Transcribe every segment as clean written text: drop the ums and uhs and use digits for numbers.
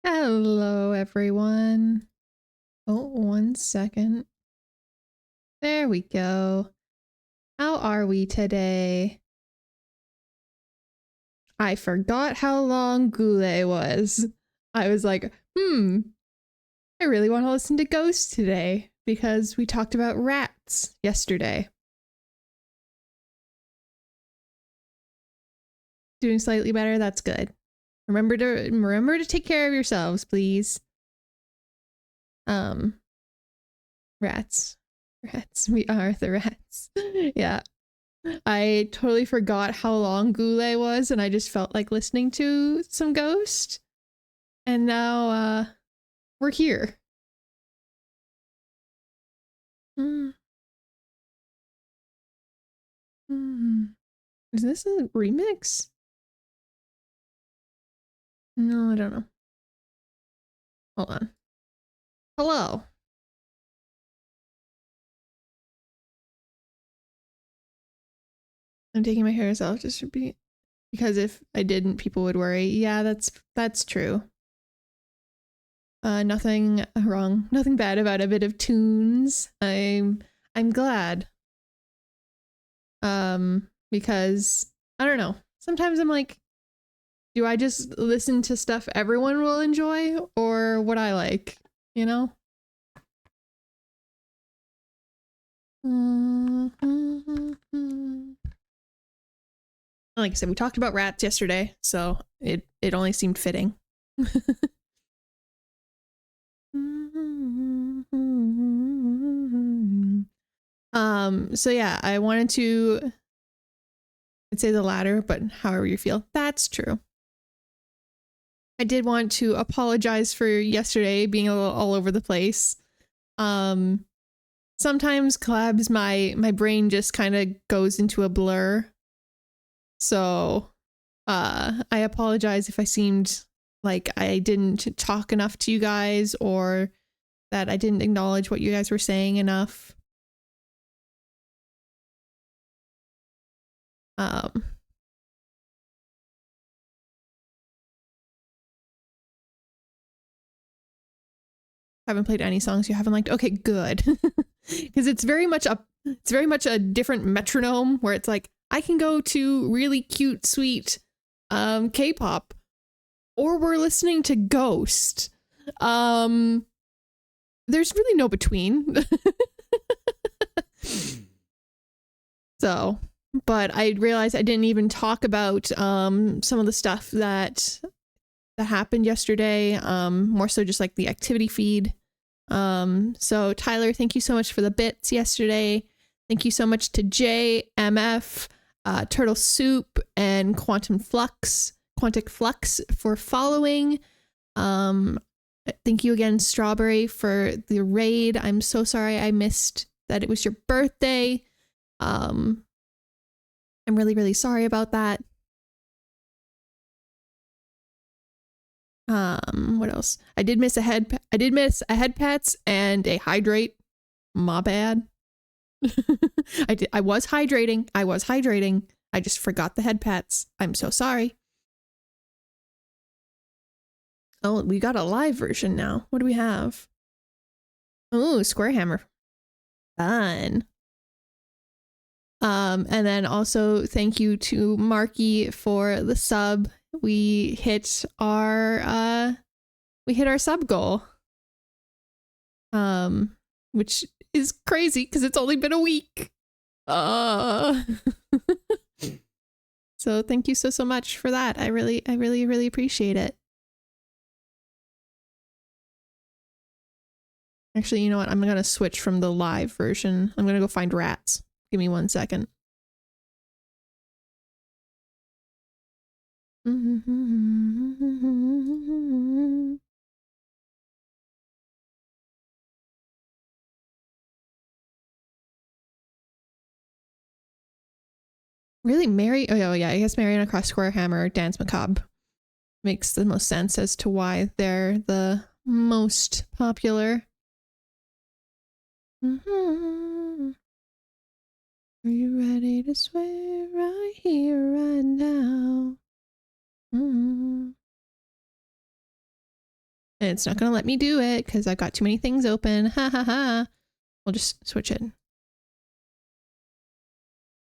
Hello, everyone. Oh, 1 second. There we go. How are we today? I forgot how long Goulet was. I was like, I really want to listen to Ghost today because we talked about rats yesterday. Doing slightly better, that's good. Remember to take care of yourselves, please. Rats. We are the rats. Yeah. I totally forgot how long Goulet was, and I just felt like listening to some Ghost. And now, we're here. Is this a remix? No, I don't know. Hold on. Hello. I'm taking my hairs off just to be, because if I didn't, people would worry. Yeah, that's true. Nothing wrong, nothing bad about a bit of tunes. I'm glad. Because I don't know. Sometimes I'm like, do I just listen to stuff everyone will enjoy or what I like, you know? Like I said, we talked about rats yesterday, so it only seemed fitting. So yeah, I wanted to, I'd say the latter, but however you feel, that's true. I did want to apologize for yesterday being a little all over the place. Sometimes collabs, my brain just kind of goes into a blur. So I apologize if I seemed like I didn't talk enough to you guys or that I didn't acknowledge what you guys were saying enough. Haven't played any songs you haven't liked. Okay, good. Because it's very much a different metronome where it's like I can go to really cute, sweet K-pop, or we're listening to Ghost. There's really no between. So, but I realized I didn't even talk about some of the stuff that happened yesterday. More so just like the activity feed. So Tyler, thank you so much for the bits yesterday. Thank you so much to JMF, Turtle Soup, and Quantic Flux for following. Thank you again, Strawberry, for the raid. I'm so sorry I missed that it was your birthday. I'm really, really sorry about that. What else? I did miss a head pats and a hydrate. My bad. I was hydrating. I just forgot the head pats. I'm so sorry. Oh, we got a live version now. What do we have? Oh, Square Hammer. Fun. And then also thank you to Marky for the sub. We hit our sub goal. Which is crazy because it's only been a week. So thank you so much for that. I really appreciate it. Actually, you know what? I'm gonna switch from the live version. I'm gonna go find rats. Give me 1 second. Really, Mary? Oh yeah, I guess Marion across Square Hammer, Dance Macabre makes the most sense as to why they're the most popular. Are you ready to sway right here, right now? And it's not going to let me do it because I've got too many things open. Ha ha ha. We'll just switch it. I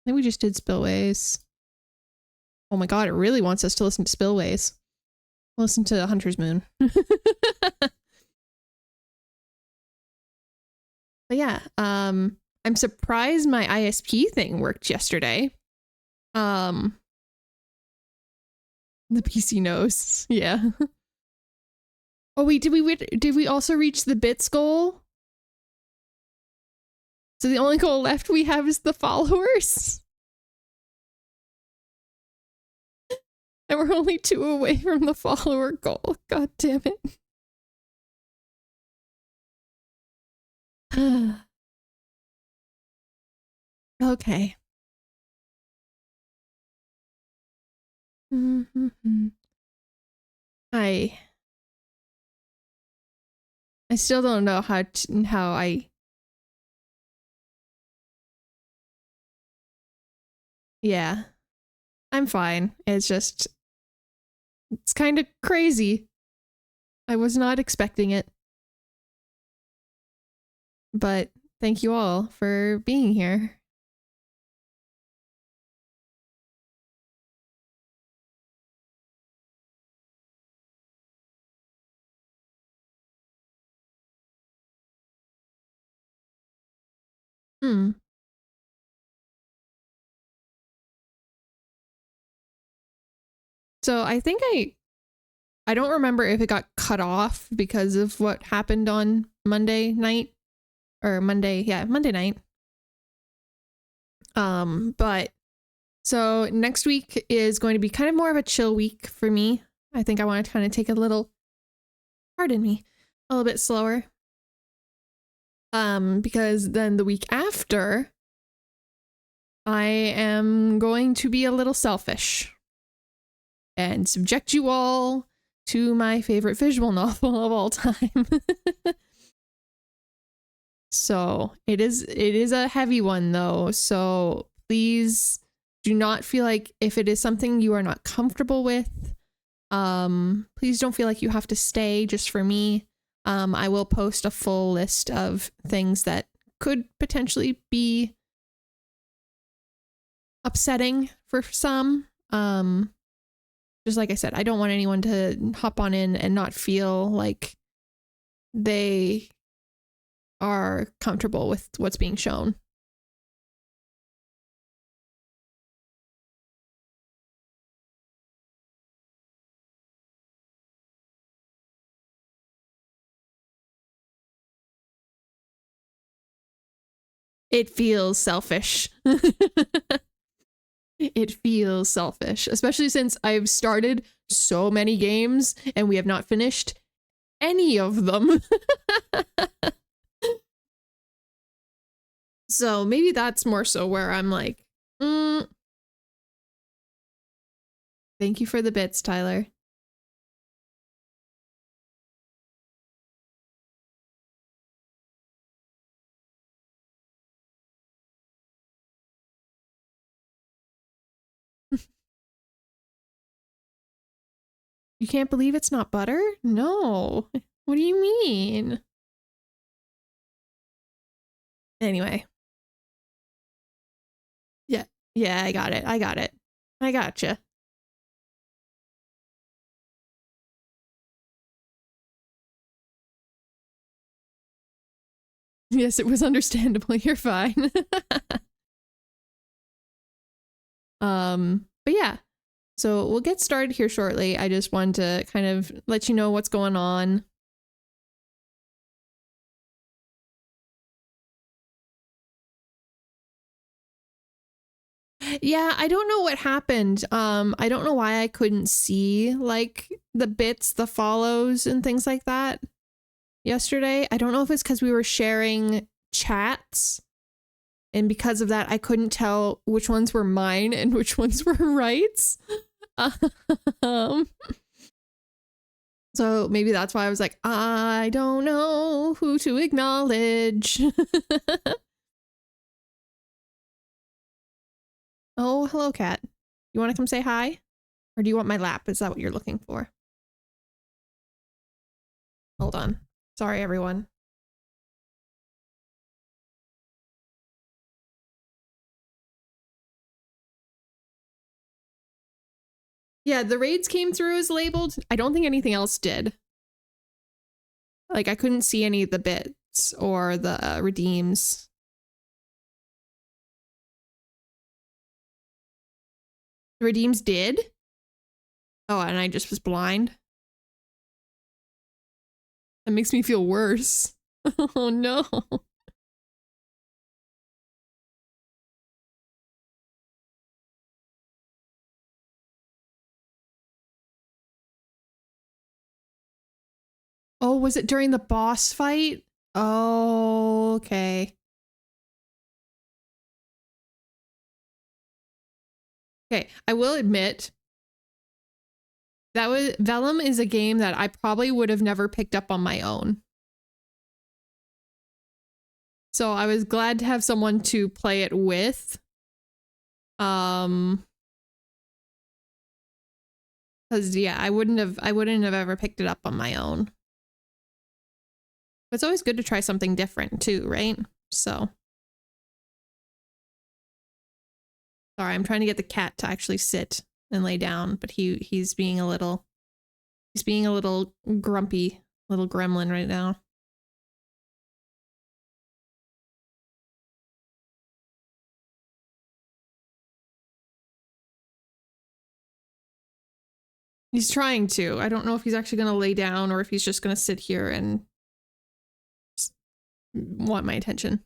think we just did Spillways. Oh my god, it really wants us to listen to Spillways. Listen to Hunter's Moon. But yeah, I'm surprised my ISP thing worked yesterday. The PC knows. Yeah. Oh wait, did we also reach the bits goal? So the only goal left we have is the followers. And we're only 2 away from the follower goal. God damn it. Okay. I still don't know how I. Yeah. I'm fine. It's kind of crazy. I was not expecting it. But thank you all for being here. So I think I don't remember if it got cut off because of what happened on Monday night or Monday night. But so next week is going to be kind of more of a chill week for me. I think I want to kind of take a little bit slower. Because then the week after I am going to be a little selfish and subject you all to my favorite visual novel of all time. So it is a heavy one though. So please do not feel like if it is something you are not comfortable with, please don't feel like you have to stay just for me. I will post a full list of things that could potentially be upsetting for some. Just like I said, I don't want anyone to hop on in and not feel like they are comfortable with what's being shown. It feels selfish. It feels selfish, especially since I've started so many games and we have not finished any of them. So maybe that's more so where I'm like, thank you for the bits, Tyler. You can't believe it's not butter? No. What do you mean? Anyway. Yeah, I got it. I gotcha. Yes, it was understandable. You're fine. But yeah. So we'll get started here shortly. I just wanted to kind of let you know what's going on. Yeah, I don't know what happened. I don't know why I couldn't see like the bits, the follows and things like that yesterday. I don't know if it's because we were sharing chats. And because of that, I couldn't tell which ones were mine and which ones were Wright's. So maybe that's why I was like, I don't know who to acknowledge. Oh, hello, cat. You want to come say hi? Or do you want my lap? Is that what you're looking for? Hold on. Sorry, everyone. Yeah, the raids came through as labeled. I don't think anything else did. Like, I couldn't see any of the bits or the redeems. The redeems did? Oh, and I just was blind? That makes me feel worse. Oh no. Oh, was it during the boss fight? Oh, okay. Okay, I will admit that Vellum is a game that I probably would have never picked up on my own. So I was glad to have someone to play it with. Because yeah, I wouldn't have ever picked it up on my own. But it's always good to try something different too, right? So sorry, I'm trying to get the cat to actually sit and lay down, but he's being a little grumpy little gremlin right now. He's trying to. I don't know if he's actually going to lay down or if he's just going to sit here and want my attention.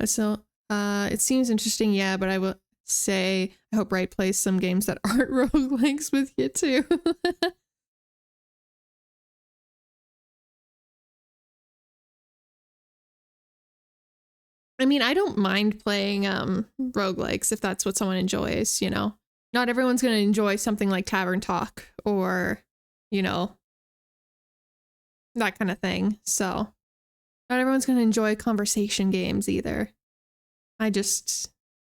So, it seems interesting, yeah, but I will say I hope Wright plays some games that aren't roguelikes with you too. I mean, I don't mind playing roguelikes if that's what someone enjoys, you know. Not everyone's going to enjoy something like Tavern Talk or, you know, that kind of thing. So, not everyone's going to enjoy conversation games either.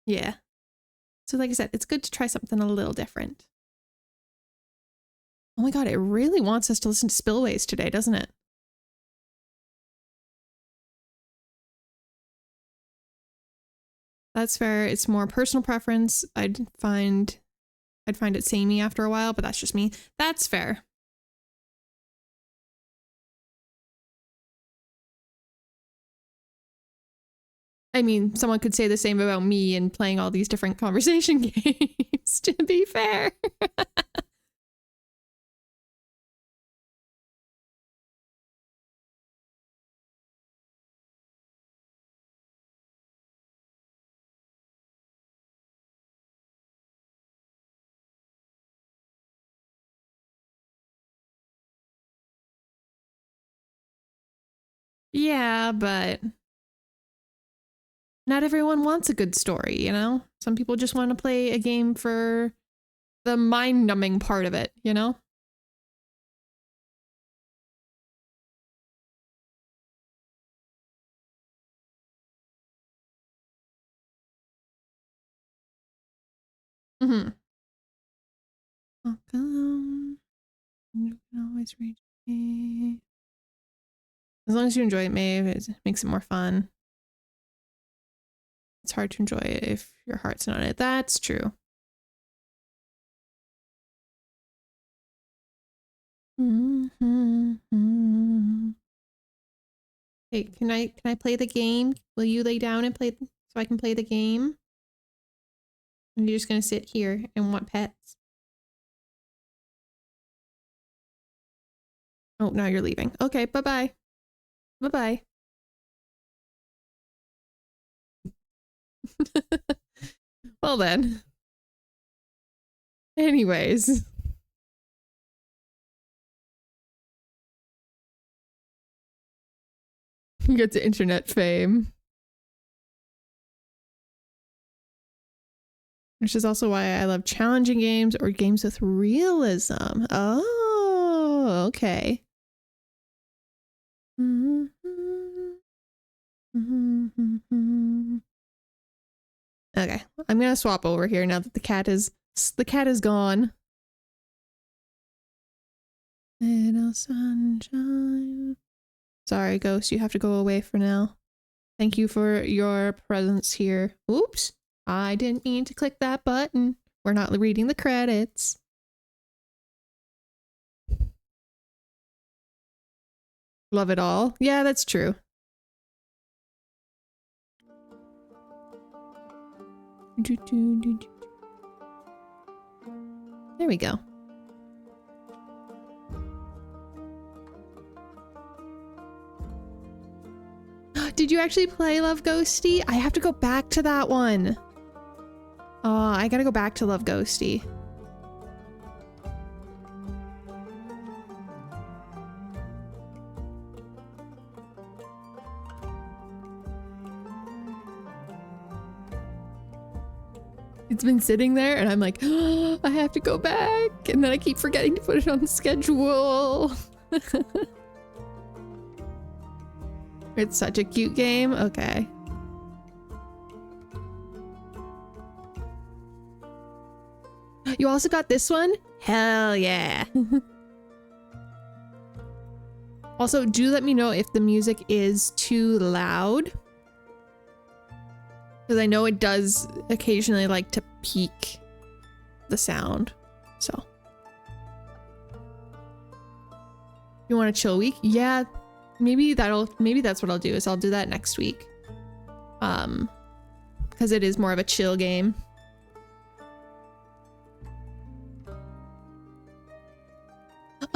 Yeah. So like I said, it's good to try something a little different. Oh my god, it really wants us to listen to Spillways today, doesn't it? That's fair. It's more personal preference. I'd find it samey after a while, but that's just me. That's fair. I mean, someone could say the same about me and playing all these different conversation games, to be fair. Yeah, but not everyone wants a good story, you know? Some people just want to play a game for the mind-numbing part of it, you know? Mm-hmm. Welcome. You can always reach me. As long as you enjoy it, Maeve, it makes it more fun. It's hard to enjoy it if your heart's not in it. That's true. Hey, can I play the game? Will you lay down and play so I can play the game? And you're just gonna sit here and want pets? Oh, now you're leaving. Okay, bye-bye. Bye-bye. Well then. Anyways. Get to internet fame. Which is also why I love challenging games or games with realism. Oh, okay. Okay, I'm gonna swap over here now that the cat is gone. Little sunshine. Sorry, Ghost, you have to go away for now. Thank you for your presence here. Oops, I didn't mean to click that button. We're not reading the credits. Love it all. Yeah, that's true. There we go. Did you actually play Love Ghosty? I have to go back to that one. Oh, I gotta go back to Love Ghosty. It's been sitting there and I'm like, oh, I have to go back. And then I keep forgetting to put it on the schedule. It's such a cute game. Okay. You also got this one? Hell yeah. Also, do let me know if the music is too loud. Because I know it does occasionally like to peak the sound. So. You want a chill week? Yeah. Maybe that's what I'll do, is I'll do that next week. Because it is more of a chill game.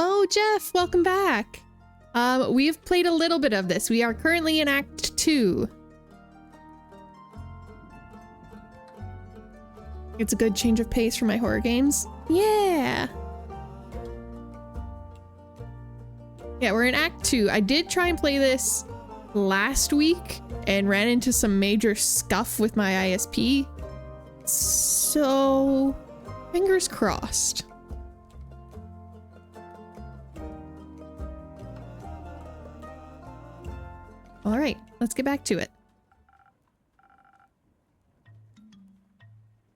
Oh, Jeff, welcome back. We've played a little bit of this. We are currently in Act 2. It's a good change of pace for my horror games. Yeah. Yeah, we're in Act 2. I did try and play this last week and ran into some major scuff with my ISP. So, fingers crossed. All right, let's get back to it.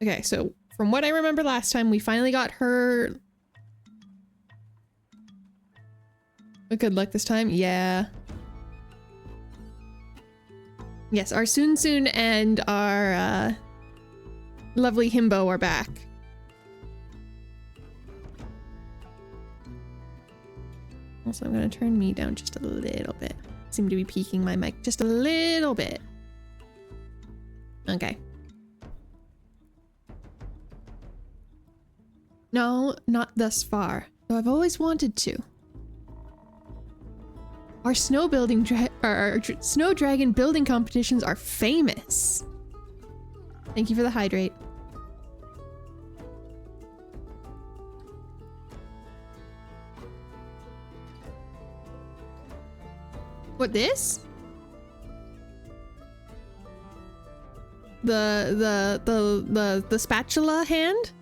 Okay, so from what I remember last time, we finally got her... A good luck this time? Yeah. Yes, our Soon Soon and our lovely himbo are back. Also, I'm gonna turn me down just a little bit. Seem to be peaking my mic just a little bit. Okay. No, not thus far, though I've always wanted to. Our snow dragon building competitions are famous. Thank you for the hydrate. What, this? The spatula hand?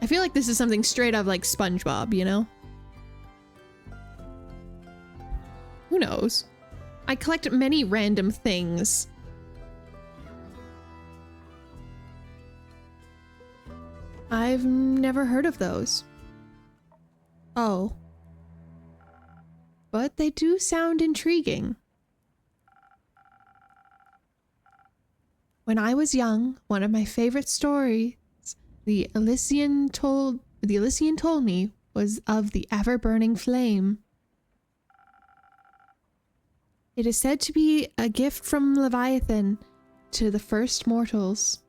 I feel like this is something straight up like SpongeBob, you know? Who knows? I collect many random things. I've never heard of those. Oh. But they do sound intriguing. When I was young, one of my favorite stories the Elysian told me was of the ever-burning flame. It is said to be a gift from Leviathan to the first mortals.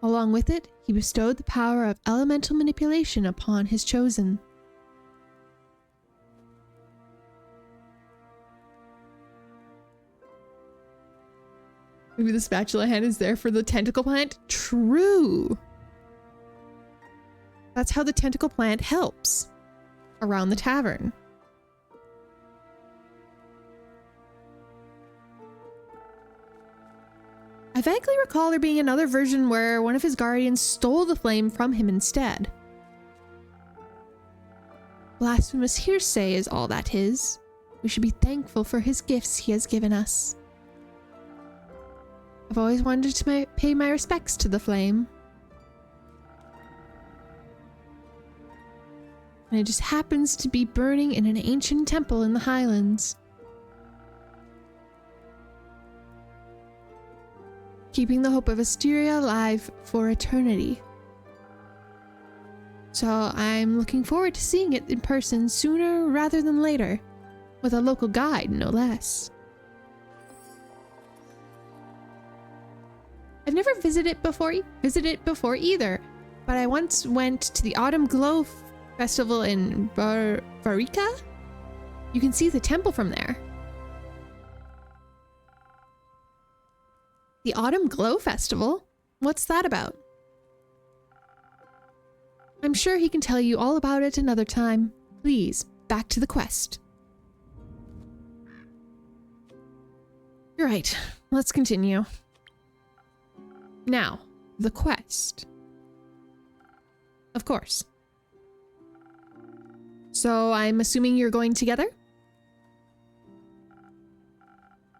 Along with it, he bestowed the power of elemental manipulation upon his chosen. Maybe the spatula hand is there for the tentacle plant? True! That's how the tentacle plant helps around the tavern. I vaguely recall there being another version where one of his guardians stole the flame from him instead. Blasphemous hearsay is all that is. We should be thankful for his gifts he has given us. I've always wanted to pay my respects to the flame. And it just happens to be burning in an ancient temple in the Highlands. Keeping the hope of Asteria alive for eternity. So I'm looking forward to seeing it in person sooner rather than later, with a local guide, no less. I've never visited before either, but I once went to the Autumn Glow Festival in Varika. You can see the temple from there. The Autumn Glow Festival? What's that about? I'm sure he can tell you all about it another time. Please, back to the quest. You're right. Let's continue. Now, the quest. Of course. So I'm assuming you're going together?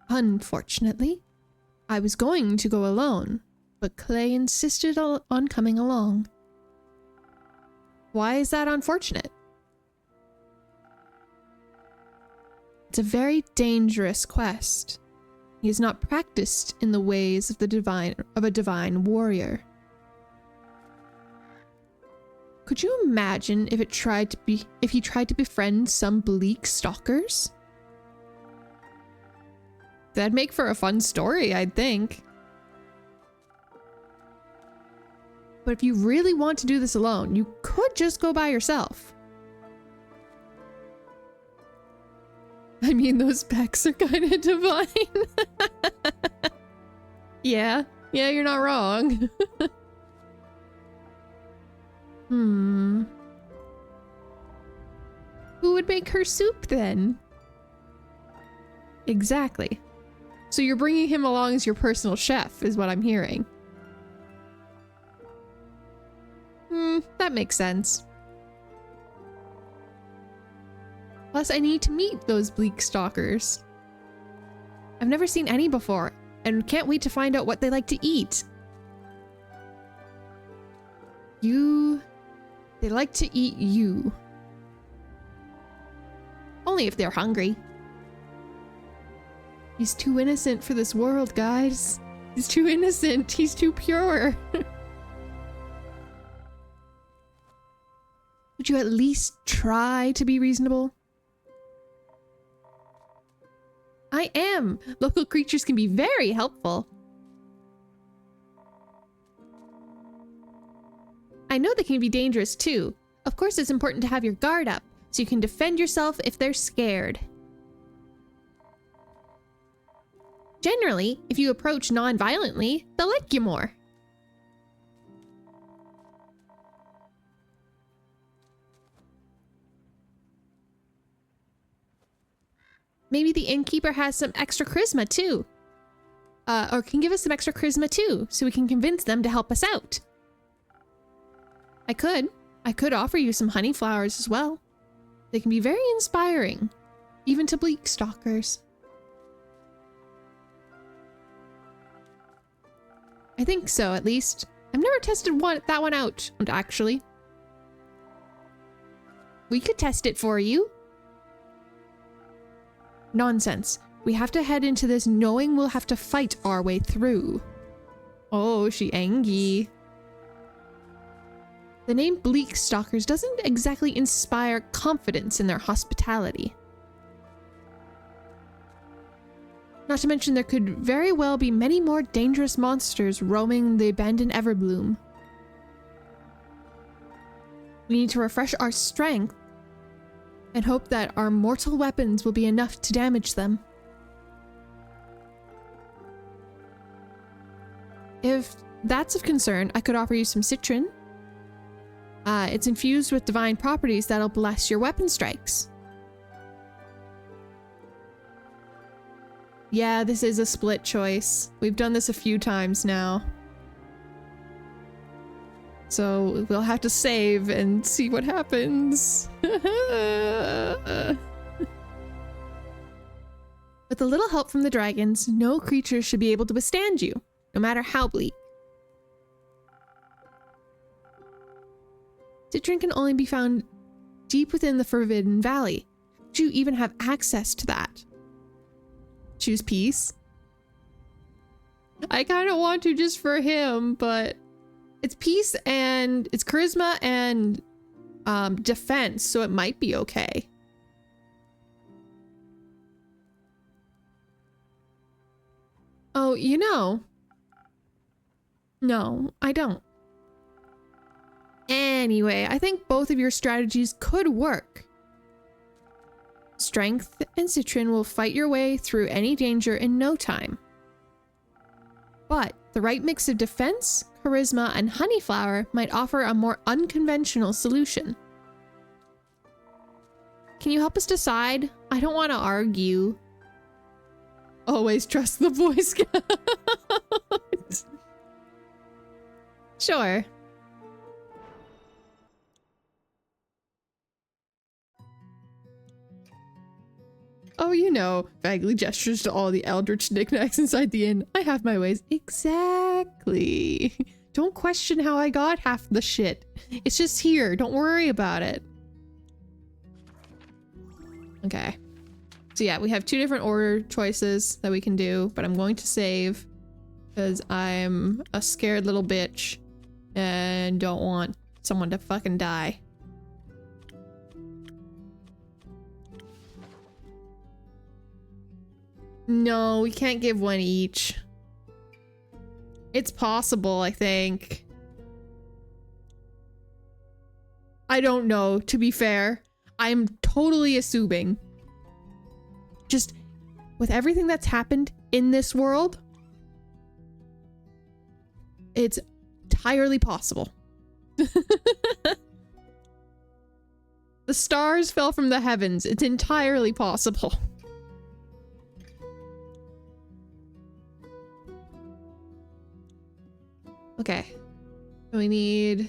Unfortunately, I was going to go alone, but Clay insisted on coming along. Why is that unfortunate? It's a very dangerous quest. He is not practiced in the ways of a divine warrior. Could you imagine if he tried to befriend some bleak stalkers? That'd make for a fun story, I'd think. But if you really want to do this alone, you could just go by yourself. I mean, those pecs are kind of divine. Yeah, you're not wrong. Who would make her soup then? Exactly. So you're bringing him along as your personal chef, is what I'm hearing. That makes sense. Plus, I need to meet those bleak stalkers. I've never seen any before, and can't wait to find out what they like to eat. They like to eat you. Only if they're hungry. He's too innocent for this world, guys. He's too innocent. He's too pure. Would you at least try to be reasonable? I am. Local creatures can be very helpful. I know they can be dangerous too. Of course, it's important to have your guard up so you can defend yourself if they're scared. Generally, if you approach non-violently, they'll like you more. Maybe the innkeeper has some extra charisma too. Or can give us some extra charisma too, so we can convince them to help us out. I could offer you some honey flowers as well. They can be very inspiring, even to bleak stalkers. I think so, at least. I've never tested that one out, actually. We could test it for you. Nonsense. We have to head into this knowing we'll have to fight our way through. Oh, she angry. The name Bleak Stalkers doesn't exactly inspire confidence in their hospitality. Not to mention there could very well be many more dangerous monsters roaming the abandoned Everbloom. We need to refresh our strength and hope that our mortal weapons will be enough to damage them. If that's of concern, I could offer you some citron. It's infused with divine properties that'll bless your weapon strikes. Yeah, this is a split choice. We've done this a few times now. So we'll have to save and see what happens. With a little help from the dragons, no creature should be able to withstand you, no matter how bleak. Citron can only be found deep within the Forbidden Valley. Do you even have access to that? Choose peace. I kind of want to just for him, but it's peace and it's charisma and defense, so it might be okay. Oh, you know. No, I don't. Anyway, I think both of your strategies could work. Strength and Citron will fight your way through any danger in no time. But the right mix of defense, charisma, and honeyflower might offer a more unconventional solution. Can you help us decide? I don't want to argue. Always trust the Boy Scouts. Sure. Oh, you know, vaguely gestures to all the eldritch knickknacks inside the inn. I have my ways. Exactly. Don't question how I got half the shit. It's just here. Don't worry about it. Okay. So yeah, we have two different order choices that we can do, but I'm going to save because I'm a scared little bitch and don't want someone to fucking die. No, we can't give one each. It's possible, I think. I don't know, to be fair. I'm totally assuming. Just with everything that's happened in this world, it's entirely possible. The stars fell from the heavens. It's entirely possible. Okay. We need...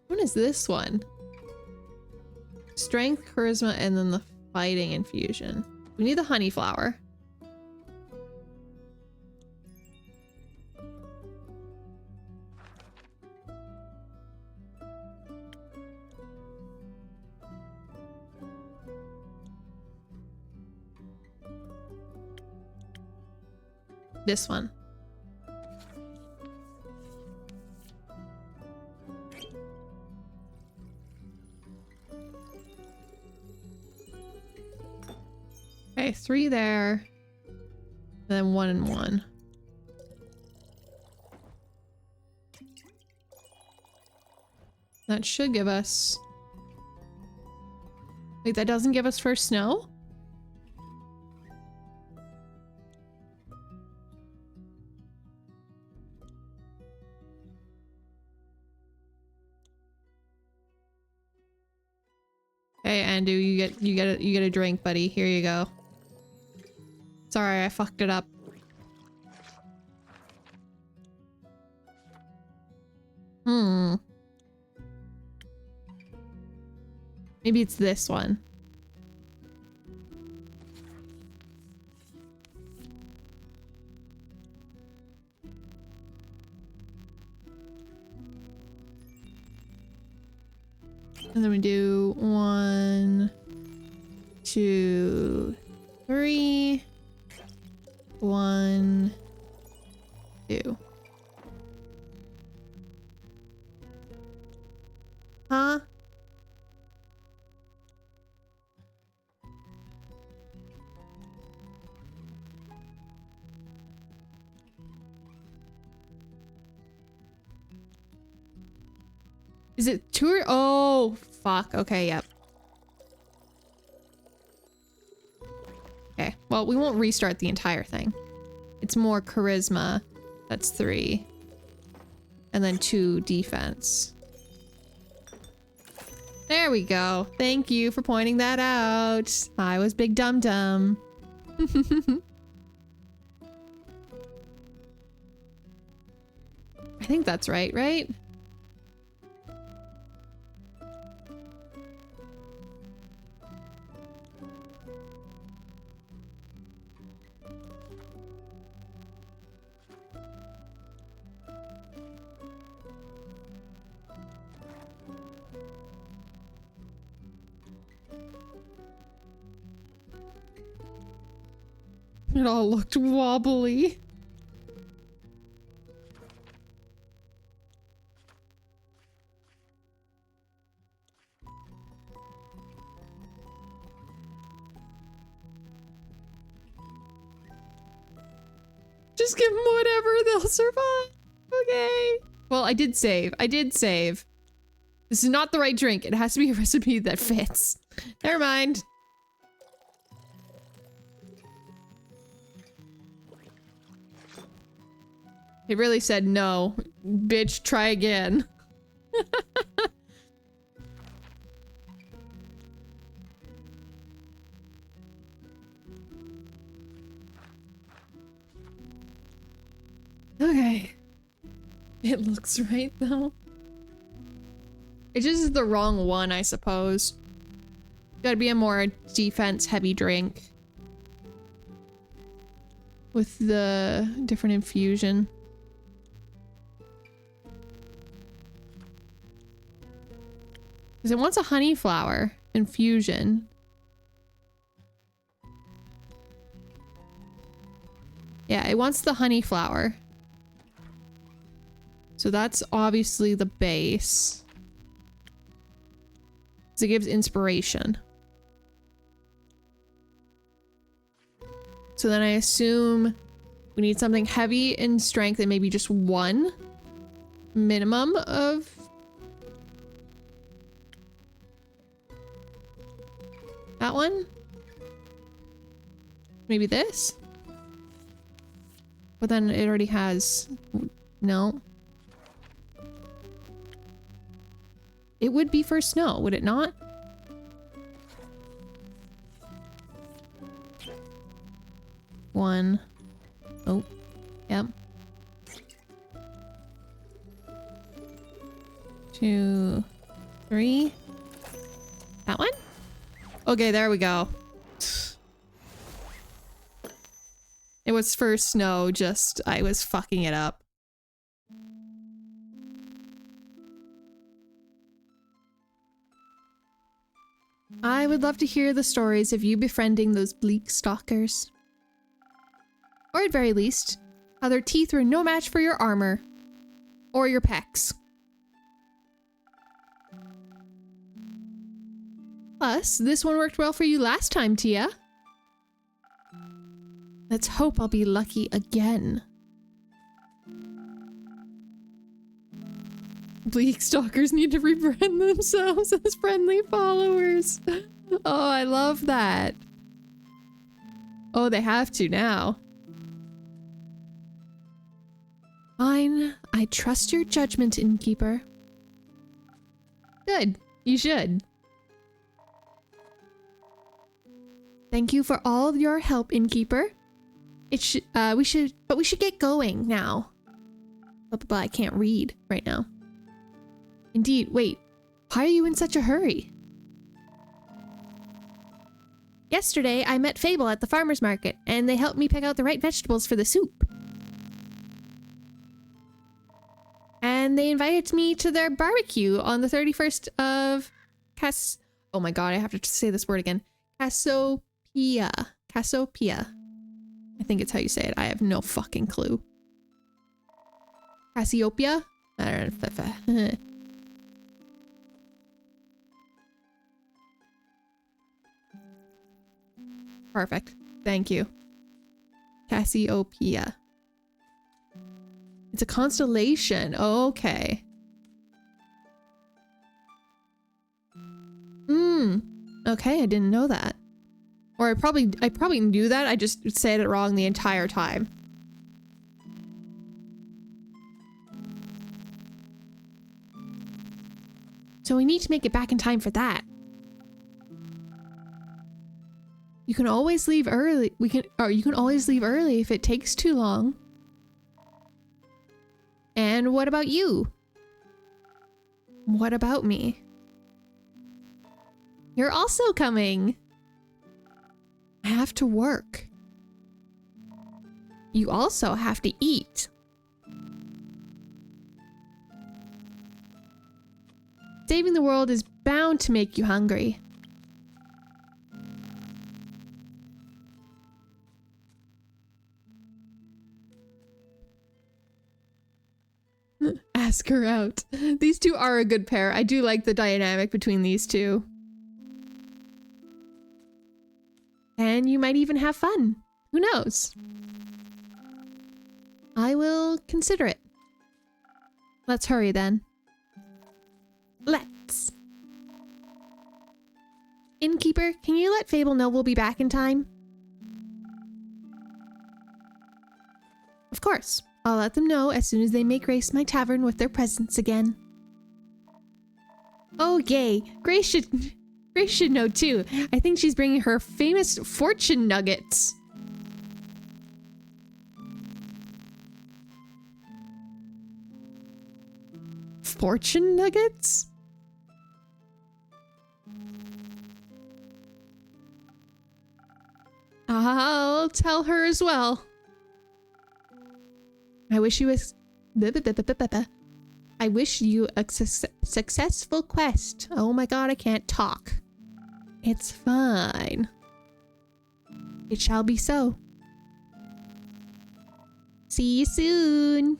What is this one? Strength, charisma, and then the fighting infusion. We need the honey flower. This one. Okay, 3 there. And then 1 and 1. That should give us... Wait, that doesn't give us first snow? Hey, Andu, you get a drink, buddy. Here you go. Sorry, I fucked it up. Maybe it's this one. And then we do 1, 2, 3. 1, 2. Huh? Is it 2 or... Oh, fuck. Okay, yep. Okay, well, we won't restart the entire thing. It's more charisma. That's 3. And then 2 defense. There we go. Thank you for pointing that out. I was big dum-dum. I think that's right, right? It all looked wobbly. Just give them whatever, they'll survive. Okay. Well, I did save. I did save. This is not the right drink. It has to be a recipe that fits. Never mind. It really said no. Bitch, try again. Okay. It looks right though. It just is the wrong one, I suppose. Gotta be a more defense heavy drink. With the different infusion. Because it wants a honey flower infusion. Yeah, it wants the honey flower. So that's obviously the base. Because it gives inspiration. So then I assume we need something heavy in strength and maybe just one minimum of... that one? Maybe this? But then it already has... no. It would be for snow, would it not? One. Oh, yep. 2, 3. That one? Okay, there we go. It was for snow, just I was fucking it up. I would love to hear the stories of you befriending those bleak stalkers. Or at very least, how their teeth were no match for your armor. Or your pecs. Plus, this one worked well for you last time, Tia. Let's hope I'll be lucky again. Bleak stalkers need to rebrand themselves as friendly followers. Oh, I love that. Oh, they have to now. Fine. I trust your judgment, innkeeper. Good. You should. Thank you for all of your help, innkeeper. We should get going now. Blah, blah, blah. I can't read right now. Indeed. Wait. Why are you in such a hurry? Yesterday, I met Fable at the farmer's market, and they helped me pick out the right vegetables for the soup. And they invited me to their barbecue on the 31st of oh my god, I have to say this word again. Cassiopeia. Cassiopeia. I think it's how you say it. I have no fucking clue. Cassiopeia? I don't know. Perfect. Thank you. Cassiopeia. It's a constellation. Okay. Okay, I didn't know that. Or I probably knew that. I just said it wrong the entire time. So we need to make it back in time for that. You can always leave early. You can always leave early if it takes too long. And what about you? What about me? You're also coming. I have to work. You also have to eat. Saving the world is bound to make you hungry. ask her out. These two are a good pair. I do like the dynamic between these two. And you might even have fun. Who knows? I will consider it. Let's hurry then. Let's. Innkeeper, can you let Fable know we'll be back in time? Of course. I'll let them know as soon as they may grace my tavern with their presence again. Oh yay, Grace should know too. I think she's bringing her famous fortune nuggets. Fortune nuggets? I'll tell her as well. I wish you a successful quest. Oh my god, I can't talk. It's fine. It shall be so. See you soon.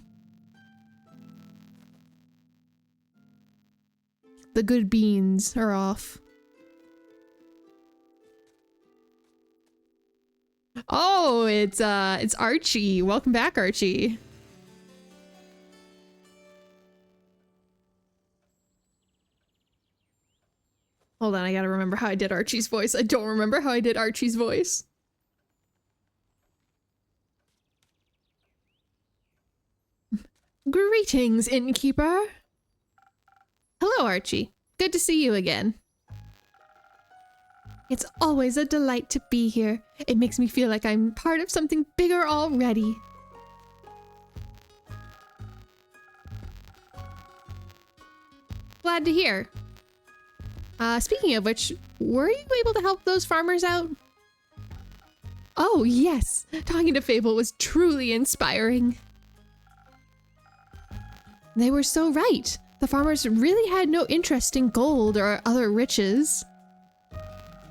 The good beans are off. Oh, it's Archie. Welcome back, Archie. Hold on, I gotta remember how I did Archie's voice. I don't remember how I did Archie's voice. Greetings, innkeeper. Hello, Archie. Good to see you again. It's always a delight to be here. It makes me feel like I'm part of something bigger already. Glad to hear. Speaking of which, were you able to help those farmers out? Oh, yes. Talking to Fable was truly inspiring. They were so right. The farmers really had no interest in gold or other riches.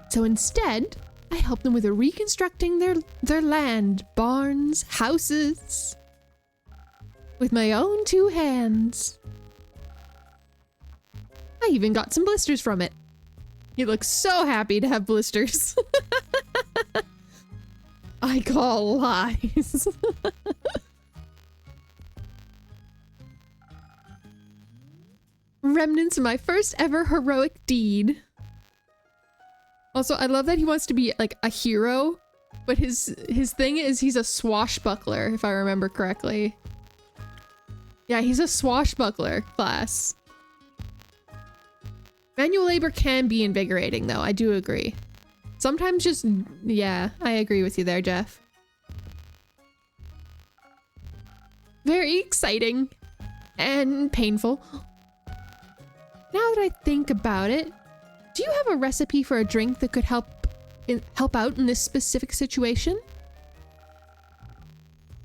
So instead, I helped them with reconstructing their land, barns, houses, with my own 2 hands. I even got some blisters from it. You look so happy to have blisters. I call lies. Remnants of my first ever heroic deed. Also, I love that he wants to be like a hero, but his thing is he's a swashbuckler, if I remember correctly. Yeah, he's a swashbuckler class. Manual labor can be invigorating, though. I do agree. Sometimes just... yeah, I agree with you there, Jeff. Very exciting. And painful. Now that I think about it, do you have a recipe for a drink that could help out in this specific situation?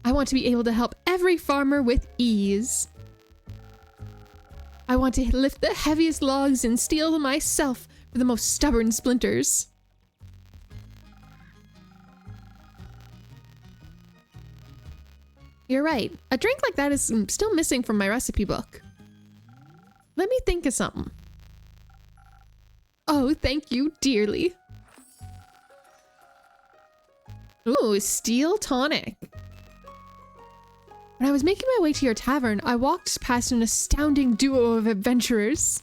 I want to be able to help every farmer with ease. I want to lift the heaviest logs and steel them myself for the most stubborn splinters. You're right. A drink like that is still missing from my recipe book. Let me think of something. Oh, thank you dearly. Ooh, steel tonic. When I was making my way to your tavern, I walked past an astounding duo of adventurers.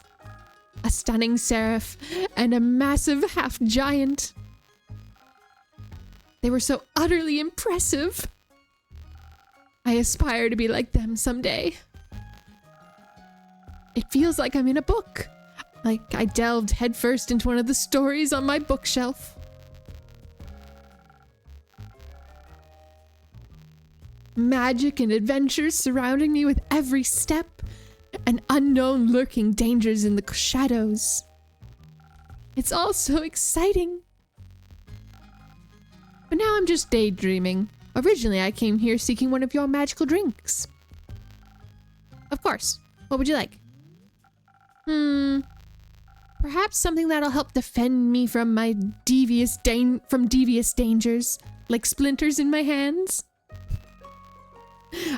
A stunning seraph and a massive half-giant. They were so utterly impressive. I aspire to be like them someday. It feels like I'm in a book. Like I delved headfirst into one of the stories on my bookshelf. Magic and adventures surrounding me with every step, and unknown lurking dangers in the shadows. It's all so exciting. But now I'm just daydreaming. Originally, I came here seeking one of your magical drinks. Of course. What would you like? Perhaps something that'll help defend me from my devious dangers, like splinters in my hands?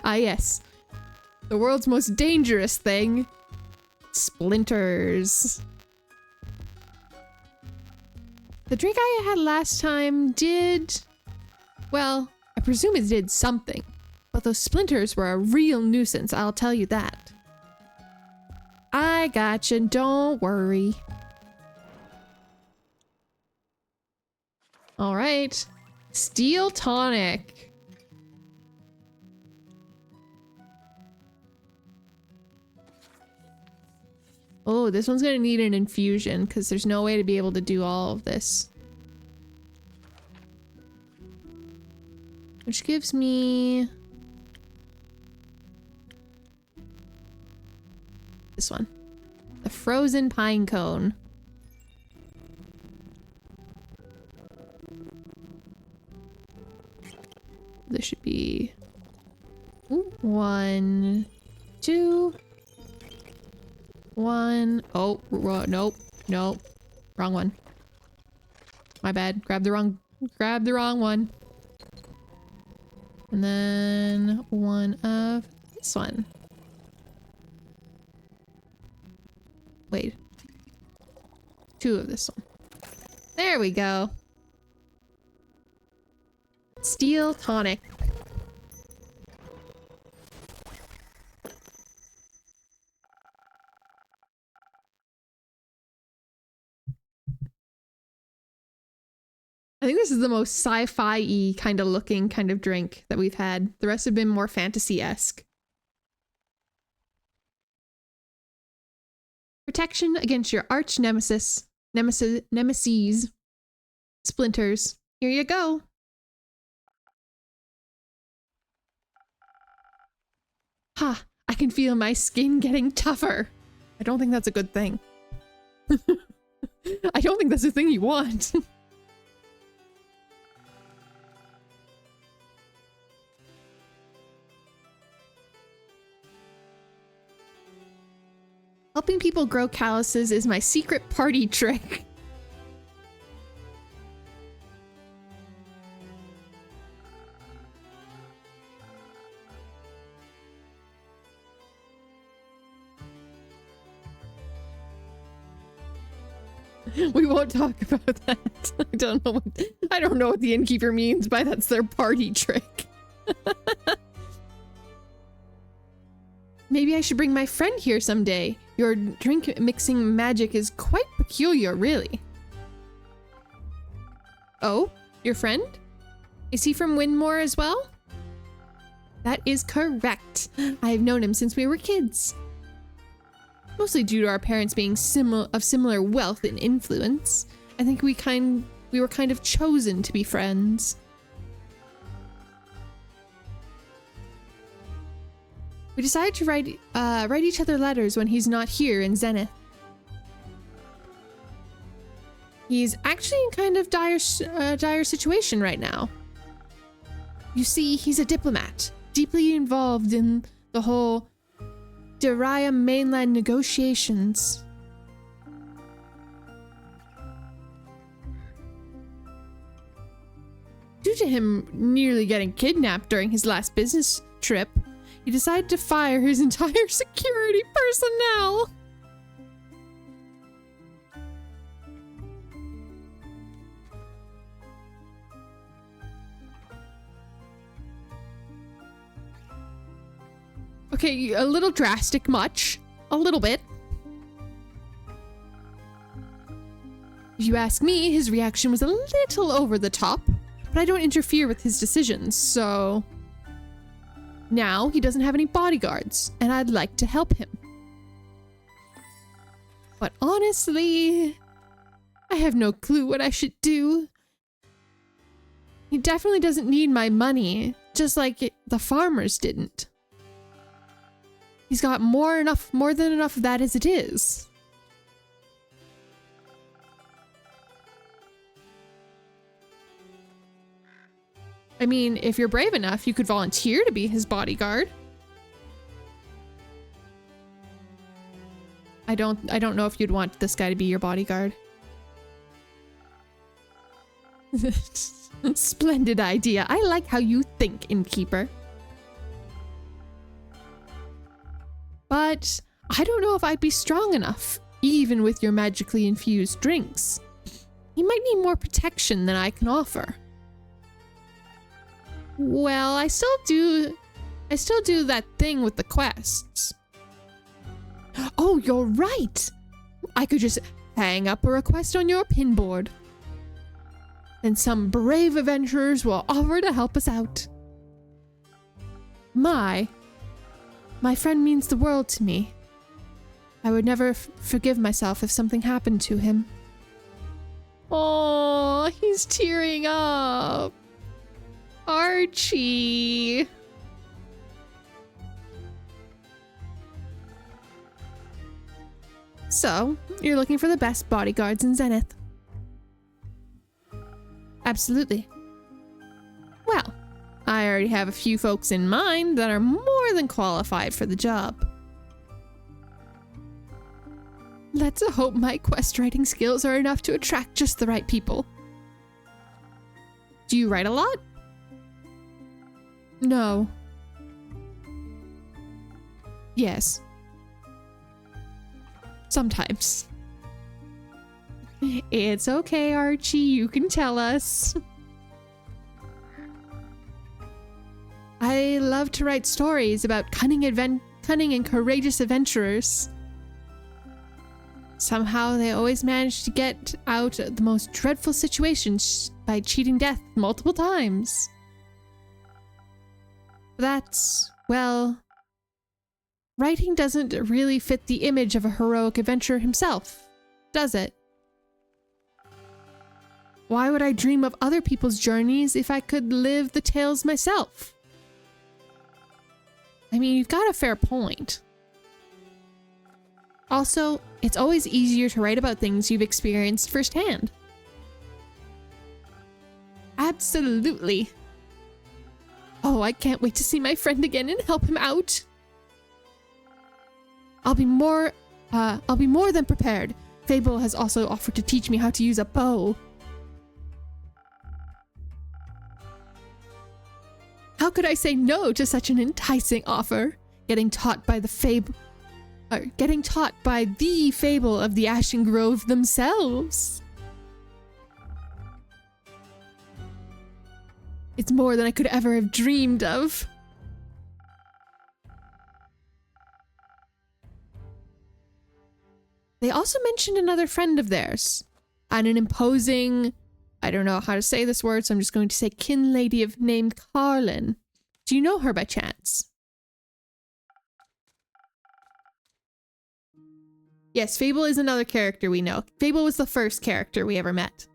Ah, yes. The world's most dangerous thing. Splinters. The drink I had last time did... well, I presume it did something. But those splinters were a real nuisance, I'll tell you that. I gotcha, don't worry. Alright. Steel tonic. Oh, this one's gonna need an infusion because there's no way to be able to do all of this. Which gives me... this one. The frozen pine cone. There should be... ooh, 1, 2... 1. Oh, nope. Nope. Wrong one. My bad. Grab the wrong one. And then 1 of this one. Wait. 2 of this one. There we go. Steel tonic. I think this is the most sci-fi-y kind of looking kind of drink that we've had. The rest have been more fantasy-esque. Protection against your arch nemesis, nemesis, splinters. Here you go. Ha! I can feel my skin getting tougher. I don't think that's a good thing. I don't think that's the thing you want. Helping people grow calluses is my secret party trick. We won't talk about that. I don't know what the innkeeper means by that's their party trick. Maybe I should bring my friend here someday. Your drink mixing magic is quite peculiar, really. Oh, your friend? Is he from Windmore as well? That is correct. I have known him since we were kids. Mostly due to our parents being of similar wealth and influence. I think we were kind of chosen to be friends. We decided to write each other letters when he's not here in Zenith. He's actually in kind of dire situation right now. You see, he's a diplomat, deeply involved in the whole Daria mainland negotiations. Due to him nearly getting kidnapped during his last business trip, he decided to fire his entire security personnel. Okay, a little drastic much. A little bit. If you ask me, his reaction was a little over the top, but I don't interfere with his decisions, so... Now, he doesn't have any bodyguards, and I'd like to help him. But honestly, I have no clue what I should do. He definitely doesn't need my money, just like the farmers didn't. He's got more than enough of that as it is. I mean, if you're brave enough, you could volunteer to be his bodyguard. I don't know if you'd want this guy to be your bodyguard. Splendid idea. I like how you think, innkeeper. but I don't know if I'd be strong enough, even with your magically infused drinks. He might need more protection than I can offer. Well, I still do that thing with the quests. Oh, you're right! I could just hang up a request on your pinboard. And some brave adventurers will offer to help us out. My friend means the world to me. I would never forgive myself if something happened to him. Oh, he's tearing up. Archie. So, you're looking for the best bodyguards in Zenith? Absolutely. Well, I already have a few folks in mind that are more than qualified for the job. Let's hope my quest writing skills are enough to attract just the right people. Do you write a lot? No. Yes. Sometimes. It's okay, Archie, you can tell us. I love to write stories about cunning and courageous adventurers. Somehow they always manage to get out of the most dreadful situations by cheating death multiple times. That's, well, writing doesn't really fit the image of a heroic adventurer himself, does it? Why would I dream of other people's journeys if I could live the tales myself? I mean, you've got a fair point. Also, it's always easier to write about things you've experienced firsthand. Absolutely. Oh, I can't wait to see my friend again and help him out. I'll be more than prepared. Fable has also offered to teach me how to use a bow. How could I say no to such an enticing offer? Getting taught by the fable of the Ashen Grove themselves. It's more than I could ever have dreamed of. They also mentioned another friend of theirs, and an imposing, I don't know how to say this word, so I'm just going to say kin lady named Carlin. Do you know her by chance? Yes, Fable is another character we know. Fable was the first character we ever met.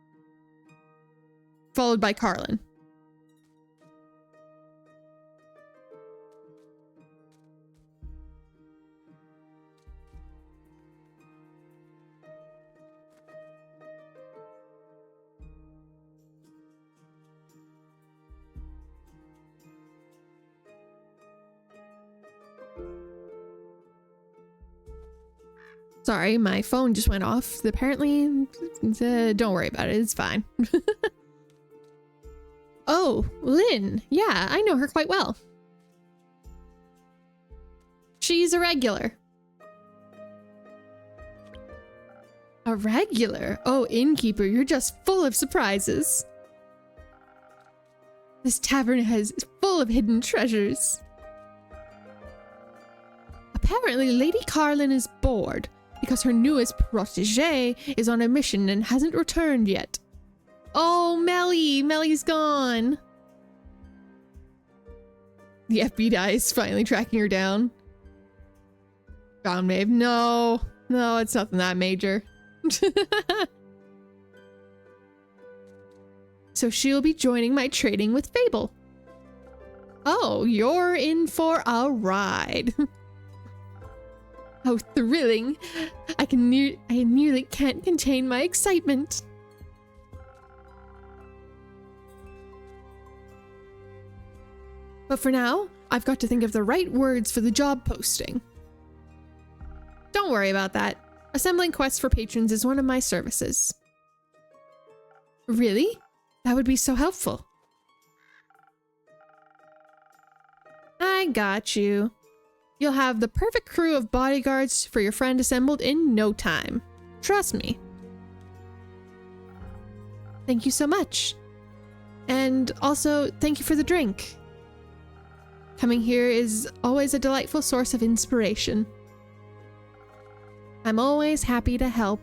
Followed by Carlin. Sorry, my phone just went off. Apparently, don't worry about it. It's fine. Oh, Lynn. Yeah, I know her quite well. She's a regular. A regular? Oh, innkeeper, you're just full of surprises. This tavern is full of hidden treasures. Apparently, Lady Carlin is bored because her newest protege is on a mission and hasn't returned yet. Oh, Melly's gone. The FBI is finally tracking her down. Found Maeve. No, it's nothing that major. So she'll be joining my trading with Fable. Oh, you're in for a ride. How thrilling. I nearly can't contain my excitement. But for now, I've got to think of the right words for the job posting. Don't worry about that. Assembling quests for patrons is one of my services. Really? That would be so helpful. I got you. You'll have the perfect crew of bodyguards for your friend assembled in no time. Trust me. Thank you so much. And also, thank you for the drink. Coming here is always a delightful source of inspiration. I'm always happy to help.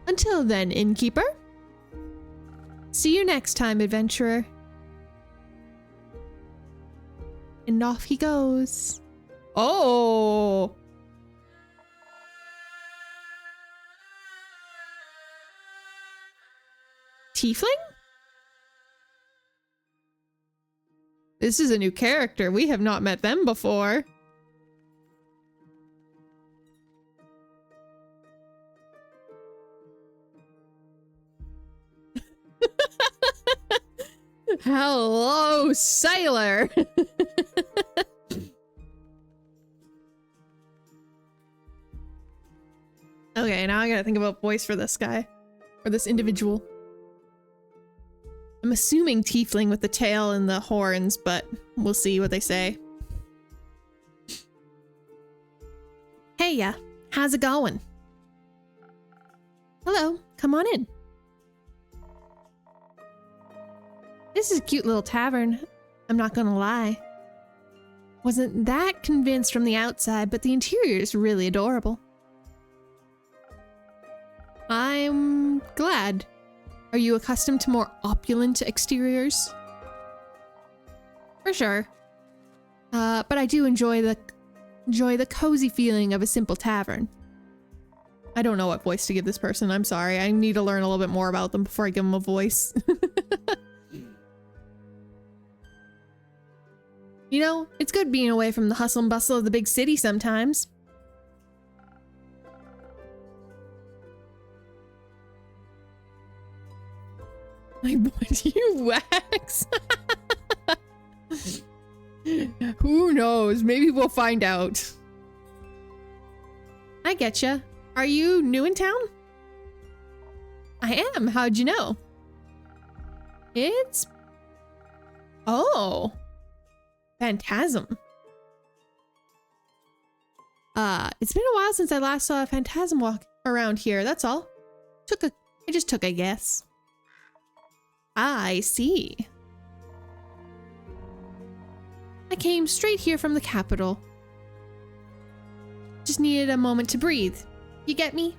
Until then, innkeeper. See you next time, adventurer. And off he goes. Oh! Tiefling? This is a new character. We have not met them before. Hello, sailor. Okay, now I gotta think about voice for this guy. Or this individual. I'm assuming tiefling with the tail and the horns, but we'll see what they say. Hey ya, how's it going? Hello, come on in. This is a cute little tavern, I'm not gonna lie. Wasn't that convinced from the outside, but the interior is really adorable. I'm glad. Are you accustomed to more opulent exteriors? For sure. But I do enjoy the cozy feeling of a simple tavern. I don't know what voice to give this person, I'm sorry. I need to learn a little bit more about them before I give them a voice. You know, it's good being away from the hustle and bustle of the big city sometimes. Like, what do you wax? Who knows? Maybe we'll find out. I getcha. Are you new in town? I am. How'd you know? It's... Oh. Phantasm. It's been a while since I last saw a phantasm walk around here, that's all. I just took a guess. I see. I came straight here from the capital. Just needed a moment to breathe. You get me?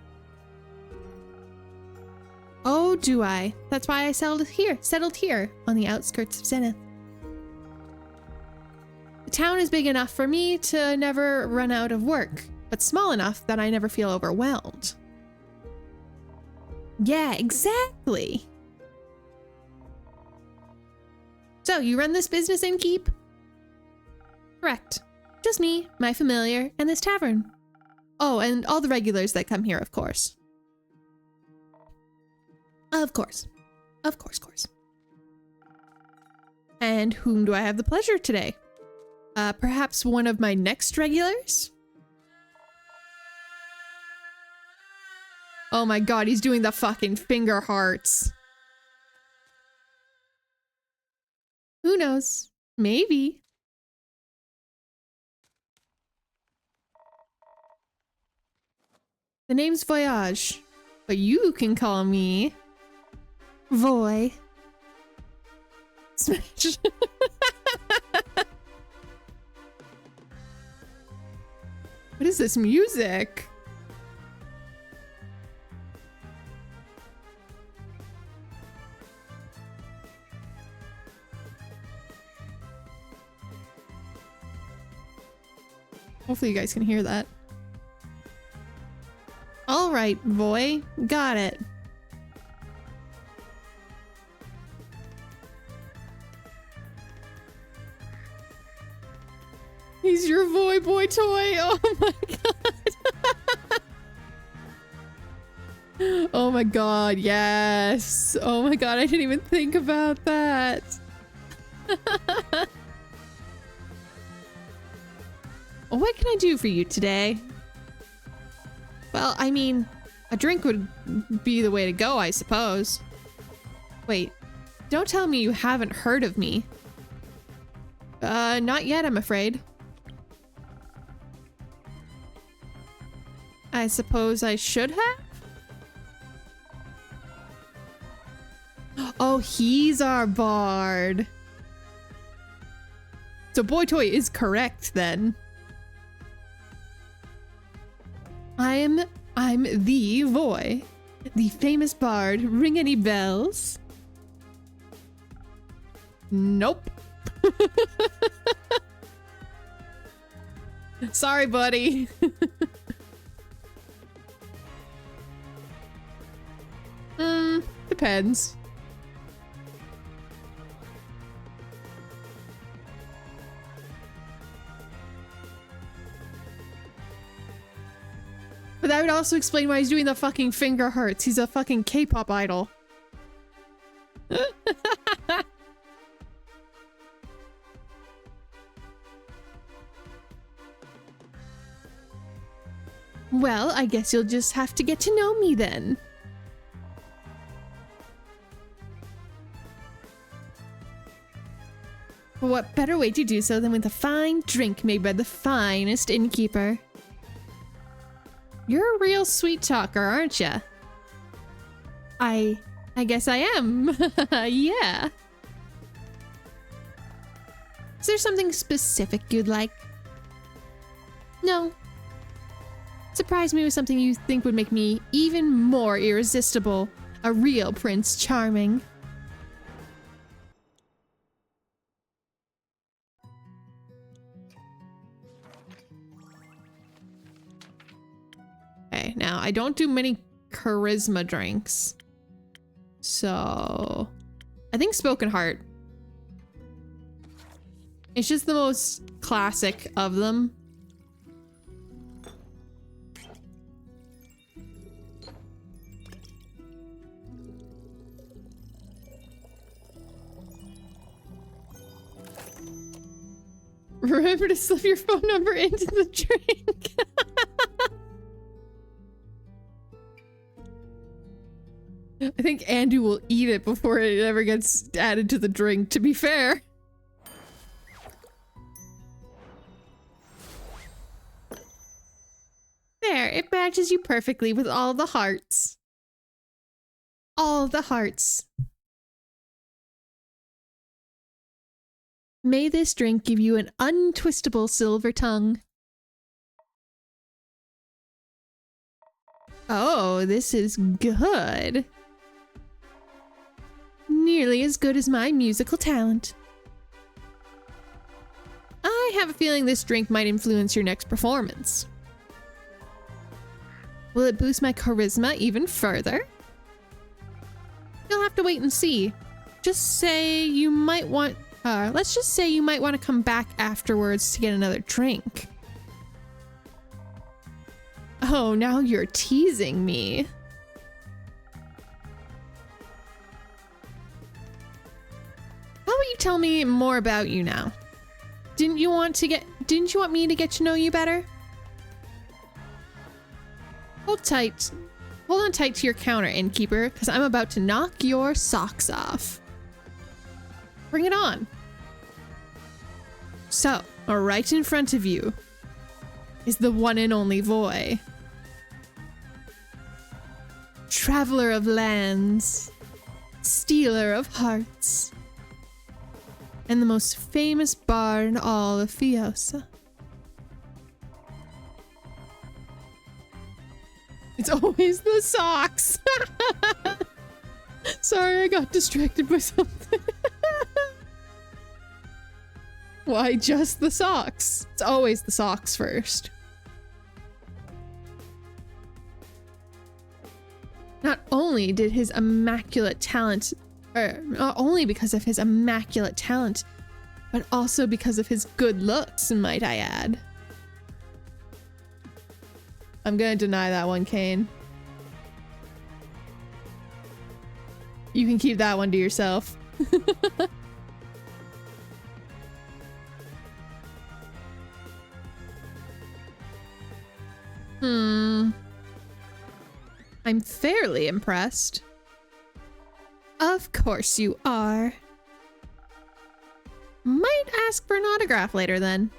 Oh, do I? That's why I settled here on the outskirts of Zenith. The town is big enough for me to never run out of work, but small enough that I never feel overwhelmed. Yeah, exactly. So, you run this business, innkeep? Correct. Just me, my familiar, and this tavern. Oh, and all the regulars that come here, of course. Of course. Of course. And whom do I have the pleasure today? Perhaps one of my next regulars? Oh my god, he's doing the fucking finger hearts. Who knows? Maybe. The name's Voyage, but you can call me Voy. Smash. What is this music? Hopefully you guys can hear that. All right, boy. Got it. He's your boy toy. Oh my god. Oh my god, yes. Oh my god, I didn't even think about that. What can I do for you today? Well, I mean, a drink would be the way to go, I suppose. Wait, don't tell me you haven't heard of me. Not yet, I'm afraid. I suppose I should have? Oh, he's our bard. So Boy Toy is correct then. I'm the Voy, the famous bard. Ring any bells? Nope. Sorry, buddy. Depends. But that would also explain why he's doing the fucking finger hearts. He's a fucking K-pop idol. Well, I guess you'll just have to get to know me then. What better way to do so than with a fine drink made by the finest innkeeper? You're a real sweet talker, aren't ya? I guess I am. Yeah. Is there something specific you'd like? No. Surprise me with something you think would make me even more irresistible. A real Prince Charming. Okay, now I don't do many charisma drinks. So I think Spoken Heart. It's just the most classic of them. Remember to slip your phone number into the drink. I think Andu will eat it before it ever gets added to the drink, to be fair. There, it matches you perfectly with all the hearts. All the hearts. May this drink give you an untwistable silver tongue. Oh, this is good. Nearly as good as my musical talent. I have a feeling this drink might influence your next performance. Will it boost my charisma even further? You'll have to wait and see. Just say you might want... let's just say you might want to come back afterwards to get another drink. Oh, now you're teasing me. How about you tell me more about you now? Didn't you want me to get to know you better? Hold tight. Hold on tight to your counter, innkeeper, because I'm about to knock your socks off. Bring it on. So, right in front of you is the one and only Voy. Traveler of lands, stealer of hearts, and the most famous bard in all of Fiosa. It's always the socks. Sorry, I got distracted by something. Why just the socks? It's always the socks first. Not only did his immaculate talent, not only because of his immaculate talent, but also because of his good looks, might I add. I'm gonna deny that one, Kane. You can keep that one to yourself. I'm fairly impressed. Of course you are. Might ask for an autograph later then.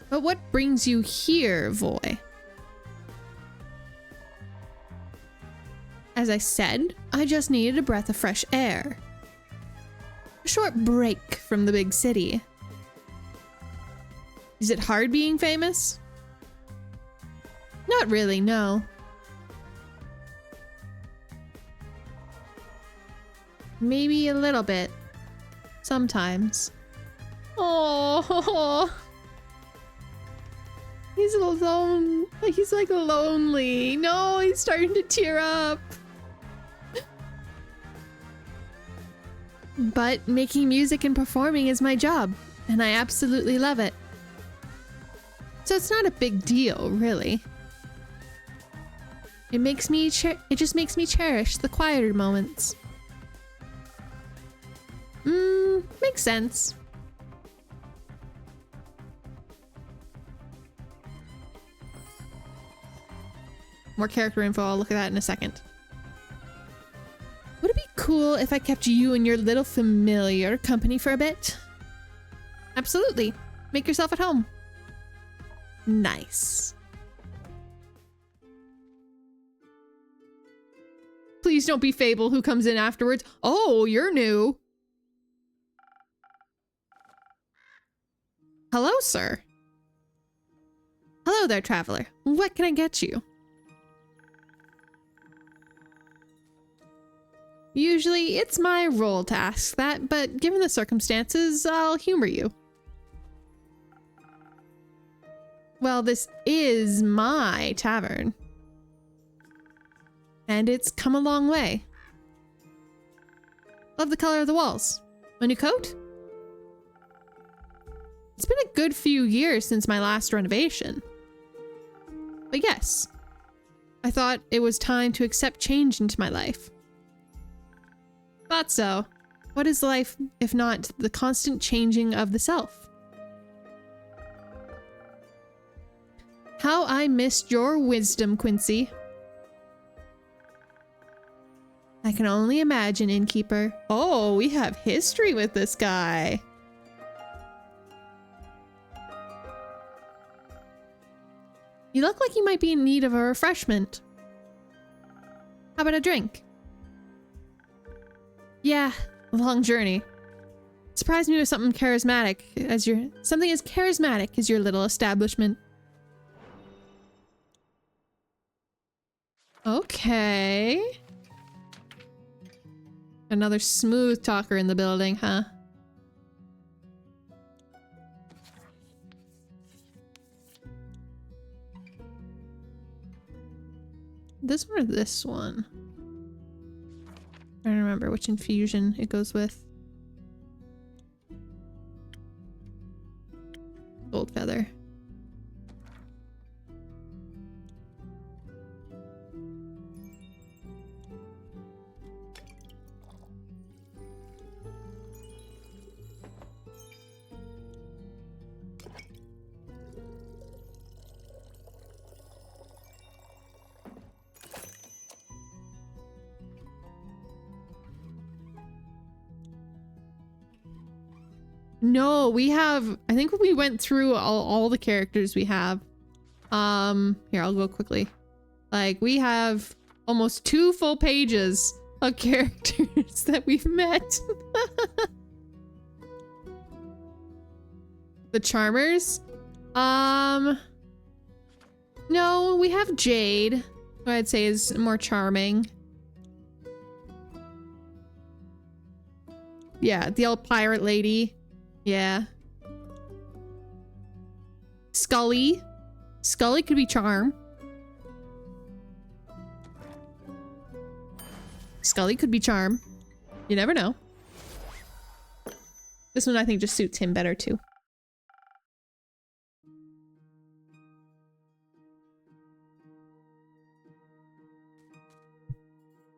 But what brings you here, Voy? as I said, I just needed a breath of fresh air. A short break from the big city. Is it hard being famous? Not really, no. Maybe a little bit. Sometimes. Oh, he's alone. He's like lonely. No, he's starting to tear up. But making music and performing is my job, and I absolutely love it. So it's not a big deal, really. It just makes me cherish the quieter moments. Makes sense. More character info, I'll look at that in a second. Would it be cool if I kept you and your little familiar company for a bit? Absolutely. Make yourself at home. Nice. Please don't be Fable who comes in afterwards. Oh, you're new. Hello, sir. Hello there, traveler. What can I get you? Usually, it's my role to ask that, but given the circumstances, I'll humor you. Well, this is my tavern. And it's come a long way. Love the color of the walls. A new coat? It's been a good few years since my last renovation. But yes, I thought it was time to accept change into my life. Thought so. What is life if not the constant changing of the self? How I missed your wisdom, Quincy. I can only imagine, innkeeper. Oh, we have history with this guy. You look like you might be in need of a refreshment. How about a drink? Yeah, a long journey. Surprise me with something charismatic as your little establishment. Okay. Another smooth talker in the building, huh? This one or this one? I don't remember which infusion it goes with. Gold feather. No, we have, I think we went through all the characters we have. Here, I'll go quickly. Like, we have almost 2 full pages of characters that we've met. The Charmers? No, we have Jade, who I'd say is more charming. Yeah, the old pirate lady. Yeah. Scully. Scully could be charm. Scully could be charm. You never know. This one I think just suits him better too.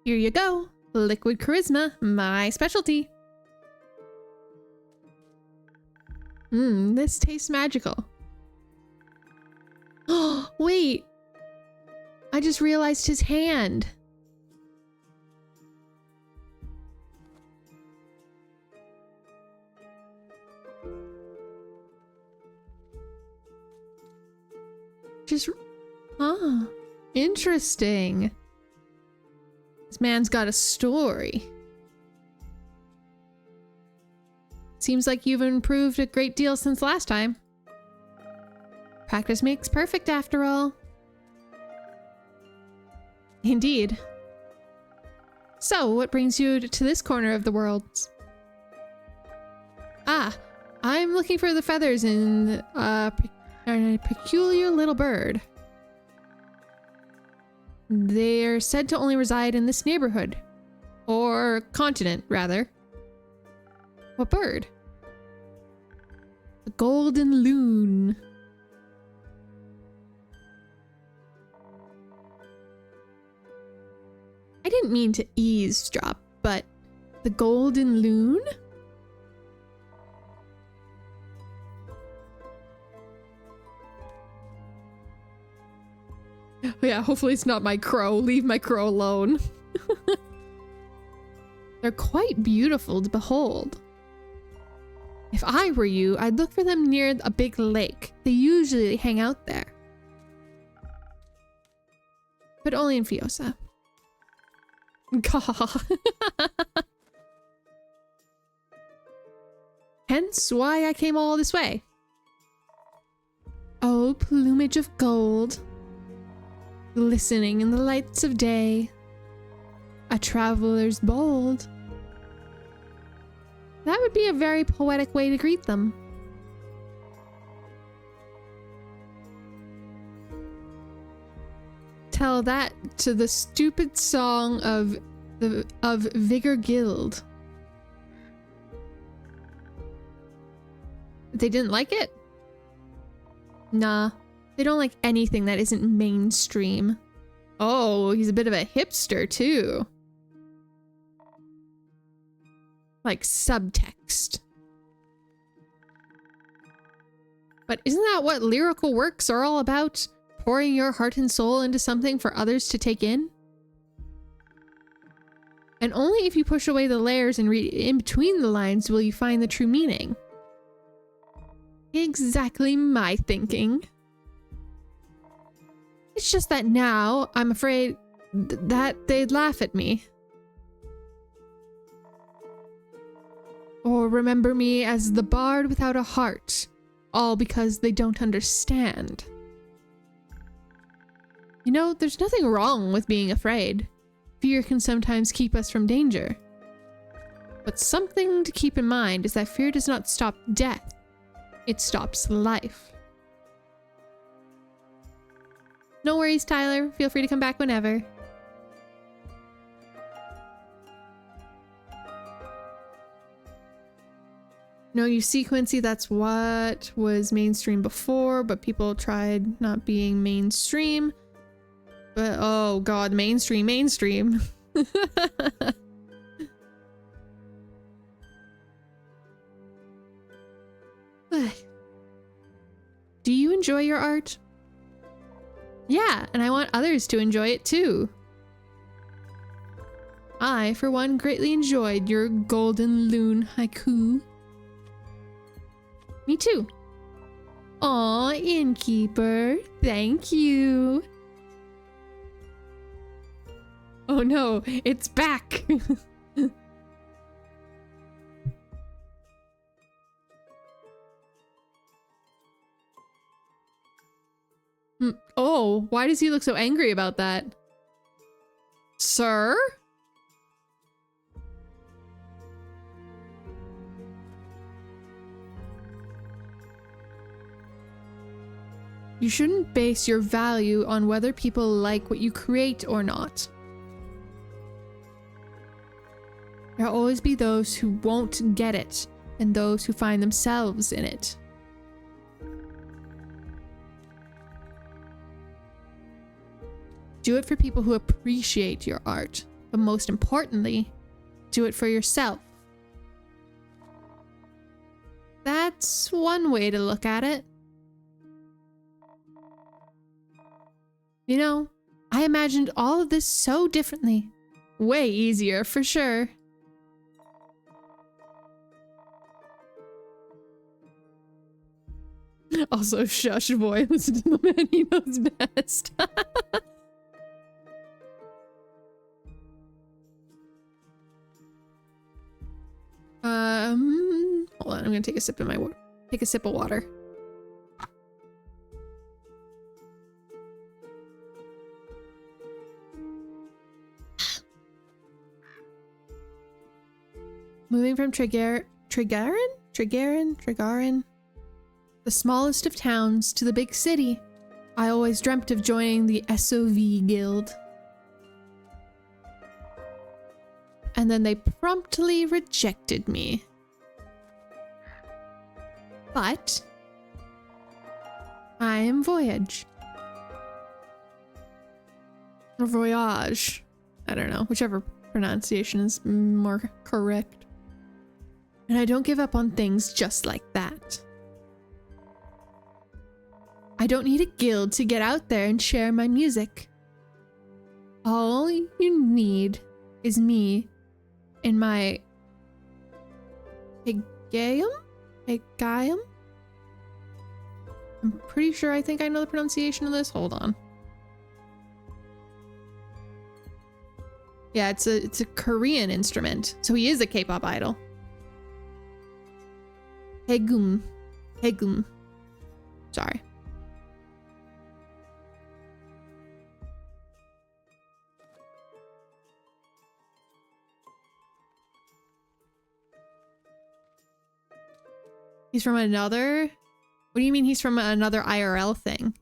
Here you go. Liquid charisma, my specialty. This tastes magical. Oh, wait. I just realized his hand. Interesting. This man's got a story. Seems like you've improved a great deal since last time. Practice makes perfect after all. Indeed. So, what brings you to this corner of the world? Ah, I'm looking for the feathers in a peculiar little bird. They're said to only reside in this neighborhood. Or continent, rather. What bird? The golden loon. I didn't mean to eavesdrop, but the golden loon? Yeah, hopefully it's not my crow. Leave my crow alone. They're quite beautiful to behold. If I were you, I'd look for them near a big lake. They usually hang out there. But only in Fiosa. Hence why I came all this way. Oh, plumage of gold, glistening in the lights of day, a traveler's bold. That would be a very poetic way to greet them. Tell that to the stupid song of Vigor Guild. They didn't like it? Nah, they don't like anything that isn't mainstream. Oh, he's a bit of a hipster too. Like subtext. But isn't that what lyrical works are all about? Pouring your heart and soul into something for others to take in? And only if you push away the layers and read in between the lines will you find the true meaning. Exactly my thinking. It's just that now I'm afraid that they'd laugh at me. Or remember me as the bard without a heart, all because they don't understand. You know, there's nothing wrong with being afraid. Fear can sometimes keep us from danger. But something to keep in mind is that fear does not stop death. It stops life. No worries, Tyler. Feel free to come back whenever. No, you see, Quincy, that's what was mainstream before, but people tried not being mainstream. But, oh god, mainstream. Do you enjoy your art? Yeah, and I want others to enjoy it too. I, for one, greatly enjoyed your golden loon haiku. Me too. Aw, innkeeper, thank you. Oh no, it's back! Oh, why does he look so angry about that? Sir? You shouldn't base your value on whether people like what you create or not. There'll always be those who won't get it, and those who find themselves in it. Do it for people who appreciate your art, but most importantly, do it for yourself. That's one way to look at it. You know, I imagined all of this so differently. Way easier, for sure. Also, shush, boy. Listen to the man, he knows best. Hold on, I'm gonna take a sip of my water. Take a sip of water. Moving from Trigarin, the smallest of towns, to the big city, I always dreamt of joining the SOV Guild. And then they promptly rejected me. But I am Voyage. Or Voyage. I don't know, whichever pronunciation is more correct. And I don't give up on things just like that. I don't need a guild to get out there and share my music. All you need is me in my Hegaeum? I'm pretty sure I think I know the pronunciation of this. Hold on. Yeah, it's a Korean instrument. So he is a K-pop idol. Hegum. Sorry. He's from another? What do you mean he's from another IRL thing?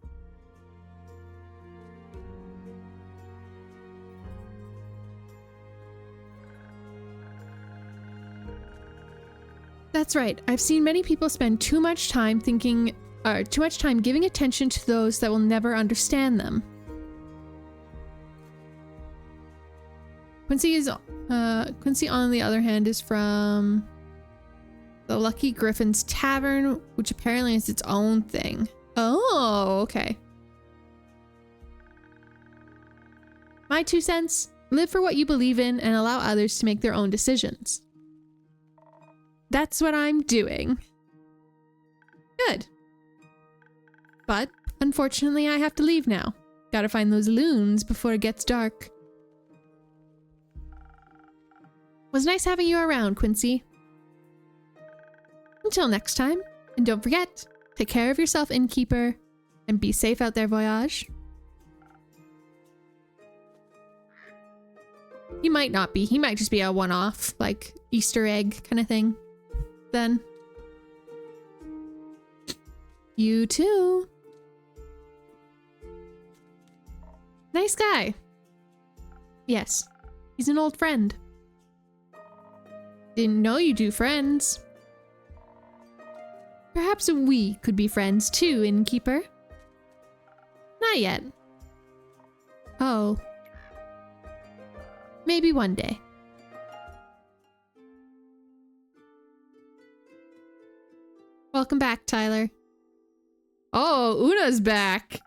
That's right. I've seen many people spend too much time giving attention to those that will never understand them. Quincy, on the other hand, is from the Lucky Griffin's Tavern, which apparently is its own thing. Oh, okay. My 2 cents: live for what you believe in and allow others to make their own decisions. That's what I'm doing. Good. But, unfortunately, I have to leave now. Gotta find those loons before it gets dark. Was nice having you around, Quincy. Until next time, and don't forget, take care of yourself, innkeeper, and be safe out there, Voyage. He might not be. He might just be a one-off, like, Easter egg kind of thing. Then. You too. Nice guy. Yes, he's an old friend. Didn't know you do friends. Perhaps we could be friends too, innkeeper. Not yet. Oh. Maybe one day. Welcome back, Tyler. Oh, Una's back.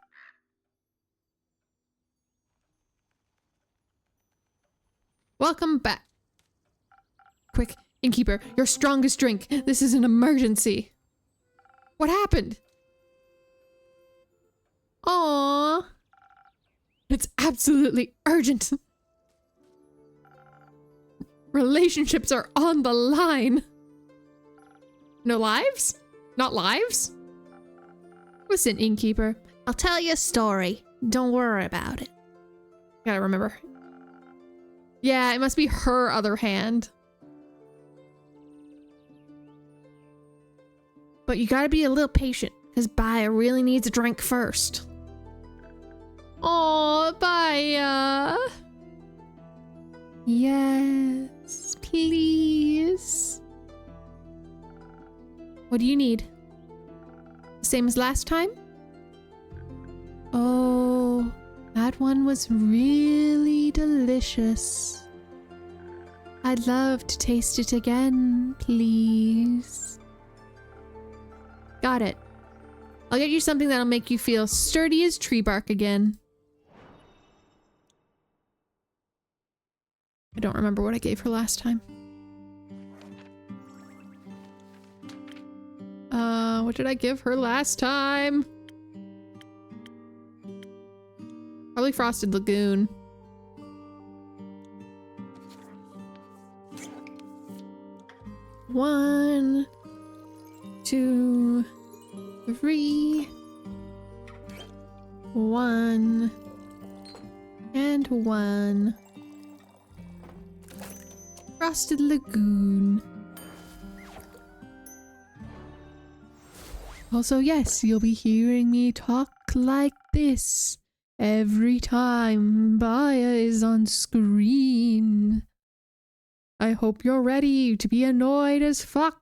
Welcome back. Quick, innkeeper, your strongest drink. This is an emergency. What happened? Aww. It's absolutely urgent. Relationships are on the line. No lives? Not lives? Listen, innkeeper, I'll tell you a story. Don't worry about it. Gotta remember. Yeah, it must be her other hand. But you gotta be a little patient, because Baya really needs a drink first. Aw, Baya. Yes, please. What do you need? Same as last time? Oh, that one was really delicious. I'd love to taste it again, please. Got it. I'll get you something that'll make you feel sturdy as tree bark again. I don't remember what I gave her last time. What did I give her last time? Probably Frosted Lagoon. One, 2, 3, 1, and 1. Frosted Lagoon. Also, yes, you'll be hearing me talk like this every time Baya is on screen. I hope you're ready to be annoyed as fuck.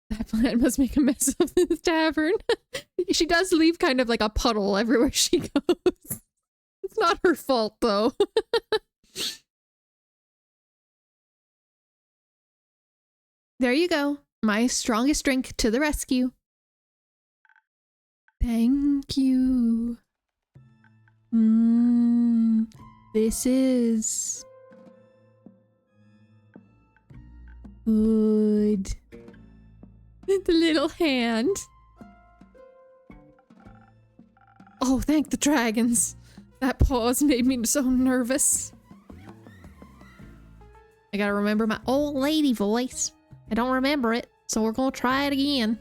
That plant must make a mess of this tavern. She does leave kind of like a puddle everywhere she goes. It's not her fault, though. There you go. My strongest drink to the rescue. Thank you. This is good. The little hand. Oh, thank the dragons. That pause made me so nervous. I gotta remember my old lady voice. I don't remember it, so we're gonna try it again.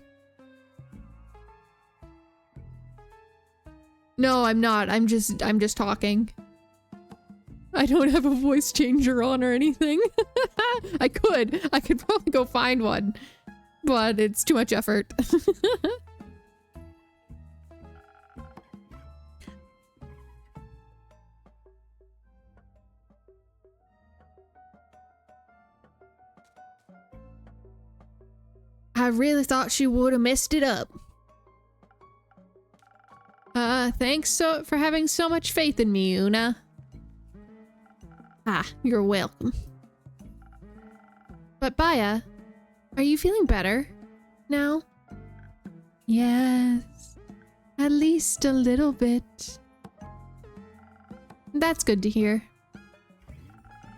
No, I'm not. I'm just talking. I don't have a voice changer on or anything. I could probably go find one, but it's too much effort. I really thought she would have messed it up. Thanks for having so much faith in me, Una. Ah, you're welcome. But Baya, are you feeling better now? Yes, at least a little bit. That's good to hear.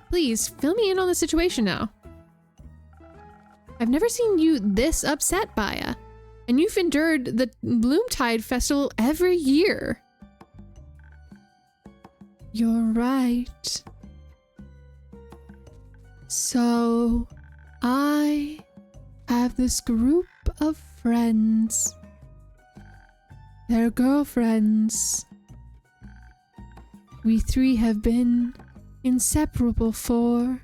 Please, fill me in on the situation now. I've never seen you this upset, Baya. And you've endured the Bloomtide Festival every year. You're right. So, I have this group of friends. They're girlfriends. We three have been inseparable for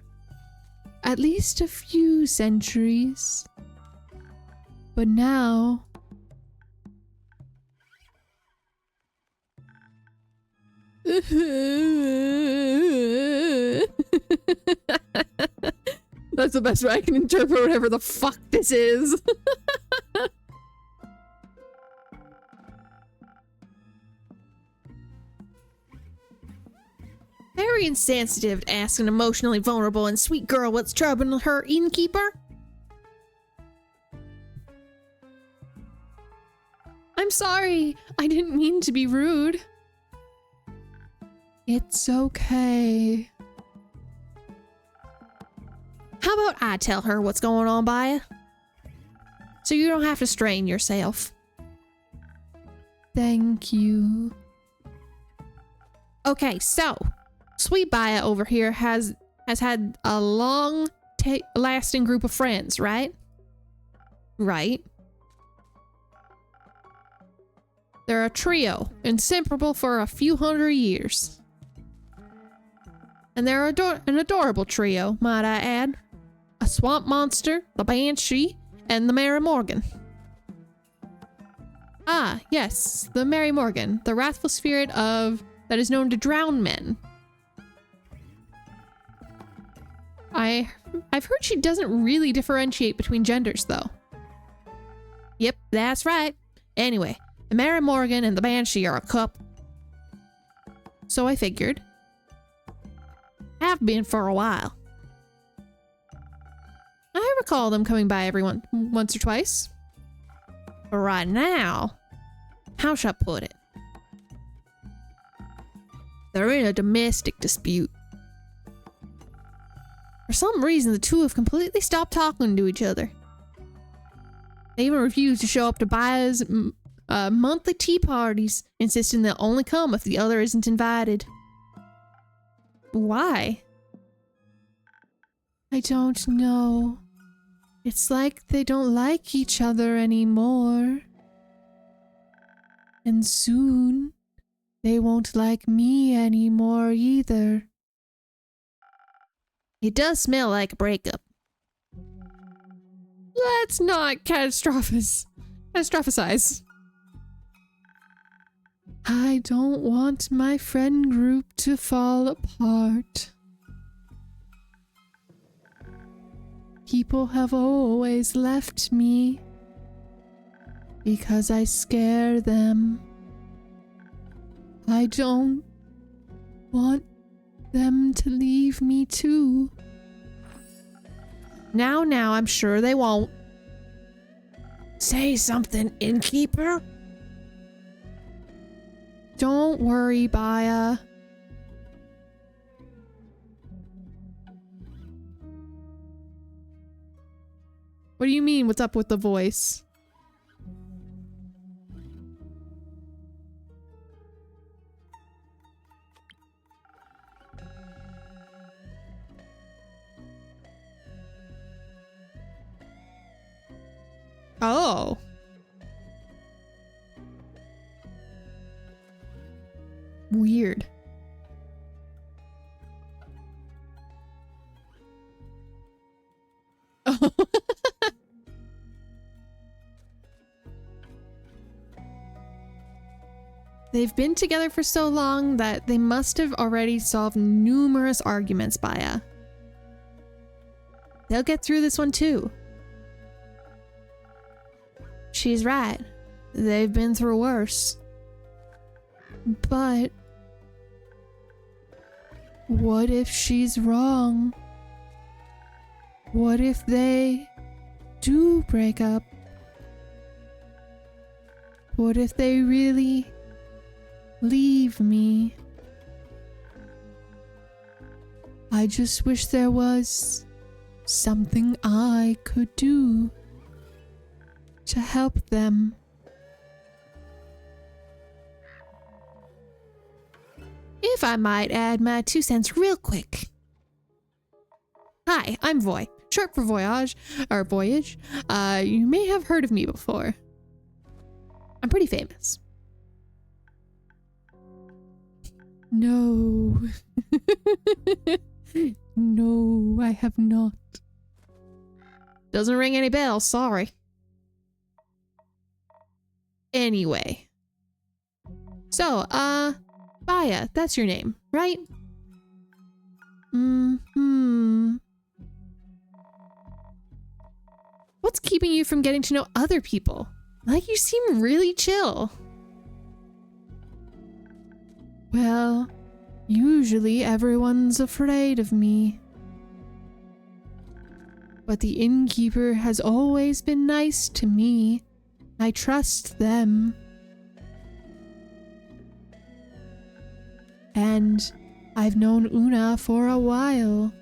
at least a few centuries. But now... That's the best way I can interpret whatever the fuck this is. Very insensitive to ask an emotionally vulnerable and sweet girl what's troubling her innkeeper. I'm sorry. I didn't mean to be rude. It's okay. How about I tell her what's going on, Baya? So you don't have to strain yourself. Thank you. Okay, so Sweet Baya over here has had a long lasting group of friends, right? Right. They're a trio, inseparable for a few hundred years. And they're an adorable trio, might I add. A swamp monster, the Banshee, and the Mary Morgan. Ah, yes, the Mary Morgan, the wrathful spirit that is known to drown men. I've heard she doesn't really differentiate between genders, though. Yep, that's right. Anyway, the Mary Morgan and the Banshee are a couple. So I figured. Have been for a while. I recall them coming by once or twice. But right now, how shall I put it? They're in a domestic dispute. For some reason, the two have completely stopped talking to each other. They even refuse to show up to Baya's monthly tea parties, insisting they'll only come if the other isn't invited. Why? I don't know. It's like they don't like each other anymore. And soon, they won't like me anymore either. It does smell like a breakup. Let's not catastrophize. I don't want my friend group to fall apart. People have always left me because I scare them. I don't want them to leave me too. Now, I'm sure they won't. Say something, innkeeper. Don't worry, Baya. What do you mean, what's up with the voice? Oh. Weird. Oh. They've been together for so long that they must have already solved numerous arguments, Baya. They'll get through this one too. She's right. They've been through worse. But what if she's wrong? What if they do break up? What if they really leave me? I just wish there was something I could do to help them. If I might add my 2 cents real quick. Hi, I'm Voy, short for Voyage. You may have heard of me before. I'm pretty famous. No. No, I have not. Doesn't ring any bells, sorry. Anyway. So, Baya, that's your name, right? What's keeping you from getting to know other people? Like, you seem really chill. Well, usually everyone's afraid of me. But the innkeeper has always been nice to me. I trust them. And I've known Una for a while.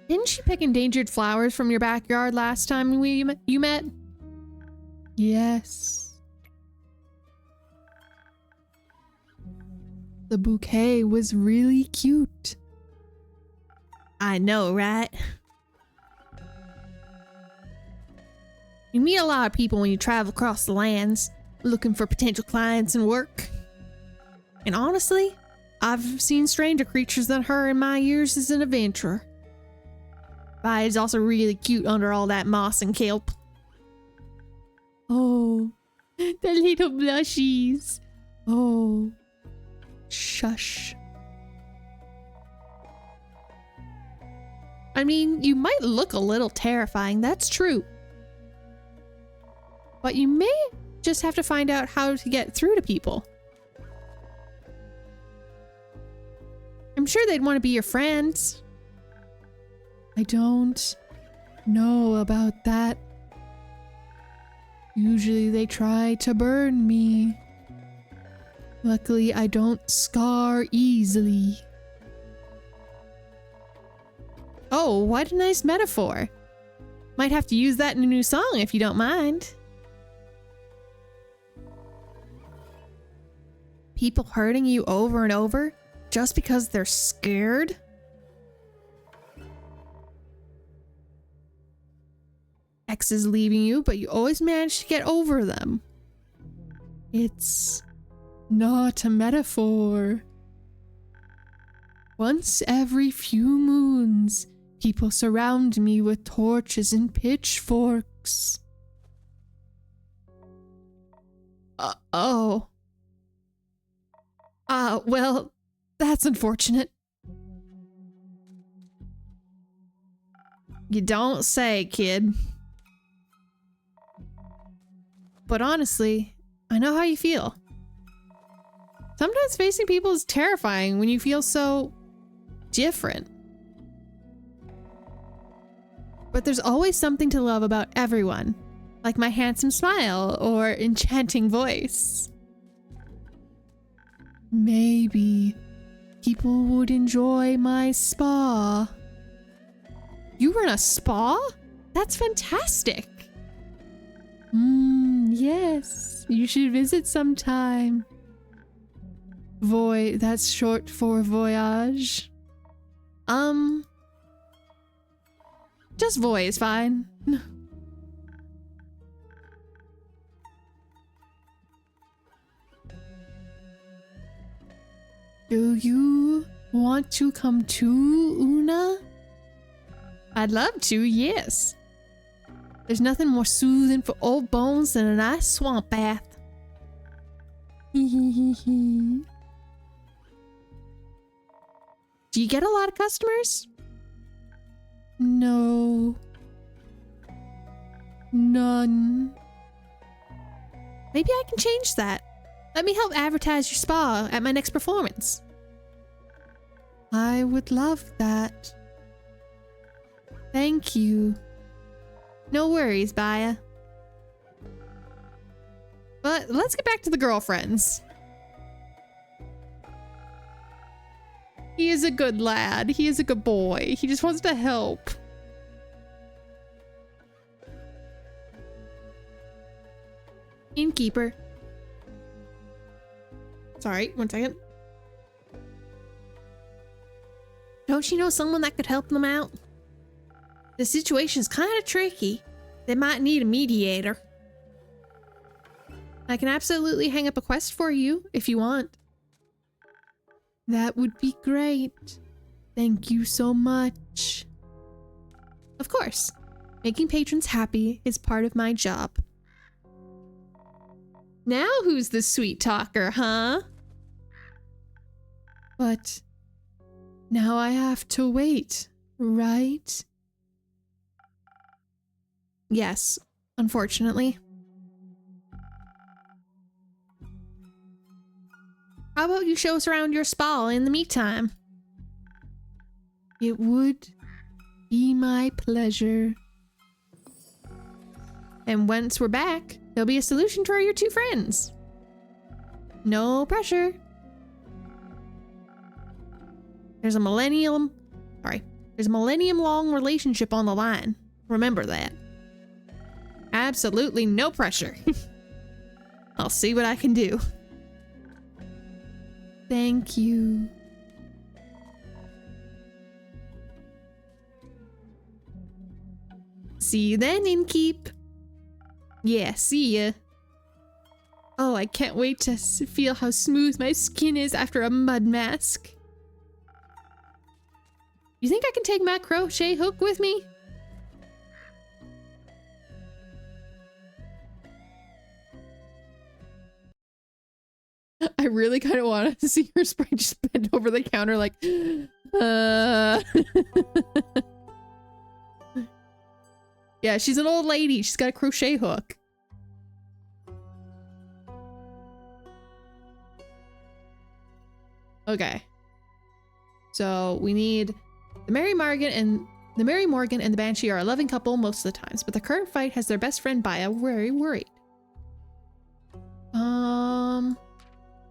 Didn't she pick endangered flowers from your backyard last time you met? Yes. The bouquet was really cute. I know, right? You meet a lot of people when you travel across the lands, looking for potential clients and work. And honestly, I've seen stranger creatures than her in my years as an adventurer. Baya's also really cute under all that moss and kelp. Oh, the little blushies. Oh, shush. I mean, you might look a little terrifying, that's true. But you may just have to find out how to get through to people. I'm sure they'd want to be your friends. I don't know about that. Usually they try to burn me. Luckily, I don't scar easily. Oh, what a nice metaphor. Might have to use that in a new song if you don't mind. People hurting you over and over just because they're scared? Exes leaving you, but you always manage to get over them. It's not a metaphor. Once every few moons, people surround me with torches and pitchforks. Oh. Well, that's unfortunate. You don't say, kid. But honestly, I know how you feel. Sometimes facing people is terrifying when you feel so different. But there's always something to love about everyone, like my handsome smile or enchanting voice. Maybe people would enjoy my spa. You run a spa? That's fantastic. Yes, you should visit sometime. That's short for voyage. Just voy is fine. Do you want to come too, Una? I'd love to, yes. There's nothing more soothing for old bones than a nice swamp bath. Do you get a lot of customers? No. None. Maybe I can change that. Let me help advertise your spa at my next performance. I would love that. Thank you. No worries, Baya. But let's get back to the girlfriends. He is a good lad. He is a good boy. He just wants to help. Innkeeper. Sorry, one second. Don't you know someone that could help them out? The situation's kind of tricky. They might need a mediator. I can absolutely hang up a quest for you if you want. That would be great. Thank you so much. Of course, making patrons happy is part of my job. Now who's the sweet talker, huh? But now I have to wait, right? Yes, unfortunately. How about you show us around your spa in the meantime? It would be my pleasure. And once we're back, there'll be a solution for your two friends. No pressure. There's a millennium long relationship on the line. Remember that. Absolutely no pressure. I'll see what I can do. Thank you. See you then, Innkeep. Yeah, see ya. Oh, I can't wait to feel how smooth my skin is after a mud mask. You think I can take my crochet hook with me? I really kind of want to see her sprite just bend over the counter like, Yeah, she's an old lady. She's got a crochet hook. Okay. So we need the Mary Morgan and the Banshee are a loving couple most of the times, but the current fight has their best friend Baya very worried.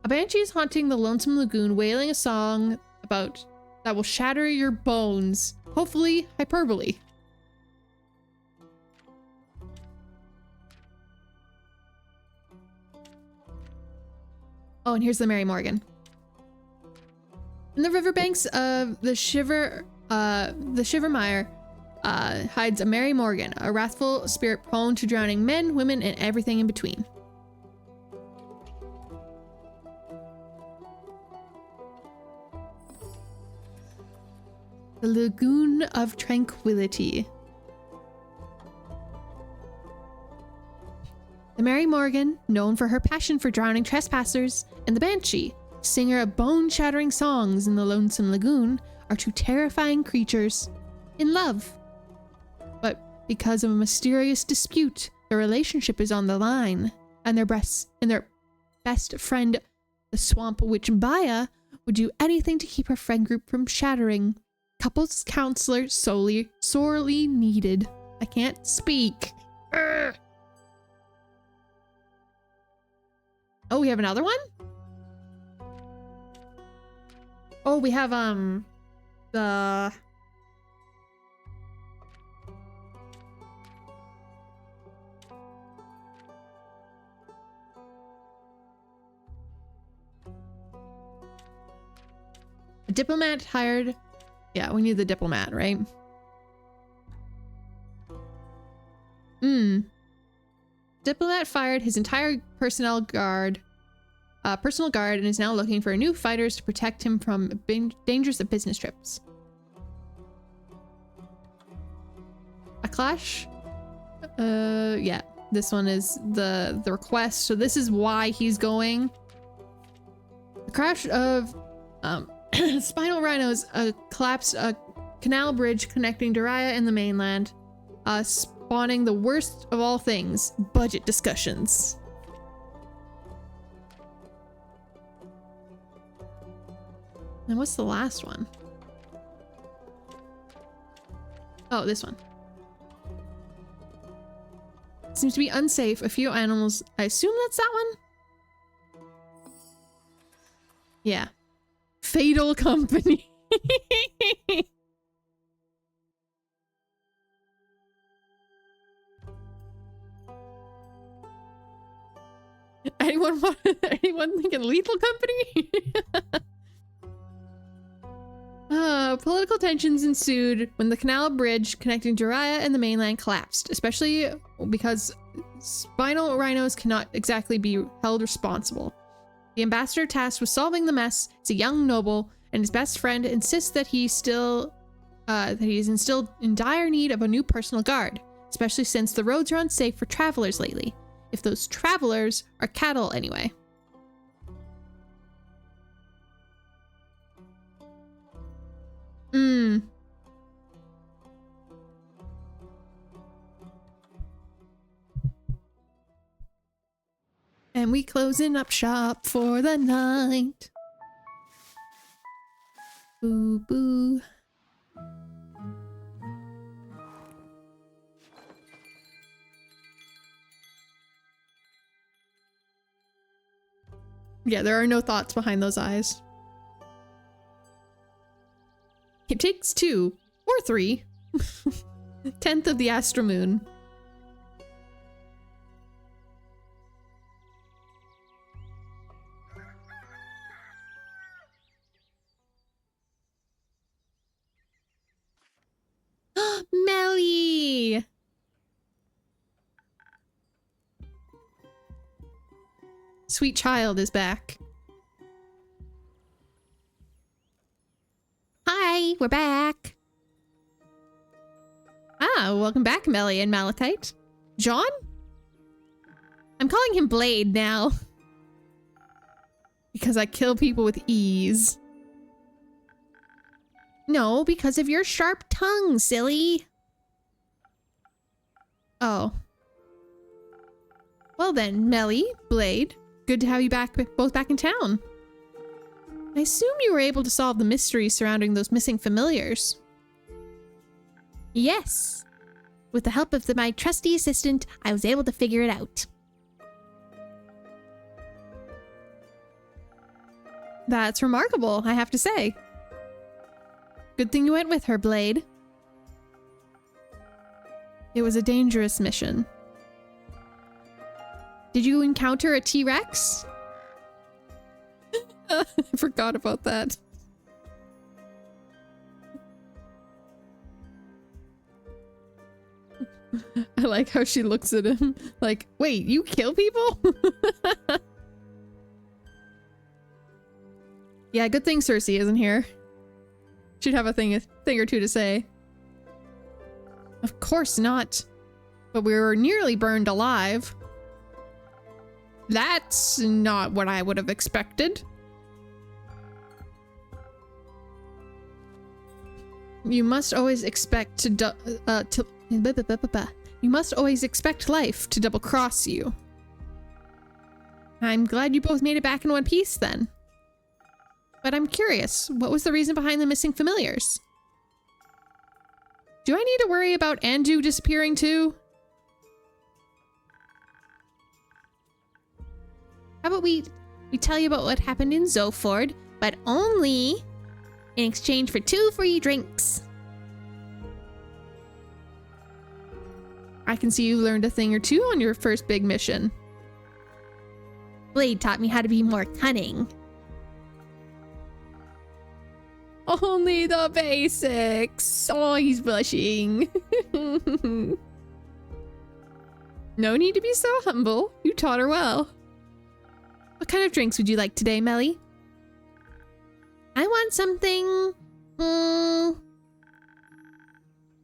A Banshee is haunting the lonesome lagoon, wailing a song about that will shatter your bones. Hopefully, hyperbole. Oh, and here's the Mary Morgan. In the riverbanks of the Shivermire hides a Mary Morgan, a wrathful spirit prone to drowning men, women, and everything in between. The Lagoon of Tranquility. The Mary Morgan, known for her passion for drowning trespassers, and the Banshee, singer of bone-shattering songs in the Lonesome Lagoon, are two terrifying creatures in love. But because of a mysterious dispute, their relationship is on the line, and their best friend, the Swamp Witch Baya, would do anything to keep her friend group from shattering. Couples counselor sorely needed. I can't speak. Urgh. Oh, we have another one? Oh, we have, the... A diplomat hired... Yeah, we need the diplomat, right? Diplomat fired his entire personal guard and is now looking for new fighters to protect him from dangerous business trips. A clash? Yeah, this one is the request. So this is why he's going. The crash of spinal rhinos collapsed a canal bridge connecting Daria and the mainland, spawning the worst of all things, budget discussions. And what's the last one? Oh, this one. Seems to be unsafe. A few animals. I assume that's that one? Yeah. Fatal company. Anyone thinking lethal company? Political tensions ensued when the canal bridge connecting Daria and the mainland collapsed, especially because spinal rhinos cannot exactly be held responsible. The ambassador tasked with solving the mess is a young noble, and his best friend insists that he is still in dire need of a new personal guard, especially since the roads are unsafe for travelers lately. If those travelers are cattle anyway. And we closing up shop for the night. Boo boo. Yeah, there are no thoughts behind those eyes. It takes 2 or 3. 10th of the Astral Moon. Melly! Sweet child is back. Hi, we're back. Ah, welcome back, Melly and Malachite. John? I'm calling him Blade now. Because I kill people with ease. No, because of your sharp tongue, silly. Oh. Well then, Melly, Blade, good to have you both back in town. I assume you were able to solve the mystery surrounding those missing familiars. Yes. With the help of my trusty assistant, I was able to figure it out. That's remarkable, I have to say. Good thing you went with her, Blade. It was a dangerous mission. Did you encounter a T-Rex? I forgot about that. I like how she looks at him like, wait, you kill people? Yeah, good thing Cersei isn't here. She'd have a thing or two to say. Of course not. But we were nearly burned alive. That's not what I would have expected. You must always expect you must always expect life to double-cross you. I'm glad you both made it back in one piece then. But I'm curious, what was the reason behind the missing familiars? Do I need to worry about Andu disappearing too? How about we tell you about what happened in Zoford, but only in exchange for 2 free drinks. I can see you learned a thing or two on your first big mission. Blade taught me how to be more cunning. Only the basics. Oh, he's blushing. No need to be so humble. You taught her well. What kind of drinks would you like today, Melly? I want something...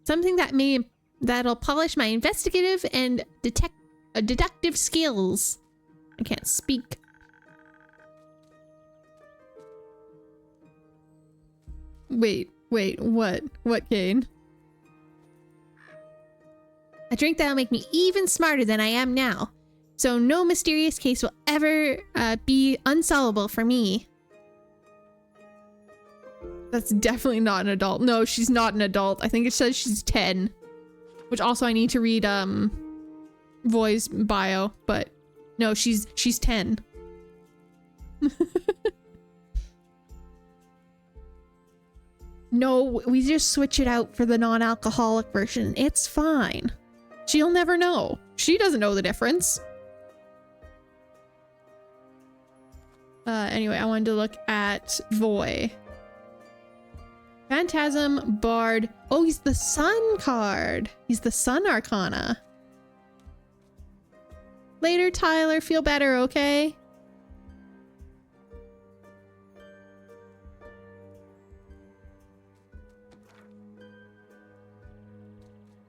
something that'll polish my investigative and deductive skills. I can't speak. Wait, what? What, Kane? A drink that'll make me even smarter than I am now. So no mysterious case will ever be unsolvable for me. That's definitely not an adult. No, she's not an adult. I think it says she's 10. Which also I need to read Voi's bio, but no, she's 10. No, we just switch it out for the non-alcoholic version. It's fine. She'll never know. She doesn't know the difference. Anyway, I wanted to look at Voi. Phantasm, Bard. Oh, he's the Sun card. He's the Sun Arcana. Later, Tyler. Feel better, okay?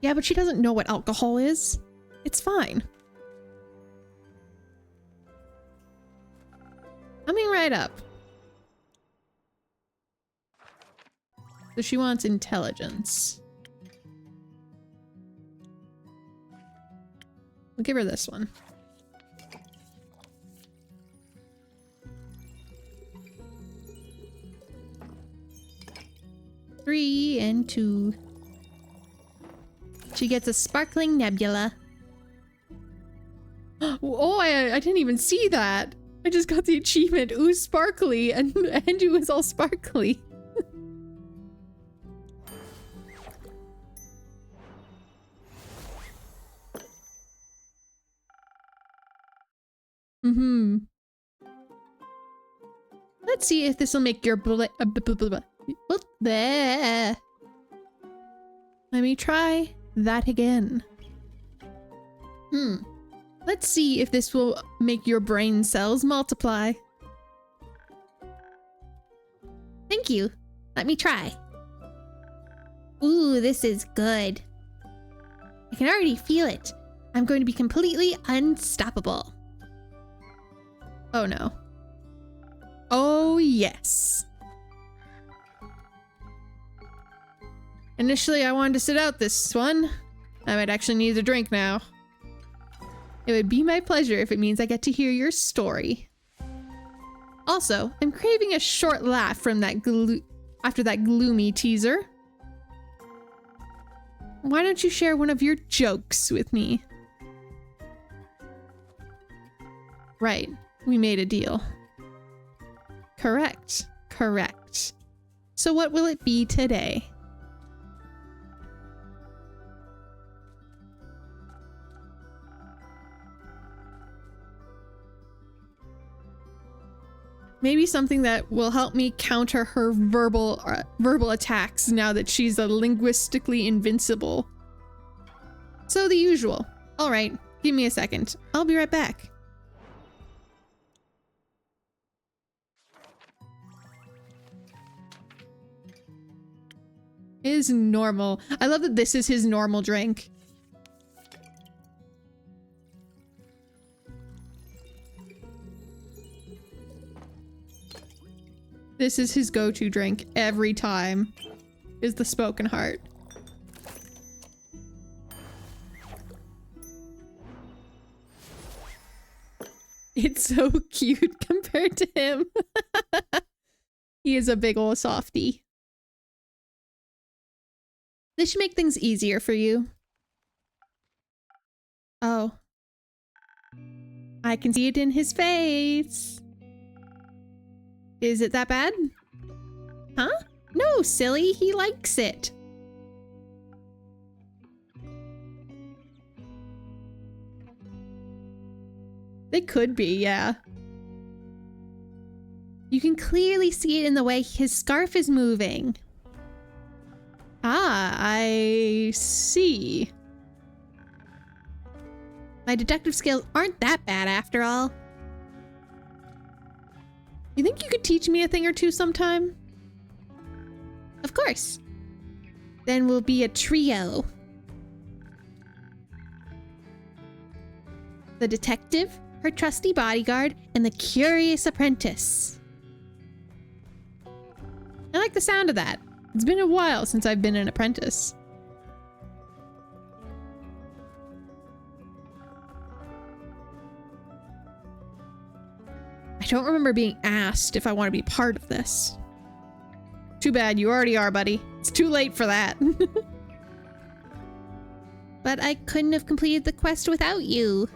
Yeah, but she doesn't know what alcohol is. It's fine. Coming right up. So she wants intelligence. We'll give her this one. Three and 2. She gets a sparkling nebula. Oh, I didn't even see that. I just got the achievement. Ooh, sparkly. And Andrew is all sparkly. Let's see if this will make your bullet. What there? Let me try that again. Let's see if this will make your brain cells multiply. Thank you. Let me try. Ooh, this is good. I can already feel it. I'm going to be completely unstoppable. Oh no. Oh yes. Initially, I wanted to sit out this one. I might actually need a drink now. It would be my pleasure if it means I get to hear your story. Also, I'm craving a short laugh from that after that gloomy teaser. Why don't you share one of your jokes with me? Right, we made a deal. Correct, correct. So what will it be today? Maybe something that will help me counter her verbal attacks now that she's a linguistically invincible. So the usual. All right, give me a second. I'll be right back. Is normal. I love that this is his normal drink. This is his go-to drink every time, is the Spoken Heart. It's so cute compared to him. He is a big ol' softie. This should make things easier for you. Oh. I can see it in his face. Is it that bad? Huh? No, silly. He likes it. They could be, yeah. You can clearly see it in the way his scarf is moving. Ah, I see. My detective skills aren't that bad after all. You think you could teach me a thing or two sometime? Of course. Then we'll be a trio. The detective, her trusty bodyguard, and the curious apprentice. I like the sound of that. It's been a while since I've been an apprentice. I don't remember being asked if I want to be part of this. Too bad, you already are, buddy. It's too late for that. But I couldn't have completed the quest without you.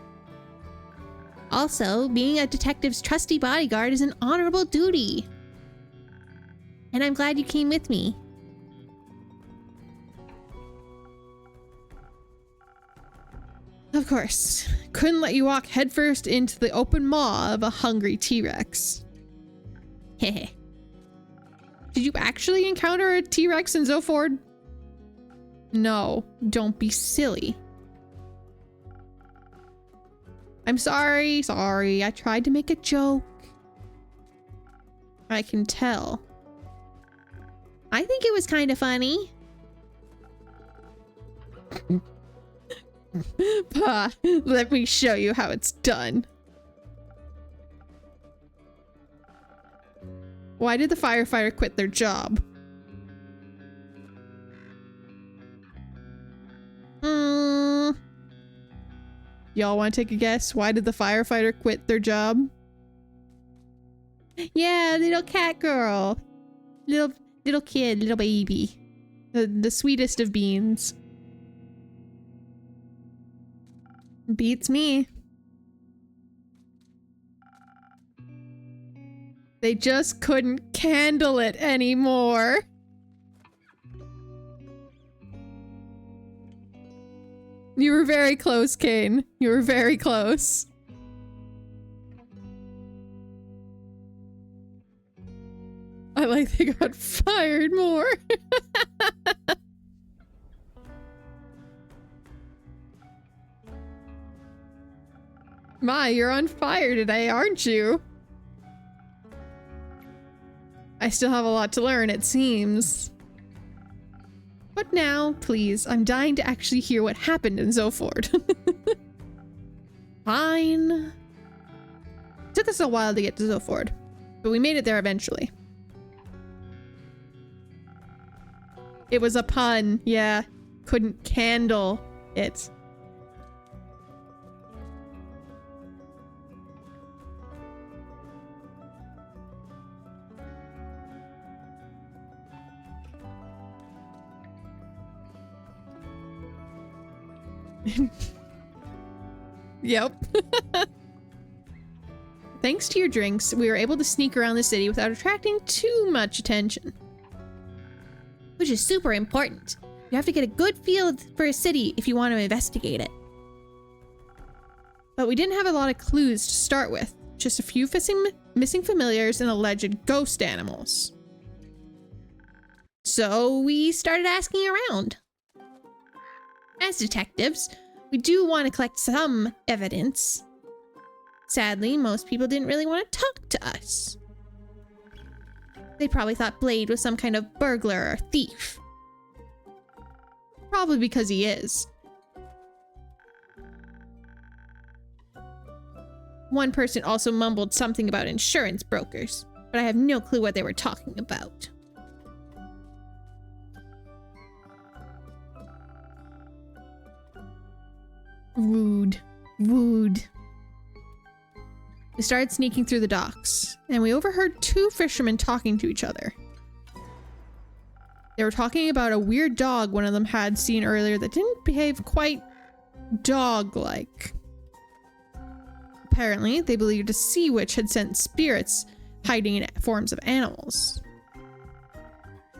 Also, being a detective's trusty bodyguard is an honorable duty. And I'm glad you came with me. Of course. Couldn't let you walk headfirst into the open maw of a hungry T-Rex. Heh. Did you actually encounter a T-Rex in Zoford? No, don't be silly. I'm sorry, I tried to make a joke. I can tell. I think it was kind of funny. Pa, let me show you how it's done. Why did the firefighter quit their job? Y'all want to take a guess? Why did the firefighter quit their job? Yeah, little cat girl. Little kid, little baby. The sweetest of beans. Beats me. They just couldn't handle it anymore. You were very close, Kane. You were very close. I like they got fired more. My, you're on fire today, aren't you? I still have a lot to learn, it seems. But now, please, I'm dying to actually hear what happened in Zoford. Fine. Took us a while to get to Zoford, but we made it there eventually. It was a pun, yeah. Couldn't handle it. Yep. Thanks to your drinks, we were able to sneak around the city without attracting too much attention. Which is super important. You have to get a good feel for a city if you want to investigate it. But we didn't have a lot of clues to start with. Just a few missing familiars and alleged ghost animals. So we started asking around. As detectives, we do want to collect some evidence. Sadly, most people didn't really want to talk to us. They probably thought Blade was some kind of burglar or thief. Probably because he is. One person also mumbled something about insurance brokers, but I have no clue what they were talking about. Rude. Rude. We started sneaking through the docks, and we overheard two fishermen talking to each other. They were talking about a weird dog one of them had seen earlier that didn't behave quite dog-like. Apparently, they believed a sea witch had sent spirits hiding in forms of animals.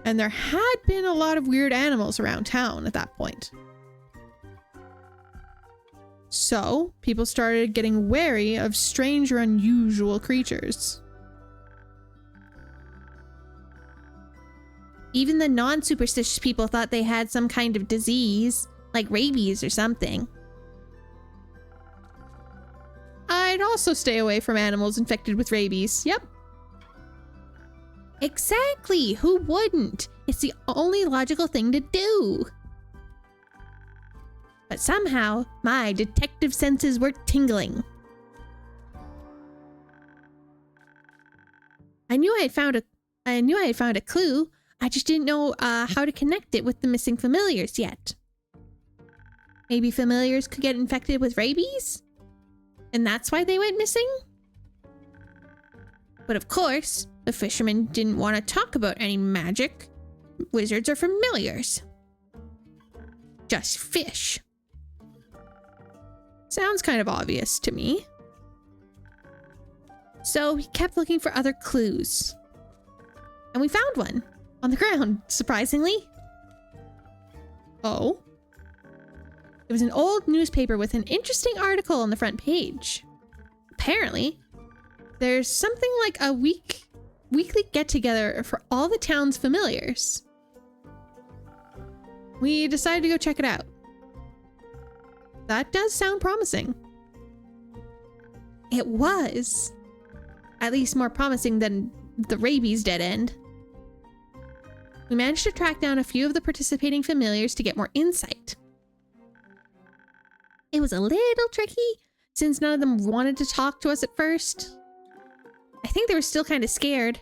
And there had been a lot of weird animals around town at that point. So, people started getting wary of strange or unusual creatures. Even the non-superstitious people thought they had some kind of disease, like rabies or something. I'd also stay away from animals infected with rabies. Yep. Exactly. Who wouldn't? It's the only logical thing to do. But somehow, my detective senses were tingling. I knew I had found a clue. I just didn't know how to connect it with the missing familiars yet. Maybe familiars could get infected with rabies? And that's why they went missing? But of course, the fishermen didn't want to talk about any magic, wizards, or familiars. Just fish. Sounds kind of obvious to me. So we kept looking for other clues. And we found one. On the ground, surprisingly. Oh? It was an old newspaper with an interesting article on the front page. Apparently, there's something like a weekly get-together for all the town's familiars. We decided to go check it out. That does sound promising. It was. At least more promising than the rabies dead end. We managed to track down a few of the participating familiars to get more insight. It was a little tricky, since none of them wanted to talk to us at first. I think they were still kind of scared.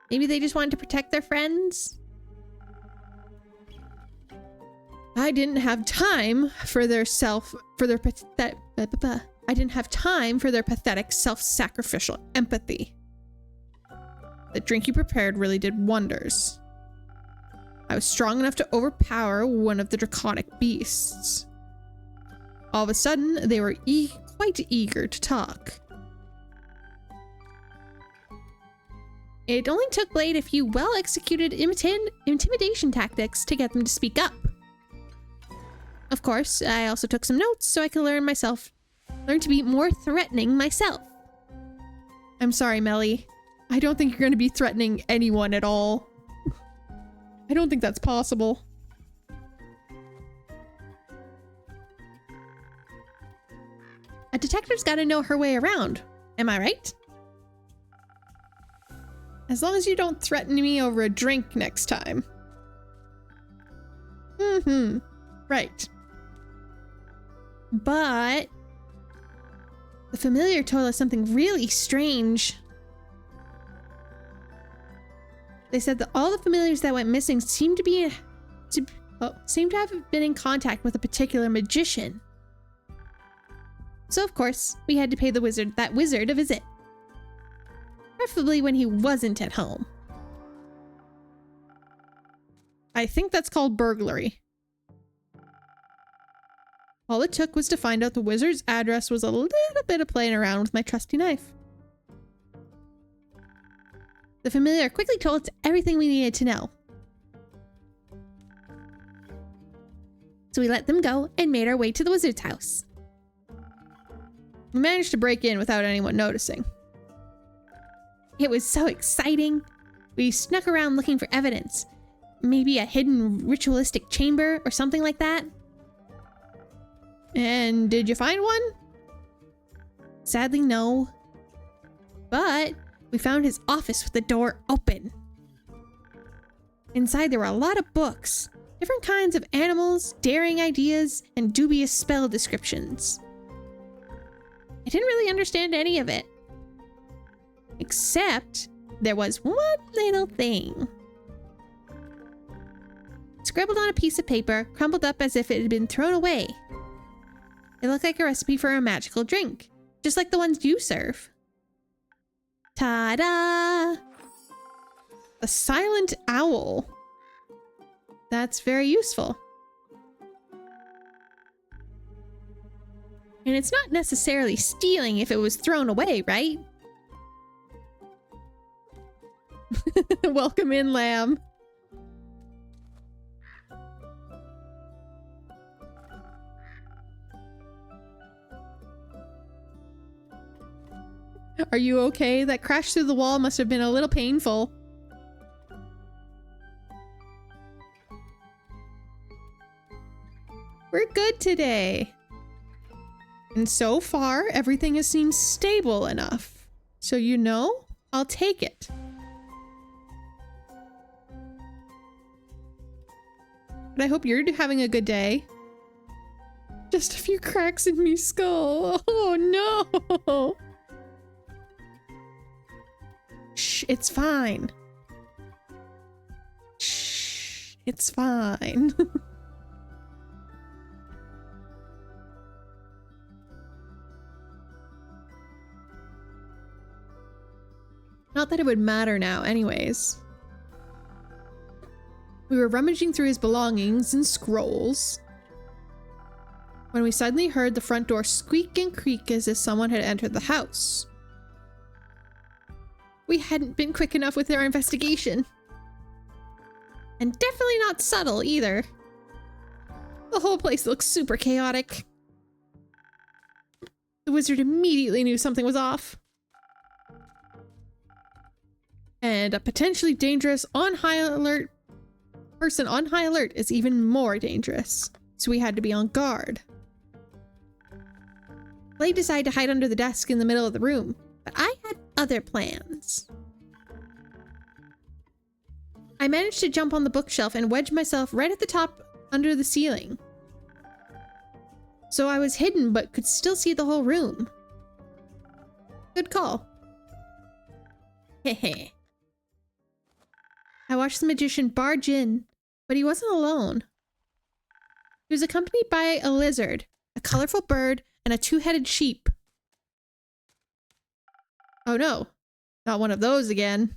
Maybe they just wanted to protect their friends. I didn't have time for their pathetic self-sacrificial empathy. The drink you prepared really did wonders. I was strong enough to overpower one of the draconic beasts. All of a sudden, they were quite eager to talk. It only took Blade a few well-executed intimidation tactics to get them to speak up. Of course, I also took some notes so I could learn to be more threatening myself. I'm sorry, Melly. I don't think you're going to be threatening anyone at all. I don't think that's possible. A detective's got to know her way around. Am I right? As long as you don't threaten me over a drink next time. Right. But the familiar told us something really strange. They said that all the familiars that went missing seemed to have been in contact with a particular magician. So of course, we had to pay that wizard a visit. Preferably when he wasn't at home. I think that's called burglary. All it took was to find out the wizard's address was a little bit of playing around with my trusty knife. The familiar quickly told us everything we needed to know. So we let them go and made our way to the wizard's house. We managed to break in without anyone noticing. It was so exciting. We snuck around looking for evidence. Maybe a hidden ritualistic chamber or something like that. And did you find one? Sadly, no. But we found his office with the door open. Inside there were a lot of books. Different kinds of animals, daring ideas, and dubious spell descriptions. I didn't really understand any of it. Except there was one little thing. Scribbled on a piece of paper, crumpled up as if it had been thrown away. It looked like a recipe for a magical drink, just like the ones you serve. Ta-da! A silent owl. That's very useful. And it's not necessarily stealing if it was thrown away, right? Welcome in, lamb. Are you okay? That crash through the wall must have been a little painful. We're good today. And so far, everything has seemed stable enough. So you know, I'll take it. But I hope you're having a good day. Just a few cracks in me skull. Oh no! Shh, it's fine. Shh, it's fine. Not that it would matter now, anyways. We were rummaging through his belongings and scrolls when we suddenly heard the front door squeak and creak as if someone had entered the house. We hadn't been quick enough with our investigation. And definitely not subtle either. The whole place looks super chaotic. The wizard immediately knew something was off. And a potentially dangerous person on high alert is even more dangerous. So we had to be on guard. Blade decided to hide under the desk in the middle of the room, but I had other plans. I managed to jump on the bookshelf and wedge myself right at the top under the ceiling. So I was hidden but could still see the whole room. Good call. Hehe. I watched the magician barge in, but he wasn't alone. He was accompanied by a lizard, a colorful bird, and a two-headed sheep. Oh no, not one of those again.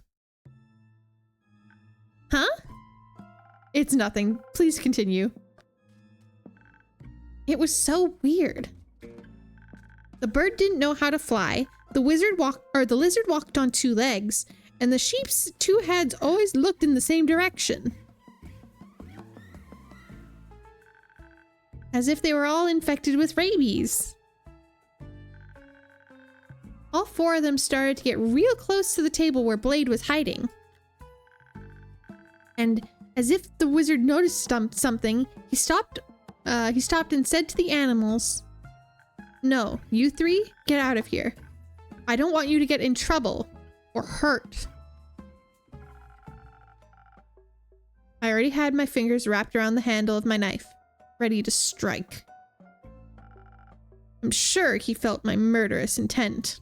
Huh? It's nothing. Please continue. It was so weird. The bird didn't know how to fly. The lizard walked on two legs, and the sheep's two heads always looked in the same direction. As if they were all infected with rabies. All four of them started to get real close to the table where Blade was hiding. And as if the wizard noticed something, he stopped and said to the animals, "No, you three, get out of here. I don't want you to get in trouble or hurt." I already had my fingers wrapped around the handle of my knife, ready to strike. I'm sure he felt my murderous intent.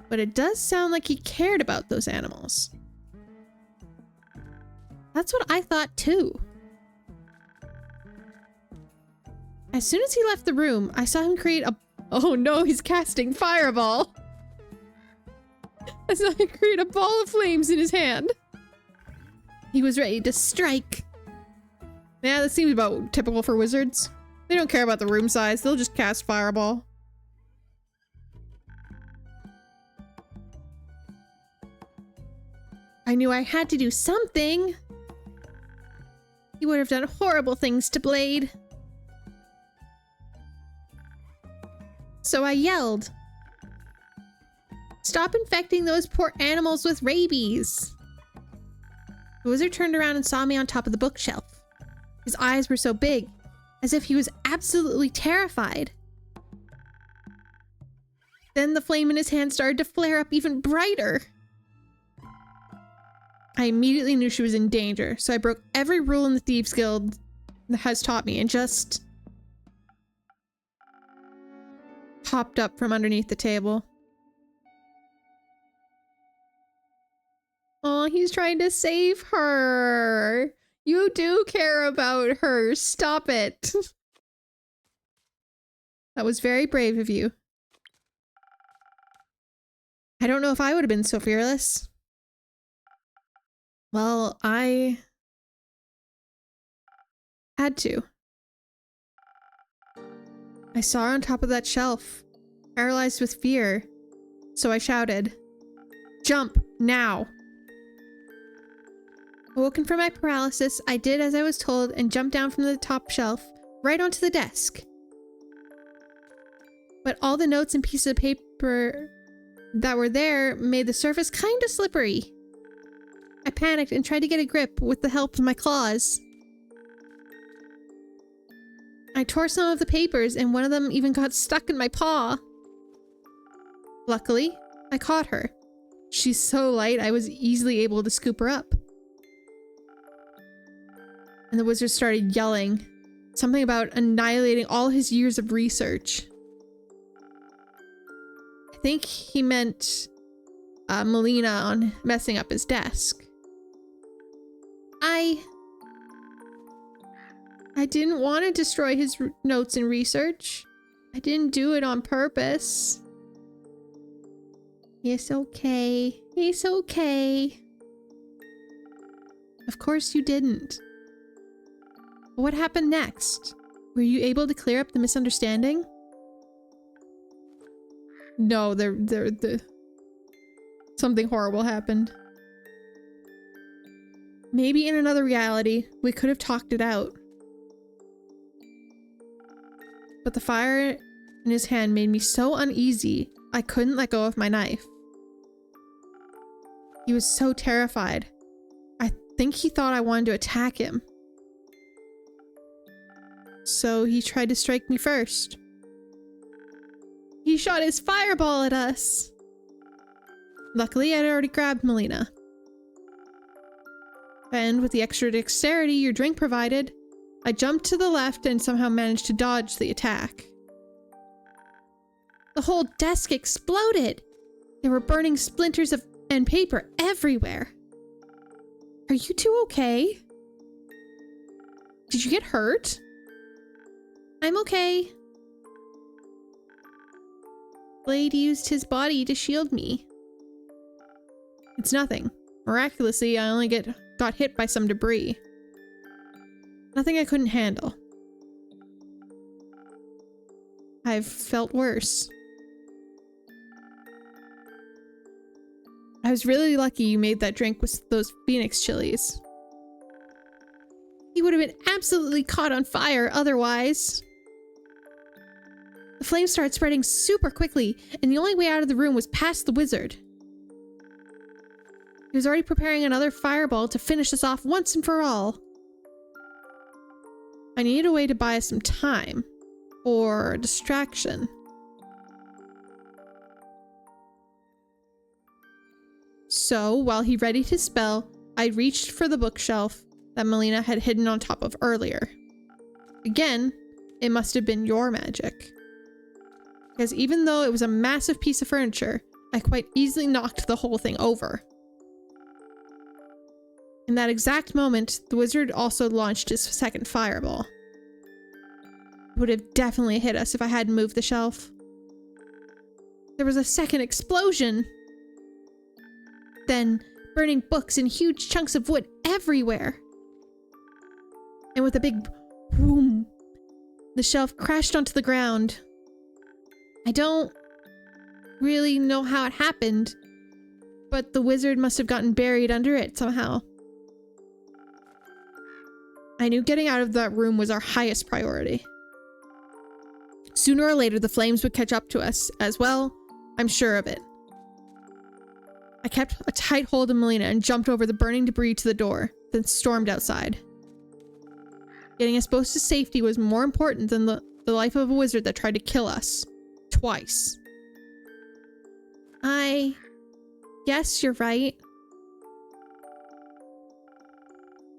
But it does sound like he cared about those animals. That's what I thought too. As soon as he left the room, I saw him create a... Oh no, he's casting fireball! I saw him create a ball of flames in his hand. He was ready to strike. Yeah, that seems about typical for wizards. They don't care about the room size, they'll just cast fireball. I knew I had to do something. He would have done horrible things to Blade. So I yelled, stop infecting those poor animals with rabies. The wizard turned around and saw me on top of the bookshelf. His eyes were so big, as if he was absolutely terrified. Then the flame in his hand started to flare up even brighter. I immediately knew she was in danger, so I broke every rule in the Thieves Guild that has taught me and just hopped up from underneath the table. Oh, he's trying to save her. You do care about her. Stop it. That was very brave of you. I don't know if I would have been so fearless. Well, I had to. I saw her on top of that shelf, paralyzed with fear, so I shouted, "Jump, now!" Awoken from my paralysis, I did as I was told and jumped down from the top shelf, right onto the desk. But all the notes and pieces of paper that were there made the surface kind of slippery. I panicked and tried to get a grip with the help of my claws. I tore some of the papers and one of them even got stuck in my paw. Luckily, I caught her. She's so light I was easily able to scoop her up. And the wizard started yelling. Something about annihilating all his years of research. I think he meant Melina on messing up his desk. I didn't want to destroy his notes and research. I didn't do it on purpose. It's okay. It's okay. Of course you didn't. But what happened next? Were you able to clear up the misunderstanding? No, something horrible happened. Maybe in another reality, we could have talked it out. But the fire in his hand made me so uneasy, I couldn't let go of my knife. He was so terrified. I think he thought I wanted to attack him. So he tried to strike me first. He shot his fireball at us. Luckily, I'd already grabbed Melina. And with the extra dexterity your drink provided, I jumped to the left and somehow managed to dodge the attack. The whole desk exploded. There were burning splinters and paper everywhere. Are you two okay? Did you get hurt? I'm okay. Blade used his body to shield me. It's nothing. Miraculously, I only got hit by some debris. Nothing I couldn't handle. I've felt worse. I was really lucky you made that drink with those Phoenix chilies. He would have been absolutely caught on fire otherwise. The flames started spreading super quickly, and the only way out of the room was past the wizard. He was already preparing another fireball to finish us off once and for all. I needed a way to buy us some time. Or a distraction. So, while he readied his spell, I reached for the bookshelf that Melina had hidden on top of earlier. Again, it must have been your magic. Because even though it was a massive piece of furniture, I quite easily knocked the whole thing over. In that exact moment, the wizard also launched his second fireball. It would have definitely hit us if I hadn't moved the shelf. There was a second explosion. Then, burning books and huge chunks of wood everywhere. And with a big boom, the shelf crashed onto the ground. I don't really know how it happened, but the wizard must have gotten buried under it somehow. I knew getting out of that room was our highest priority. Sooner or later, the flames would catch up to us as well. I'm sure of it. I kept a tight hold of Melina and jumped over the burning debris to the door, then stormed outside. Getting us both to safety was more important than the life of a wizard that tried to kill us. Twice. I guess you're right.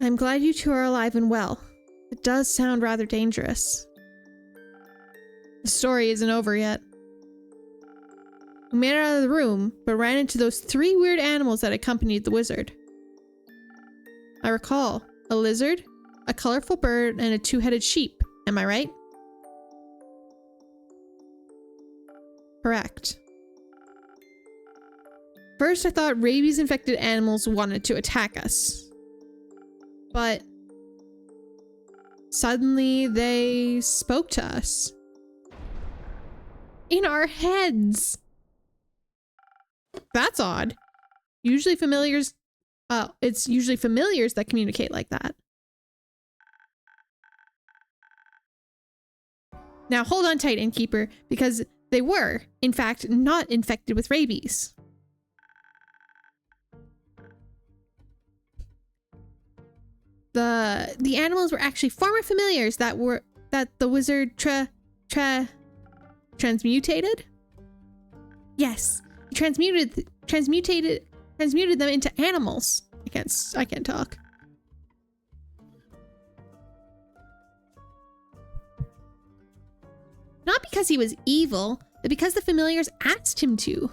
I'm glad you two are alive and well. It does sound rather dangerous. The story isn't over yet. We made it out of the room, but ran into those 3 weird animals that accompanied the wizard. I recall a lizard, a colorful bird, and a 2-headed sheep. Am I right? Correct. First, I thought rabies-infected animals wanted to attack us. But suddenly they spoke to us. In our heads! That's odd. Usually familiars... Well, it's usually familiars that communicate like that. Now hold on tight, innkeeper, because they were, in fact, not infected with rabies. The animals were actually former familiars that the wizard transmutated? Yes. He transmuted them into animals. I can't talk. Not because he was evil, but because the familiars asked him to.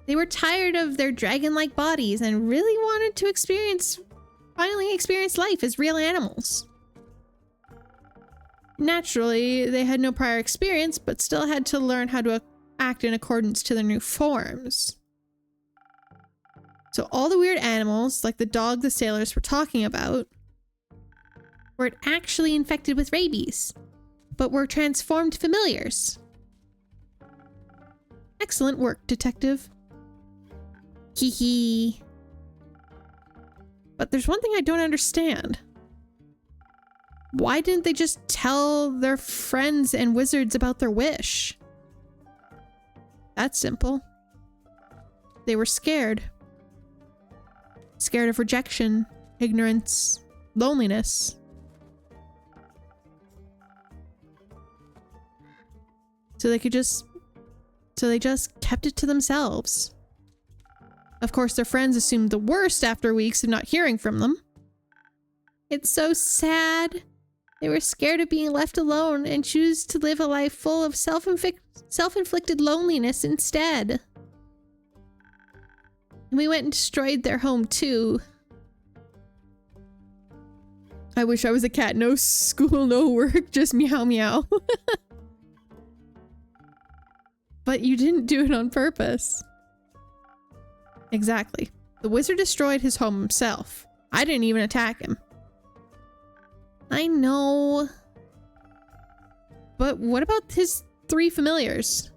They were tired of their dragon-like bodies and really wanted to finally experience life as real animals. Naturally, they had no prior experience, but still had to learn how to act in accordance to their new forms. So all the weird animals, like the dog the sailors were talking about, weren't actually infected with rabies, but were transformed familiars. Excellent work, detective. Hee hee. But there's one thing I don't understand. Why didn't they just tell their friends and wizards about their wish? That's simple. They were scared. Scared of rejection, ignorance, loneliness. So they just kept it to themselves. Of course, their friends assumed the worst after weeks of not hearing from them. It's so sad. They were scared of being left alone and choose to live a life full of self-inflicted loneliness instead. And we went and destroyed their home too. I wish I was a cat. No school, no work, just meow meow. But you didn't do it on purpose. Exactly. The wizard destroyed his home himself. I didn't even attack him. I know. But what about his 3 familiars?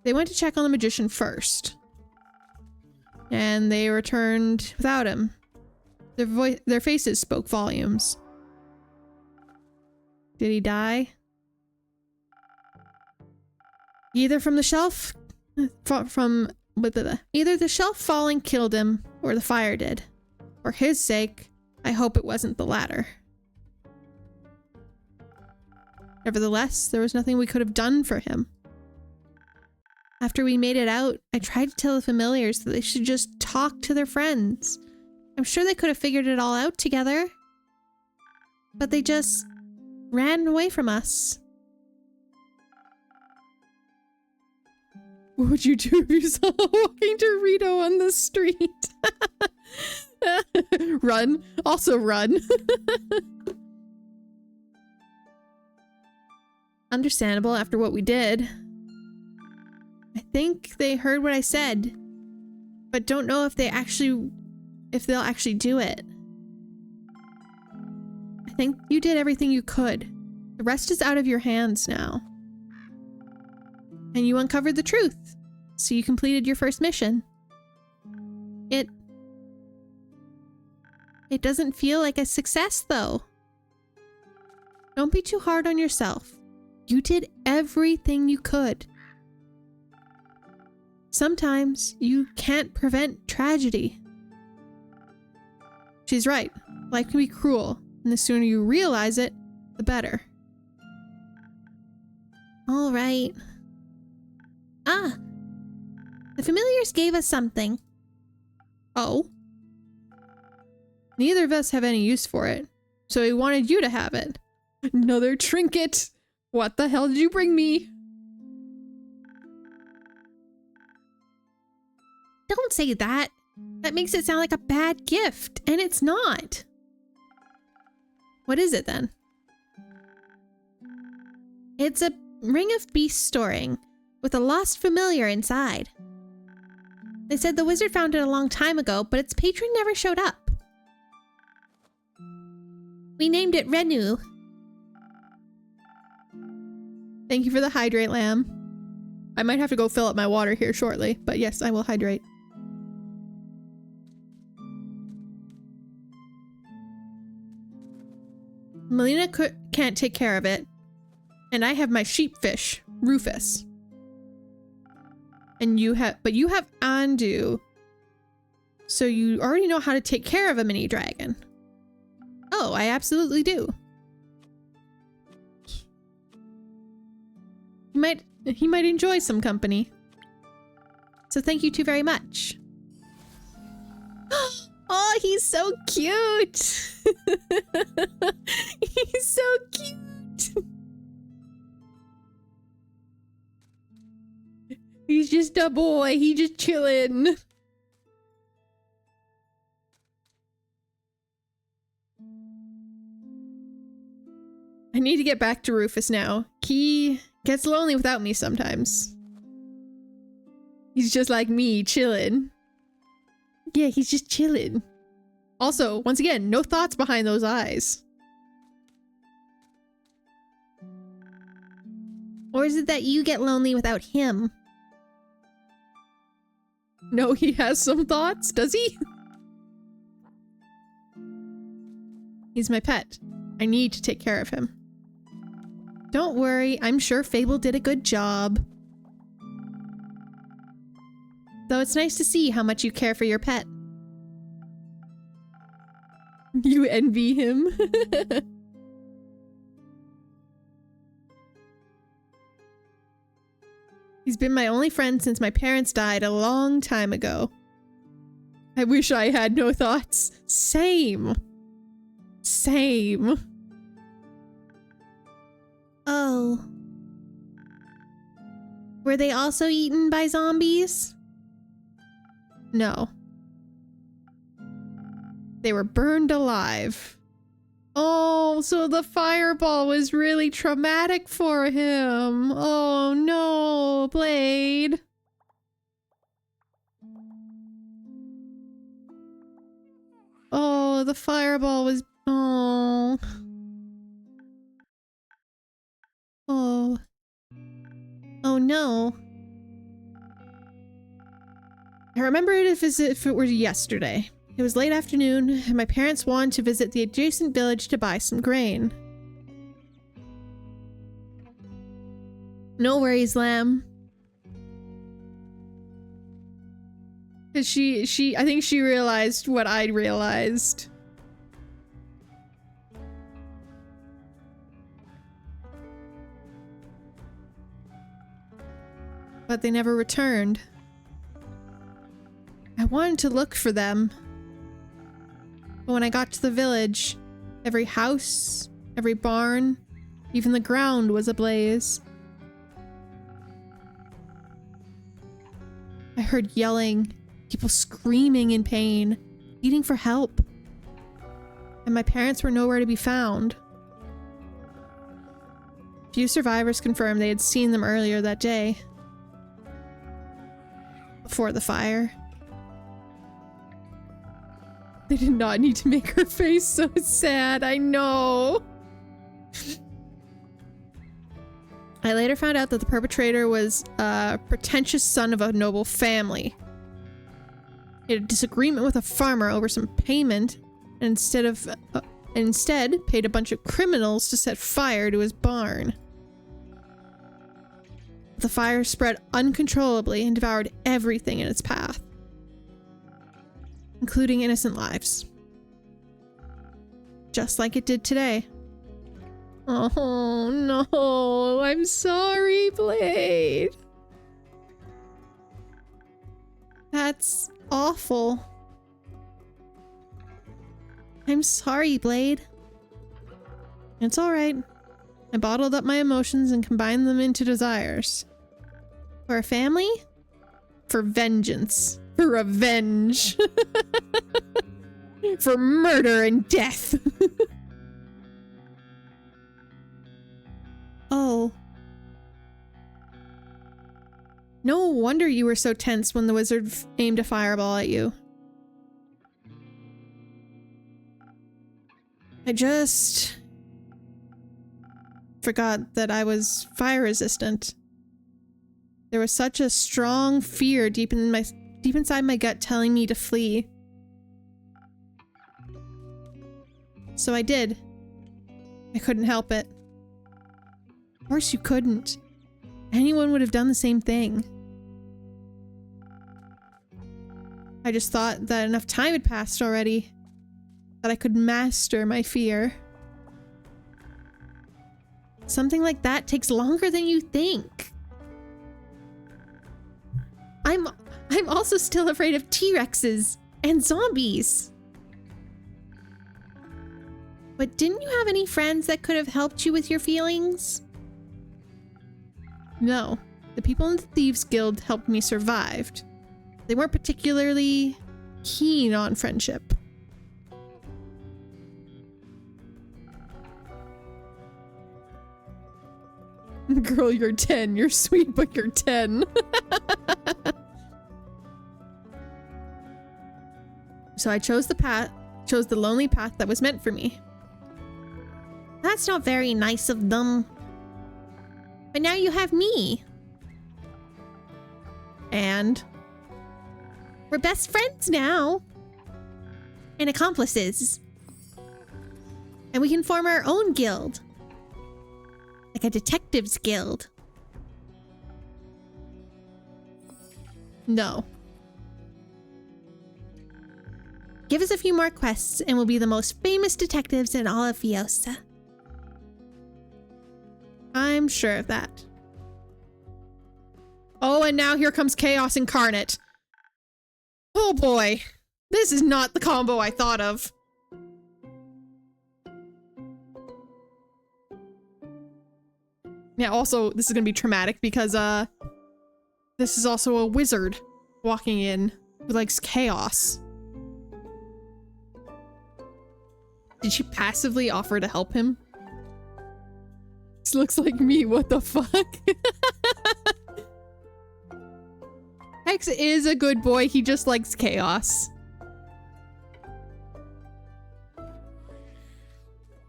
They went to check on the magician first. And they returned without him. Their faces spoke volumes. Did he die? Either from the shelf... Either the shelf falling killed him, or the fire did. For his sake, I hope it wasn't the latter. Nevertheless, there was nothing we could have done for him. After we made it out, I tried to tell the familiars that they should just talk to their friends. I'm sure they could have figured it all out together. But they just ran away from us. What would you do if you saw a walking Dorito on the street? Run. Also run. Understandable after what we did. I think they heard what I said, but don't know if they'll actually do it. I think you did everything you could. The rest is out of your hands now. And you uncovered the truth, so you completed your first mission. It doesn't feel like a success, though. Don't be too hard on yourself. You did everything you could. Sometimes you can't prevent tragedy. She's right. Life can be cruel, and the sooner you realize it, the better. All right. Ah! The familiars gave us something. Oh? Neither of us have any use for it, so he wanted you to have it. Another trinket! What the hell did you bring me? Don't say that. That makes it sound like a bad gift, and it's not. What is it then? It's a ring of beast storing with a lost familiar inside. They said the wizard found it a long time ago, but its patron never showed up. We named it Renu. Thank you for the hydrate, lamb. I might have to go fill up my water here shortly, but yes, I will hydrate. Melina can't take care of it, and I have my sheepfish, Rufus. And you have Andu, so you already know how to take care of a mini dragon. Oh, I absolutely do. He might enjoy some company. So thank you two very much. Oh, he's so cute. He's so cute. He's just a boy. He just chillin'. I need to get back to Rufus now. He gets lonely without me sometimes. He's just like me, chillin'. Yeah, he's just chillin'. Also, once again, no thoughts behind those eyes. Or is it that you get lonely without him? No, he has some thoughts, does he? He's my pet. I need to take care of him. Don't worry, I'm sure Fable did a good job. Though it's nice to see how much you care for your pet. You envy him. He's been my only friend since my parents died a long time ago. I wish I had no thoughts. Same. Same. Oh. Were they also eaten by zombies? No. They were burned alive. Oh, so the fireball was really traumatic for him. Oh no, Blade. Oh, the fireball was... Oh. Oh. Oh no. I remember it as if it were yesterday. It was late afternoon, and my parents wanted to visit the adjacent village to buy some grain. No worries, lamb. I think she realized what I'd realized. But they never returned. I wanted to look for them. But when I got to the village, every house, every barn, even the ground was ablaze. I heard yelling, people screaming in pain, pleading for help. And my parents were nowhere to be found. Few survivors confirmed they had seen them earlier that day. Before the fire. They did not need to make her face so sad, I know. I later found out that the perpetrator was a pretentious son of a noble family. He had a disagreement with a farmer over some payment, and instead paid a bunch of criminals to set fire to his barn. The fire spread uncontrollably and devoured everything in its path, including innocent lives. Just like it did today. Oh no, I'm sorry, Blade. That's awful. I'm sorry, Blade. It's alright. I bottled up my emotions and combined them into desires. For a family? For vengeance. For revenge. For murder and death. Oh. No wonder you were so tense when the wizard aimed a fireball at you. I just forgot that I was fire resistant. There was such a strong fear deep inside my gut telling me to flee. So I did. I couldn't help it. Of course you couldn't. Anyone would have done the same thing. I just thought that enough time had passed already, that I could master my fear. Something like that takes longer than you think. I'm also still afraid of T-Rexes and zombies. But didn't you have any friends that could have helped you with your feelings? No. The people in the Thieves Guild helped me survive. They weren't particularly keen on friendship. Girl, you're 10. You're sweet, but you're 10. So I chose the lonely path that was meant for me. That's not very nice of them. But now you have me. And we're best friends now. And accomplices. And we can form our own guild. Like a detectives guild. No. Give us a few more quests and we'll be the most famous detectives in all of Viosa. I'm sure of that. Oh, and now here comes Chaos Incarnate. Oh boy. This is not the combo I thought of. Yeah, also, this is gonna be traumatic because, this is also a wizard walking in who likes chaos. Did she passively offer to help him? This looks like me, what the fuck? Hex is a good boy, he just likes chaos.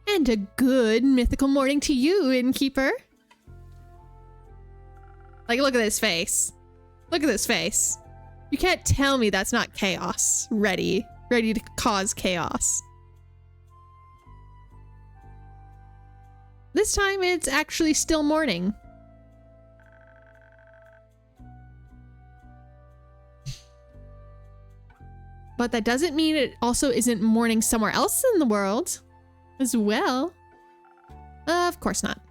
And a good mythical morning to you, Innkeeper. Like, look at this face. Look at this face. You can't tell me that's not chaos. Ready to cause chaos. This time it's actually still morning. But that doesn't mean it also isn't morning somewhere else in the world as well. Of course not.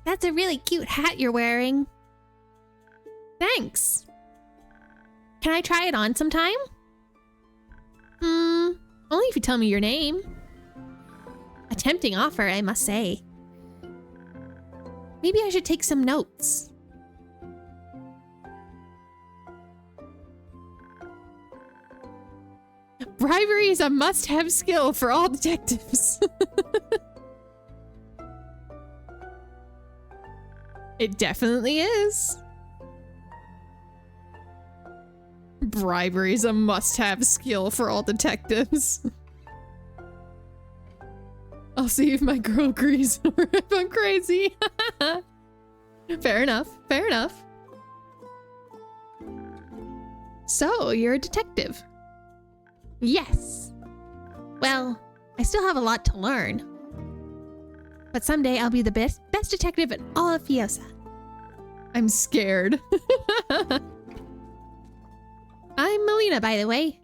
That's a really cute hat you're wearing. Thanks. Can I try it on sometime? Only if you tell me your name. A tempting offer, I must say. Maybe I should take some notes. Bribery is a must-have skill for all detectives. It definitely is. Bribery is a must-have skill for all detectives. I'll see if my girl agrees or if I'm crazy. Fair enough, fair enough. So, you're a detective? Yes. Well, I still have a lot to learn. But someday I'll be the best detective in all of Fiosa. I'm scared. I'm Melina, by the way.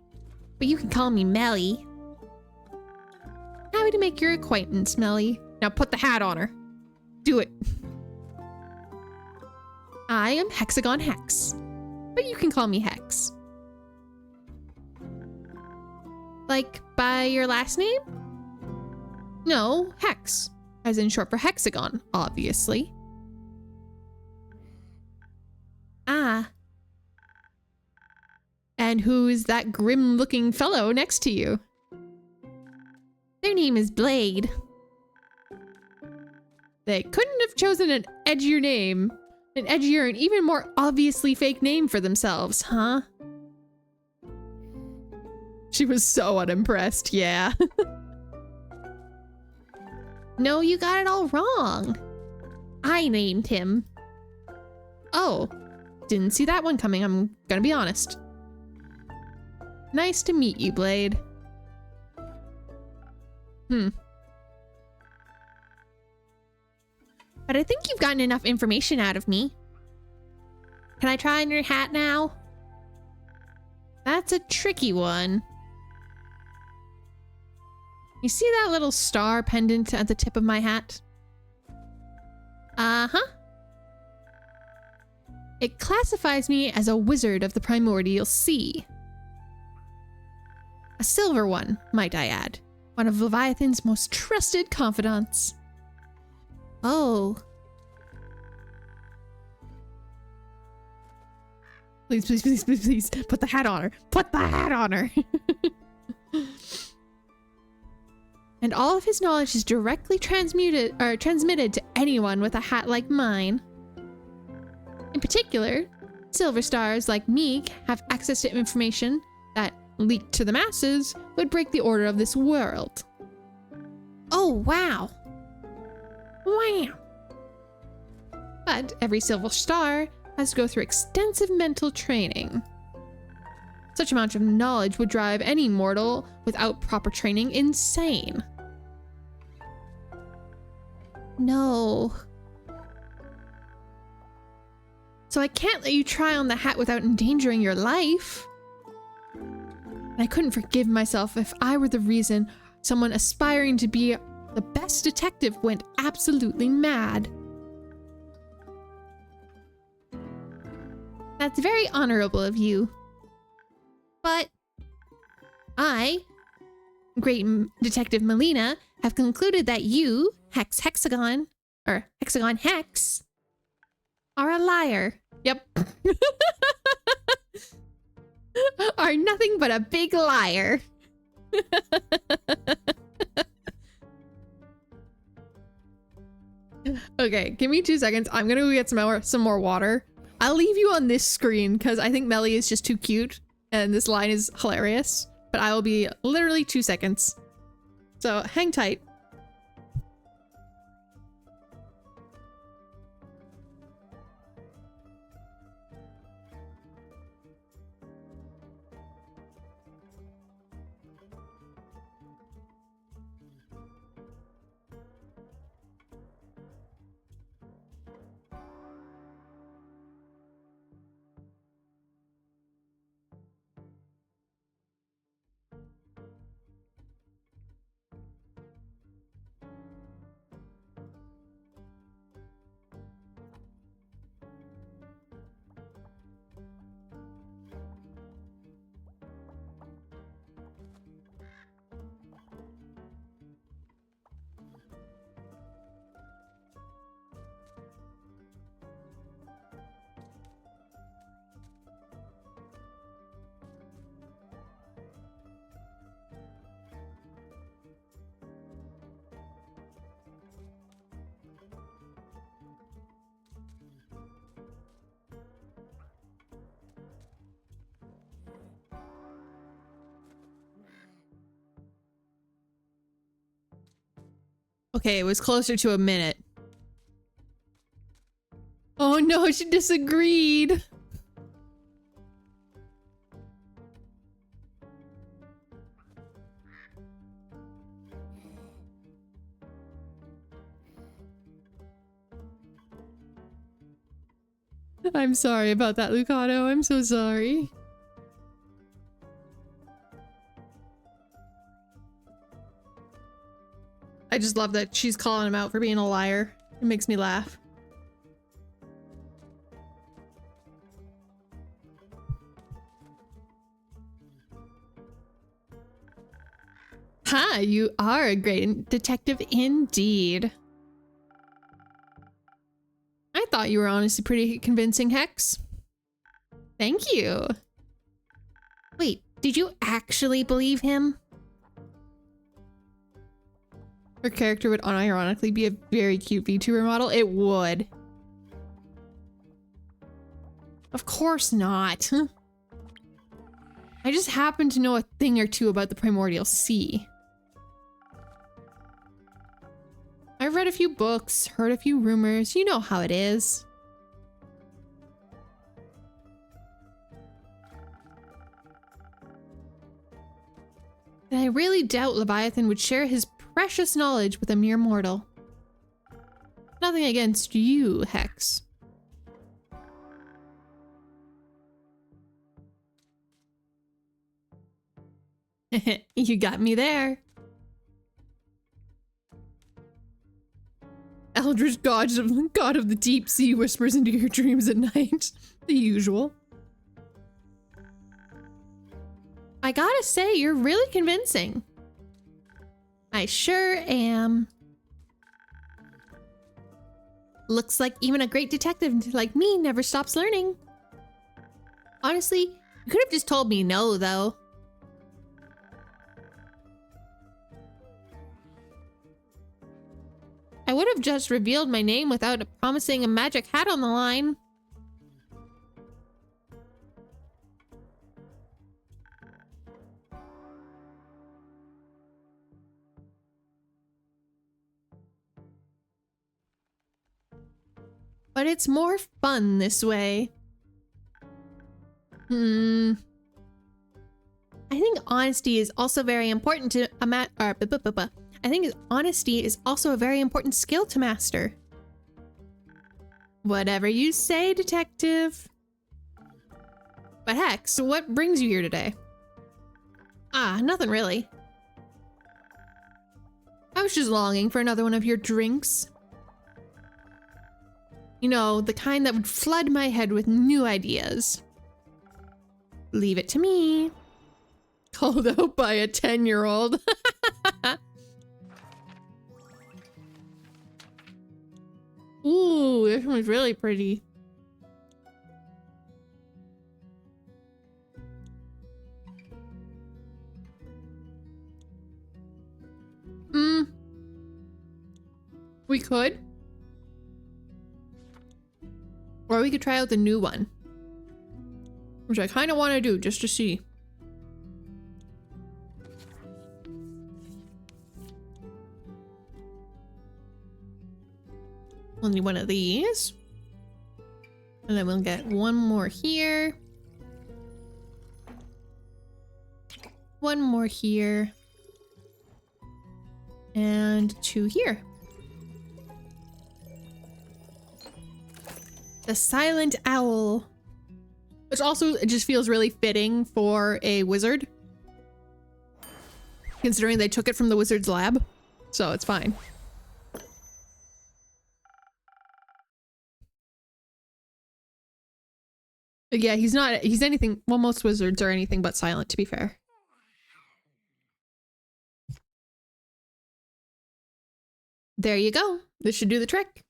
But you can call me Melly. Happy to make your acquaintance, Melly. Now put the hat on her. Do it. I am Hexagon Hex. But you can call me Hex. Like by your last name? No, Hex. As in short for hexagon, obviously. Ah. And who is that grim-looking fellow next to you? Their name is Blade. They couldn't have chosen an edgier name. An edgier and even more obviously fake name for themselves, huh? She was so unimpressed, yeah. No, you got it all wrong. I named him. Oh, didn't see that one coming, I'm gonna be honest. Nice to meet you, Blade. But I think you've gotten enough information out of me. Can I try on your hat now? That's a tricky one. You see that little star pendant at the tip of my hat? Uh-huh. It classifies me as a wizard of the primordial sea. A silver one, might I add. One of Leviathan's most trusted confidants. Oh. Please, please, please, please, please, put the hat on her. Put the hat on her. And all of his knowledge is directly transmitted to anyone with a hat like mine. In particular, silver stars like me have access to information that, leaked to the masses, would break the order of this world. Oh, wow. Wow. But every silver star has to go through extensive mental training. Such amount of knowledge would drive any mortal without proper training insane. No. So I can't let you try on the hat without endangering your life. And I couldn't forgive myself if I were the reason someone aspiring to be the best detective went absolutely mad. That's very honorable of you. But I, Great Detective Melina, have concluded that you, Hexagon Hex, are a liar. Yep. Are nothing but a big liar. Okay, give me 2 seconds. I'm gonna go get some more water. I'll leave you on this screen because I think Melly is just too cute and this line is hilarious. But I will be literally 2 seconds. So hang tight. Okay, it was closer to a minute. Oh no, she disagreed. I'm sorry about that, Lucado. I'm so sorry. I just love that she's calling him out for being a liar. It makes me laugh. Ha, you are a great detective indeed. I thought you were honestly pretty convincing, Hex. Thank you. Wait, did you actually believe him? Her character would unironically be a very cute VTuber model. It would. Of course not. I just happen to know a thing or two about the Primordial Sea. I've read a few books, heard a few rumors. You know how it is. And I really doubt Leviathan would share his precious knowledge with a mere mortal. Nothing against you, Hex. You got me there. Eldritch God of the deep sea whispers into your dreams at night. The usual. I gotta say, you're really convincing. I sure am. Looks like even a great detective like me never stops learning. Honestly, you could have just told me no, though. I would have just revealed my name without promising a magic hat on the line. But it's more fun this way. I think honesty is also very important to I think honesty is also a very important skill to master. Whatever you say, detective. But Hex, what brings you here today? Nothing really. I was just longing for another one of your drinks. You know, the kind that would flood my head with new ideas. Leave it to me. Called out by a 10-year-old. Ooh, this one's really pretty. We could. Or we could try out the new one. Which I kind of want to do, just to see. We'll need one of these. And then we'll get one more here. One more here. And 2 here. The Silent Owl. Which also, it just feels really fitting for a wizard. Considering they took it from the wizard's lab. So it's fine. Yeah, he's anything, well, most wizards are anything but silent, to be fair. There you go. This should do the trick.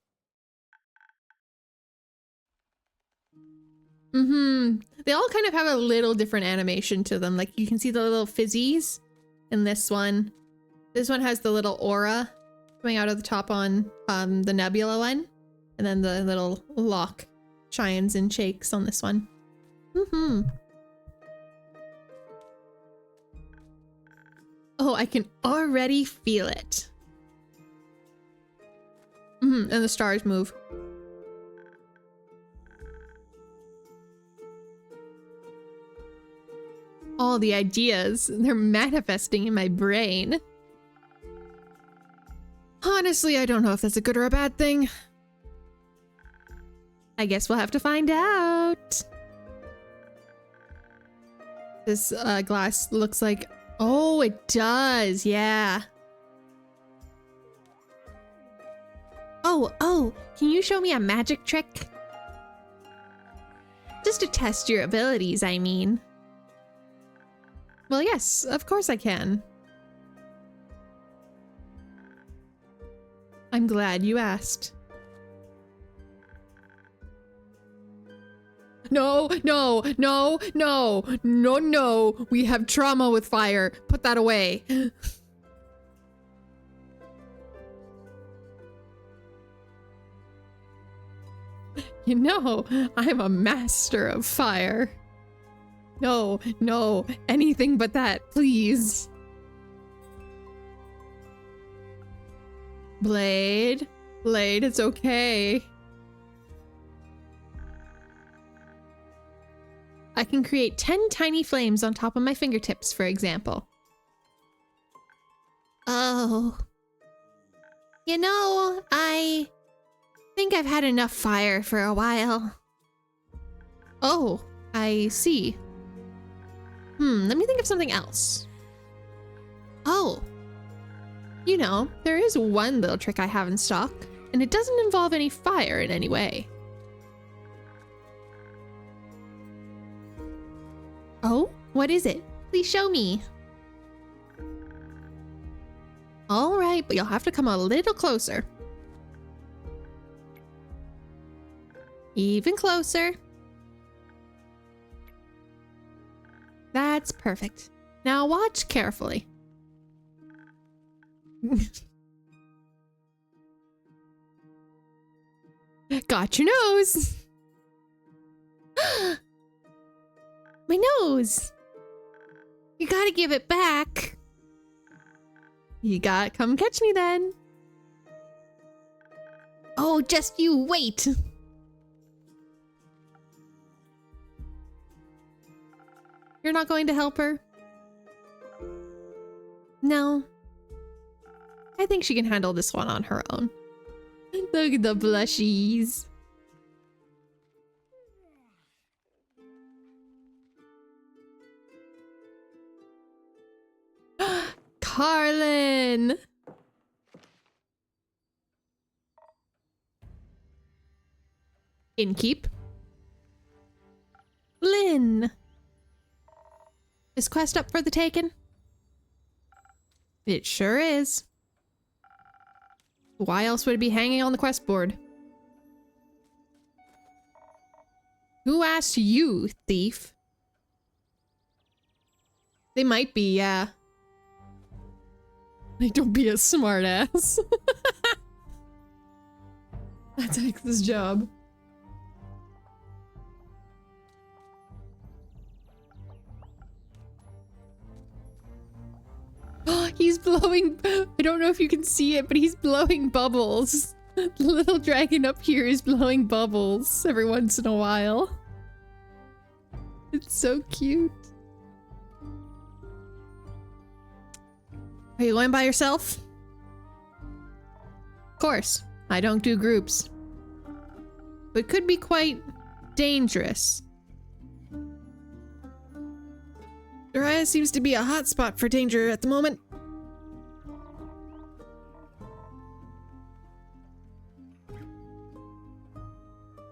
They all kind of have a little different animation to them. Like, you can see the little fizzies in this one. This one has the little aura coming out of the top on the nebula one. And then the little lock shines and shakes on this one. Oh, I can already feel it. And the stars move. All the ideas, they're manifesting in my brain. Honestly, I don't know if that's a good or a bad thing. I guess we'll have to find out. This glass looks like... Oh, it does. Yeah. Oh, can you show me a magic trick? Just to test your abilities, I mean. Well, yes, of course I can. I'm glad you asked. No, no, no, no, no, no. We have trauma with fire. Put that away. You know, I'm a master of fire. No, no, anything but that, please. Blade, Blade, it's okay. I can create 10 tiny flames on top of my fingertips, for example. Oh. You know, I think I've had enough fire for a while. Oh, I see. Let me think of something else. Oh. You know, there is one little trick I have in stock, and it doesn't involve any fire in any way. Oh, what is it? Please show me. All right, but you'll have to come a little closer. Even closer. That's perfect. Now watch carefully. Got your nose. My nose. You gotta give it back. You got come catch me then. Oh, just you wait. You're not going to help her? No. I think she can handle this one on her own. Look at the blushies. Carlin! Innkeep. Lynn! Is quest up for the taking? It sure is. Why else would it be hanging on the quest board? Who asked you, thief? They might be, yeah. Like, don't be a smartass. That takes this job. He's blowing... I don't know if you can see it, but he's blowing bubbles. The little dragon up here is blowing bubbles every once in a while. It's so cute. Are you going by yourself? Of course. I don't do groups. But could be quite dangerous. Uriah seems to be a hot spot for danger at the moment.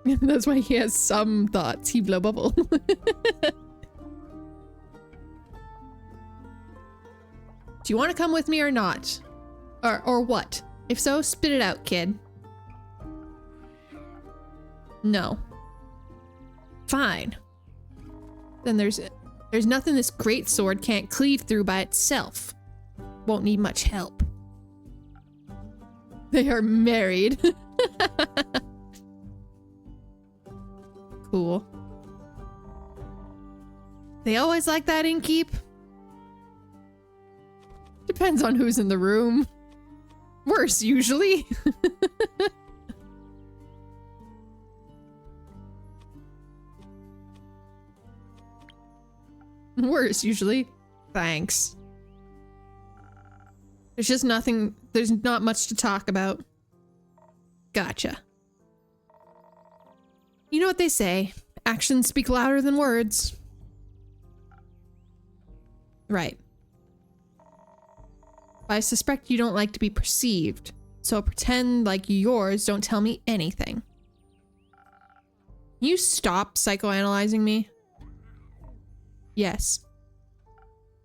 That's why he has some thoughts. He blow bubble. Do you want to come with me or not? Or what? If so, spit it out, kid. No. Fine. Then there's nothing this great sword can't cleave through by itself. Won't need much help. They are married. Cool. They always like that, Innkeep? Depends on who's in the room. Worse, usually. Worse, usually. Thanks. There's just nothing, there's not much to talk about. Gotcha. You know what they say, actions speak louder than words. Right. I suspect you don't like to be perceived, so pretend like yours don't tell me anything. You stop psychoanalyzing me? Yes.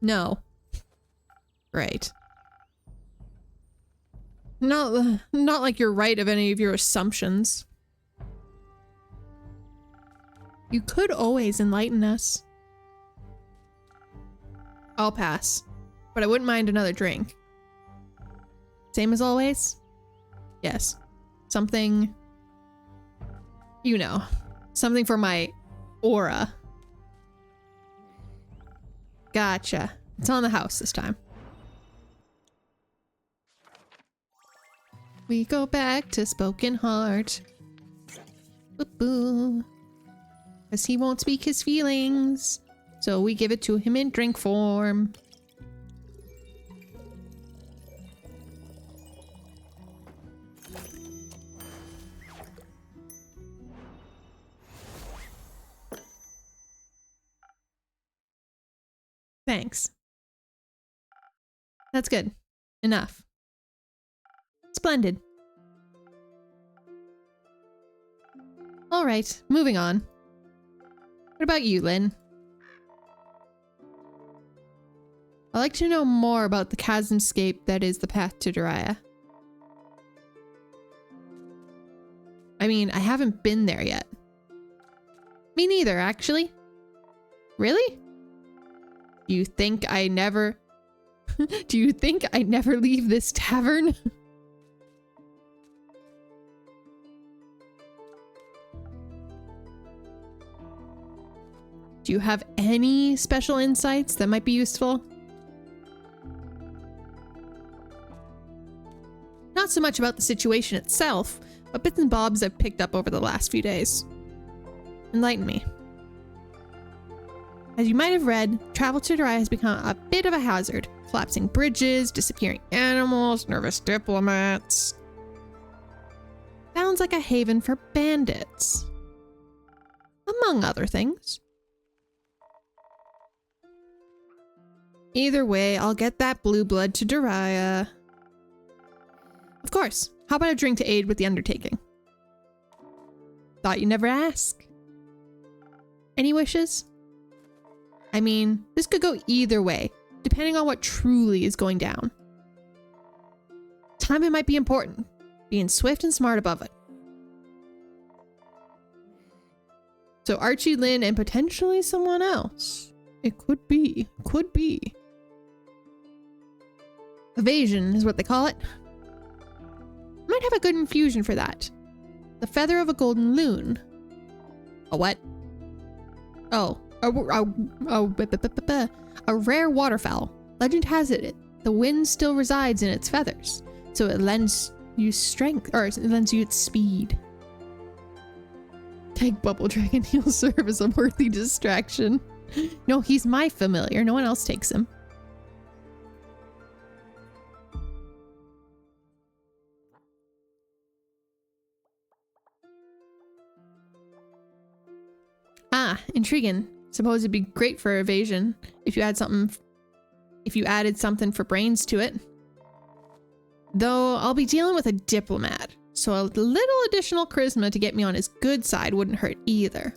No. Right. Not like you're right of any of your assumptions. You could always enlighten us. I'll pass, but I wouldn't mind another drink. Same as always? Yes. Something, you know, something for my aura. Gotcha. It's on the house this time. We go back to Spoken Heart. Boo-boo. Because he won't speak his feelings. So we give it to him in drink form. Thanks. That's good. Enough. Splendid. All right, moving on. What about you, Lynn? I'd like to know more about the chasmscape that is the path to Daria. I mean, I haven't been there yet. Me neither, actually. Really? Do you think I never... Do you think I never leave this tavern? Do you have any special insights that might be useful? Not so much about the situation itself, but bits and bobs I've picked up over the last few days. Enlighten me. As you might have read, travel to Daria has become a bit of a hazard. Collapsing bridges, disappearing animals, nervous diplomats. Sounds like a haven for bandits. Among other things. Either way, I'll get that blue blood to Daria. Of course. How about a drink to aid with the undertaking? Thought you'd never ask. Any wishes? I mean, this could go either way, depending on what truly is going down. Timing might be important. Being swift and smart above it. So Archie, Lynn, and potentially someone else. It could be. Could be. Evasion is what they call it. Might have a good infusion for that. The feather of a golden loon. A what? Oh, a rare waterfowl. Legend has it the wind still resides in its feathers, so it lends you strength, or it lends you its speed. Take Bubble Dragon, he'll serve as a worthy distraction. No, he's my familiar. No one else takes him. Ah, intriguing. Suppose it'd be great for evasion if you added something for brains to it. Though I'll be dealing with a diplomat, so a little additional charisma to get me on his good side wouldn't hurt either.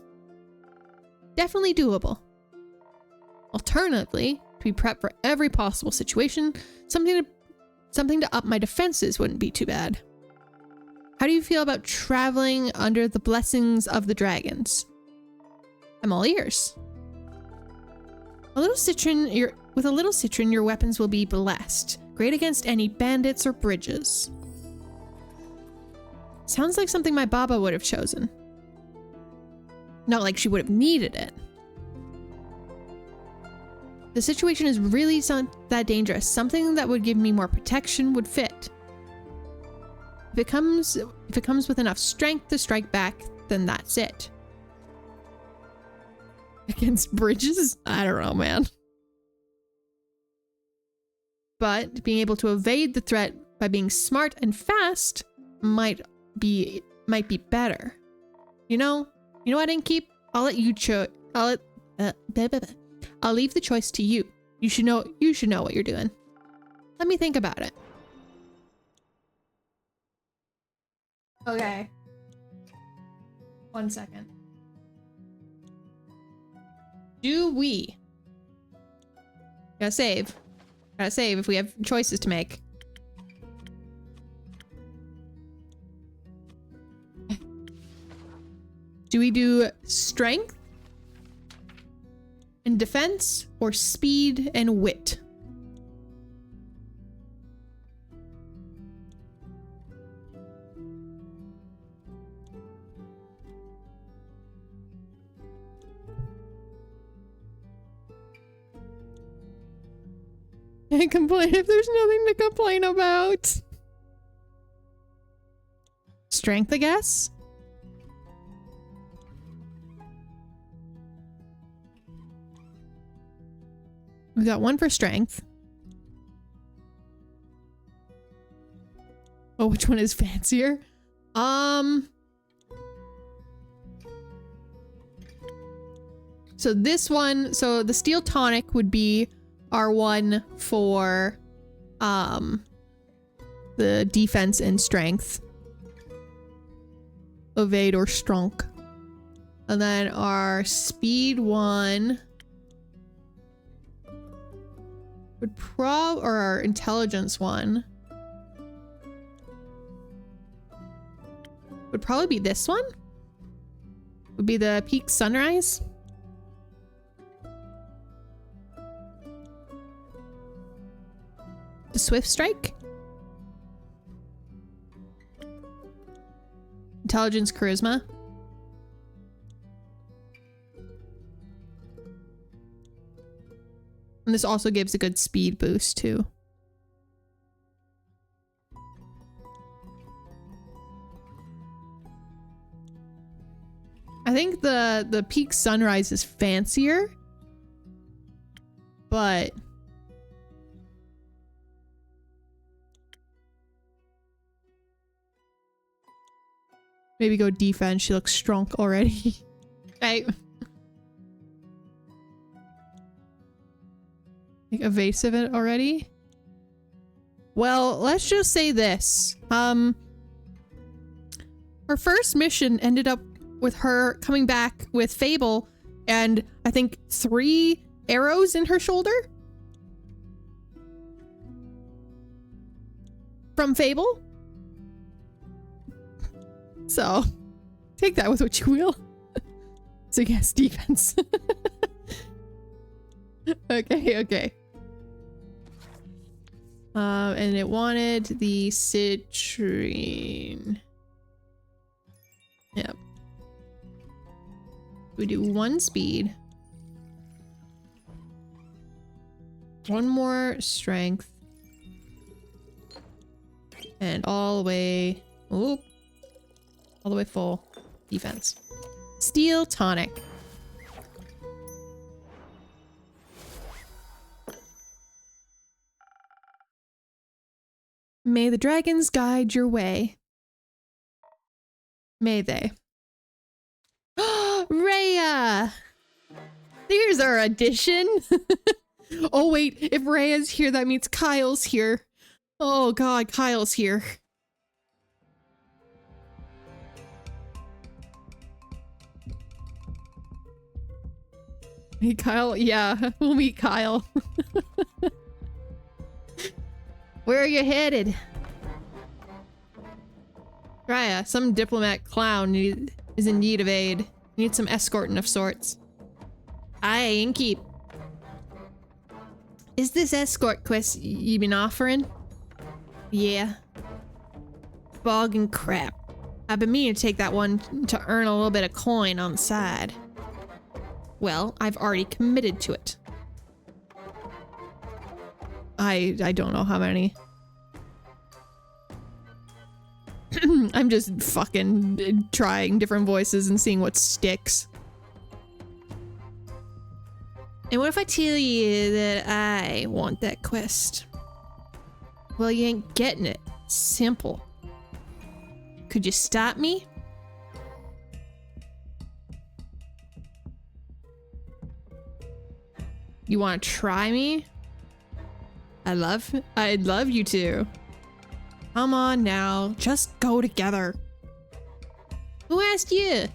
Definitely doable. Alternatively, to be prepped for every possible situation, something to up my defenses wouldn't be too bad. How do you feel about traveling under the blessings of the dragons? I'm all ears. With a little citron, your weapons will be blessed. Great against any bandits or bridges. Sounds like something my Baba would have chosen. Not like she would have needed it. The situation is really not that dangerous. Something that would give me more protection would fit. If it comes with enough strength to strike back, then that's it. Against bridges? I don't know, man. But being able to evade the threat by being smart and fast might be better. You know, You know what, Innkeep? I'll let you I'll leave the choice to you. You should know what you're doing. Let me think about it. Okay. 1 second. Do we? Gotta save. Gotta save if we have choices to make. Do we do strength and defense or speed and wit? Can't complain if there's nothing to complain about. Strength, I guess? We got one for strength. Oh, which one is fancier? So this one, so the steel tonic would be our one for the defense and strength. Evade or strunk. And then our speed one would or our intelligence one would probably be this one. Would be the peak sunrise. The swift strike. Intelligence, charisma. And this also gives a good speed boost too. I think the peak sunrise is fancier, but maybe go defense. She looks strong already. Right. Like evasive it already? Well, let's just say this. Her first mission ended up with her coming back with Fable and I think 3 arrows in her shoulder. From Fable. So, take that with what you will. So yes, defense. Okay. And it wanted the citrine. Yep. We do 1 speed. 1 more strength. And all the way... Oop. All the way full. Defense. Steel tonic. May the dragons guide your way. May they. Rhea! There's our addition! Oh wait, if Rhea's here, that means Kyle's here. Oh god, Kyle's here. Hey Kyle, yeah, we'll meet Kyle. Where are you headed? Rhea, some diplomat clown is in need of aid. Need some escorting of sorts. Aye, Innkeep. Is this escort quest you been offering? Yeah. Boggin' crap. I've been meaning to take that one to earn a little bit of coin on the side. Well, I've already committed to it. I don't know how many. I'm just fucking trying different voices and seeing what sticks. And what if I tell you that I want that quest? Well, you ain't getting it. Simple. Could you stop me? You want to try me? I'd love you to. Come on now, just go together. Who asked you?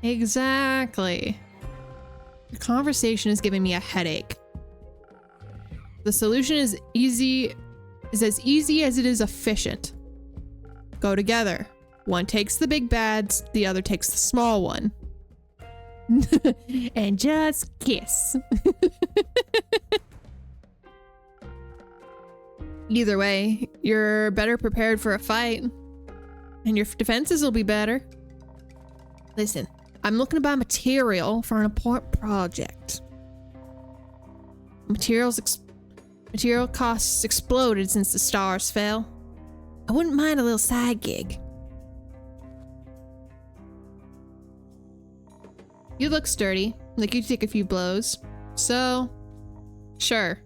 Exactly. The conversation is giving me a headache. The solution is as easy as it is efficient. Go together. One takes the big bads, the other takes the small one. And just kiss. Either way, you're better prepared for a fight. And your defenses will be better. Listen, I'm looking to buy material for an important project. Material costs exploded since the stars fell. I wouldn't mind a little side gig. You look sturdy, like you take a few blows. So, sure.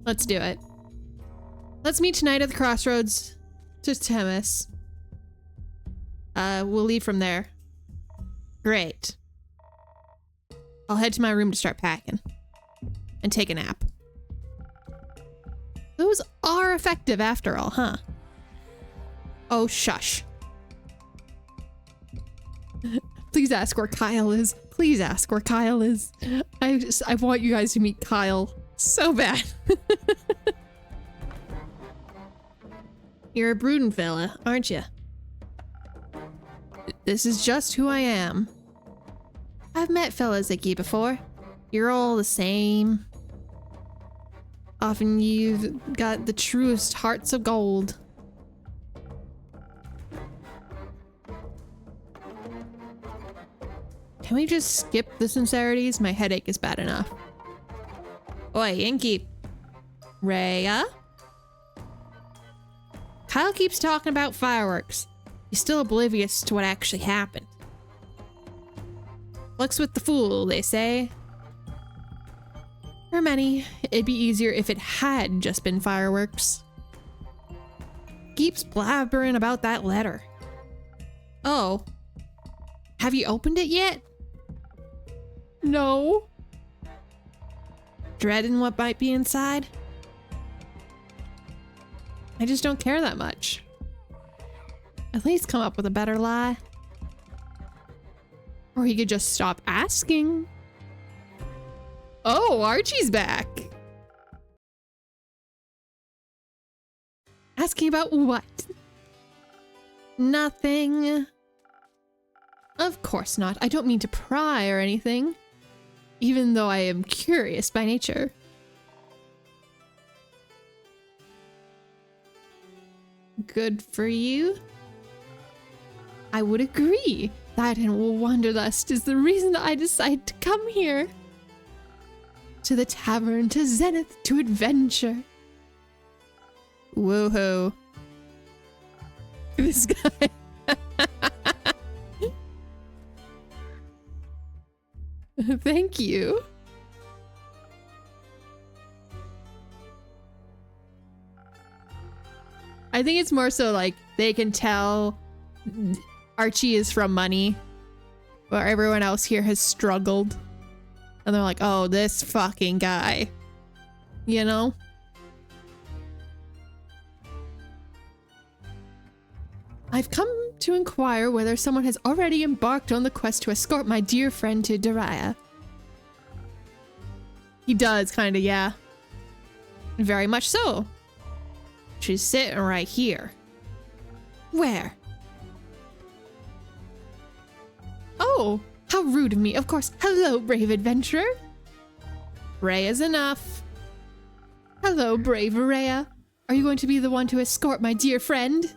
Let's do it. Let's meet tonight at the crossroads to Temis. We'll leave from there. Great. I'll head to my room to start packing. And take a nap. Those are effective after all, huh? Oh, shush. Please ask where Kyle is. Please ask where Kyle is. I want you guys to meet Kyle so bad. You're a brooding fella, aren't you? This is just who I am. I've met fellas like you before. You're all the same. Often you've got the truest hearts of gold. Can we just skip the sincerities? My headache is bad enough. Oi, Inky. Rhea? Kyle keeps talking about fireworks. He's still oblivious to what actually happened. Luck's with the fool, they say. For many, it'd be easier if it had just been fireworks. Keeps blabbering about that letter. Oh. Have you opened it yet? No. Dreading what might be inside? I just don't care that much. At least come up with a better lie. Or he could just stop asking. Oh, Archie's back. Asking about what? Nothing. Of course not. I don't mean to pry or anything. Even though I am curious by nature. Good for you. I would agree. That and wanderlust is the reason I decided to come here. To the tavern, to Zenith, to adventure. Woohoo. This guy. Thank you. I think it's more so like they can tell Archie is from money, where everyone else here has struggled. And they're like, oh, this fucking guy. You know? I've come to inquire whether someone has already embarked on the quest to escort my dear friend to Daria. He does, kinda, yeah. Very much so. She's sitting right here. Where? Oh, how rude of me. Of course. Hello, brave adventurer. Rhea's enough. Hello, brave Rhea. Are you going to be the one to escort my dear friend?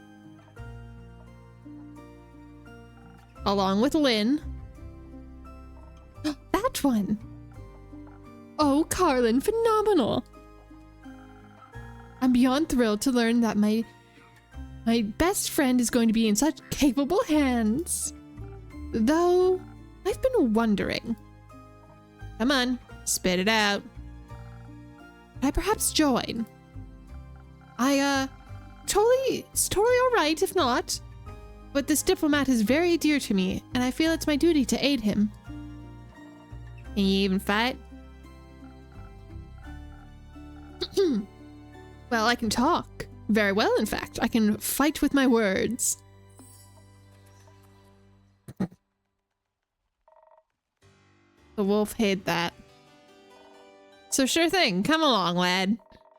Along with Lynn. That one. Oh, Carlin, phenomenal. I'm beyond thrilled to learn that my best friend is going to be in such capable hands. Though, I've been wondering. Come on, spit it out. Could I perhaps join? It's totally alright if not. But this diplomat is very dear to me, and I feel it's my duty to aid him. Can you even fight? Well, I can talk. Very well, in fact. I can fight with my words. The wolf hid that. So sure thing. Come along, lad.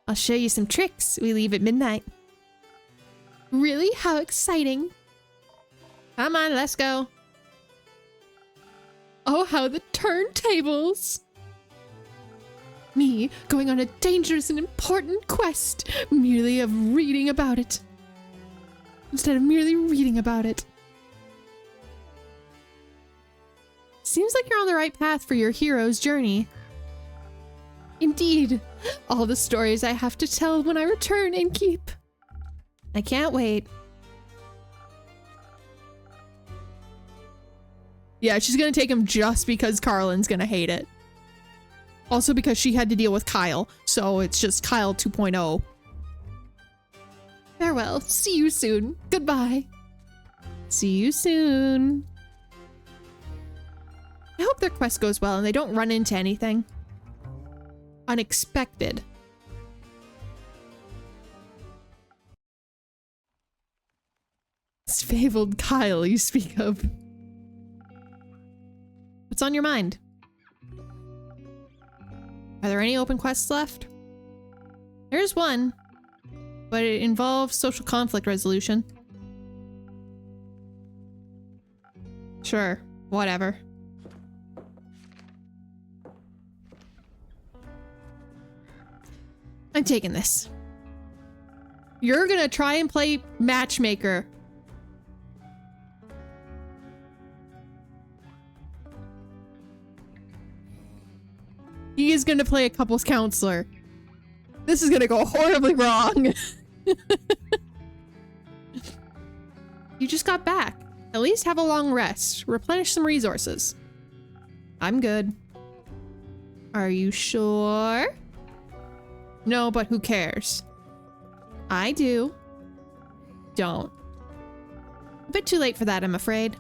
I'll show you some tricks. We leave at midnight. Really? How exciting. Come on, let's go. Oh, how the turntables. Me going on a dangerous and important quest, merely of reading about it. Instead of merely reading about it. Seems like you're on the right path for your hero's journey. Indeed, all the stories I have to tell when I return and keep. I can't wait. Yeah, she's gonna take him just because Carlin's gonna hate it. Also because she had to deal with Kyle, so it's just Kyle 2.0. Farewell, see you soon. Goodbye. See you soon. I hope their quest goes well and they don't run into anything unexpected. This fabled Kyle you speak of. What's on your mind? Are there any open quests left? There's one, but it involves social conflict resolution. Sure, whatever. I'm taking this. You're gonna try and play matchmaker. He is gonna play a couples counselor. This is gonna go horribly wrong. You just got back. At least have a long rest. Replenish some resources. I'm good. Are you sure? No, but who cares? I do. Don't. A bit too late for that, I'm afraid.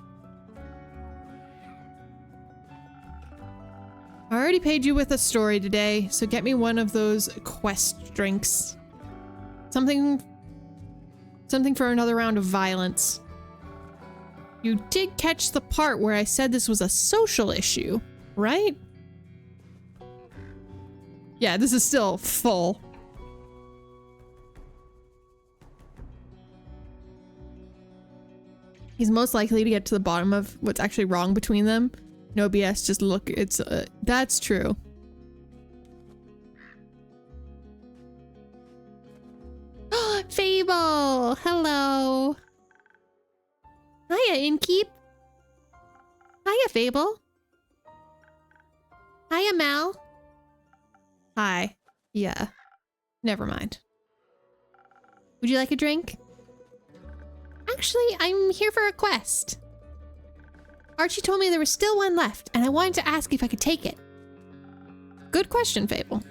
I already paid you with a story today, so get me one of those quest drinks. Something for another round of violence. You did catch the part where I said this was a social issue, right? Yeah, this is still full. He's most likely to get to the bottom of what's actually wrong between them. No BS, just look, it's, that's true. Fable! Hello! Hiya, Innkeep! Hiya, Fable! Hiya, Mel! Hi. Yeah. Never mind. Would you like a drink? Actually, I'm here for a quest. Archie told me there was still one left, and I wanted to ask if I could take it. Good question, Fable.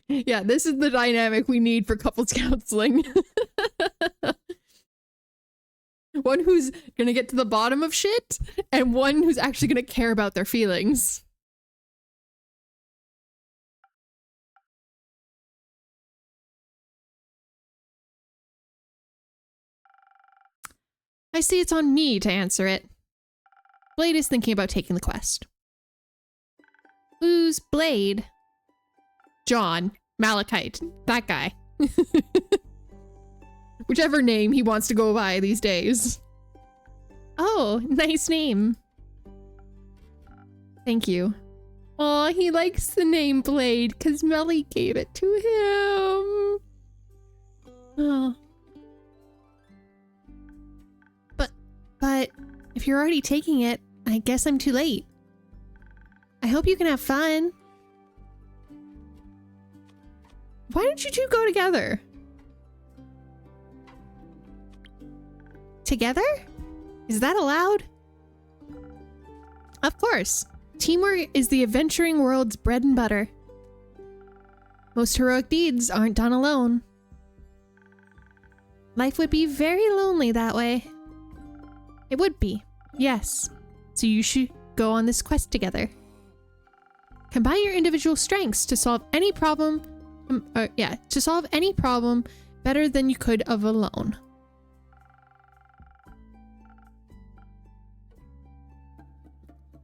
Yeah, this is the dynamic we need for couples counseling. One who's gonna get to the bottom of shit, and one who's actually gonna care about their feelings. I see it's on me to answer it. Blade is thinking about taking the quest. Who's Blade? John. Malachite. That guy. Whichever name he wants to go by these days. Oh, nice name. Thank you. Aw, he likes the name Blade because Melly gave it to him. Oh. But if you're already taking it, I guess I'm too late. I hope you can have fun. Why don't you two go together? Together? Is that allowed? Of course. Teamwork is the adventuring world's bread and butter. Most heroic deeds aren't done alone. Life would be very lonely that way. It would be, yes. So you should go on this quest together. Combine your individual strengths to solve any problem. To solve any problem better than you could of alone.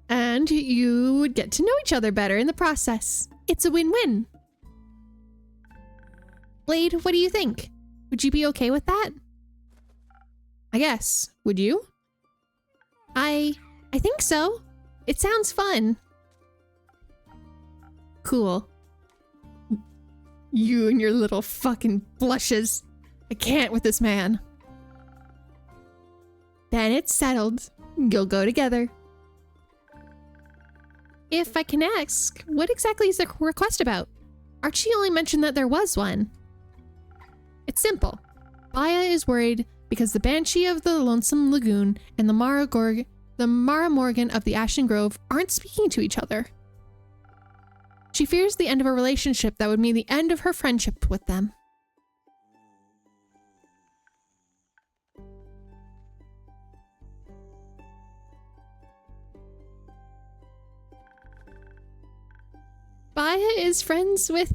And you would get to know each other better in the process. It's a win-win. Blade, what do you think? Would you be okay with that? I guess. Would you? I think so. It sounds fun. Cool. You and your little fucking blushes. I can't with this man. Then it's settled. You'll go together. If I can ask, what exactly is the request about? Archie only mentioned that there was one. It's simple. Baya is worried because the Banshee of the Lonesome Lagoon and the Mara Morgan of the Ashen Grove aren't speaking to each other. She fears the end of a relationship that would mean the end of her friendship with them. Baya is friends with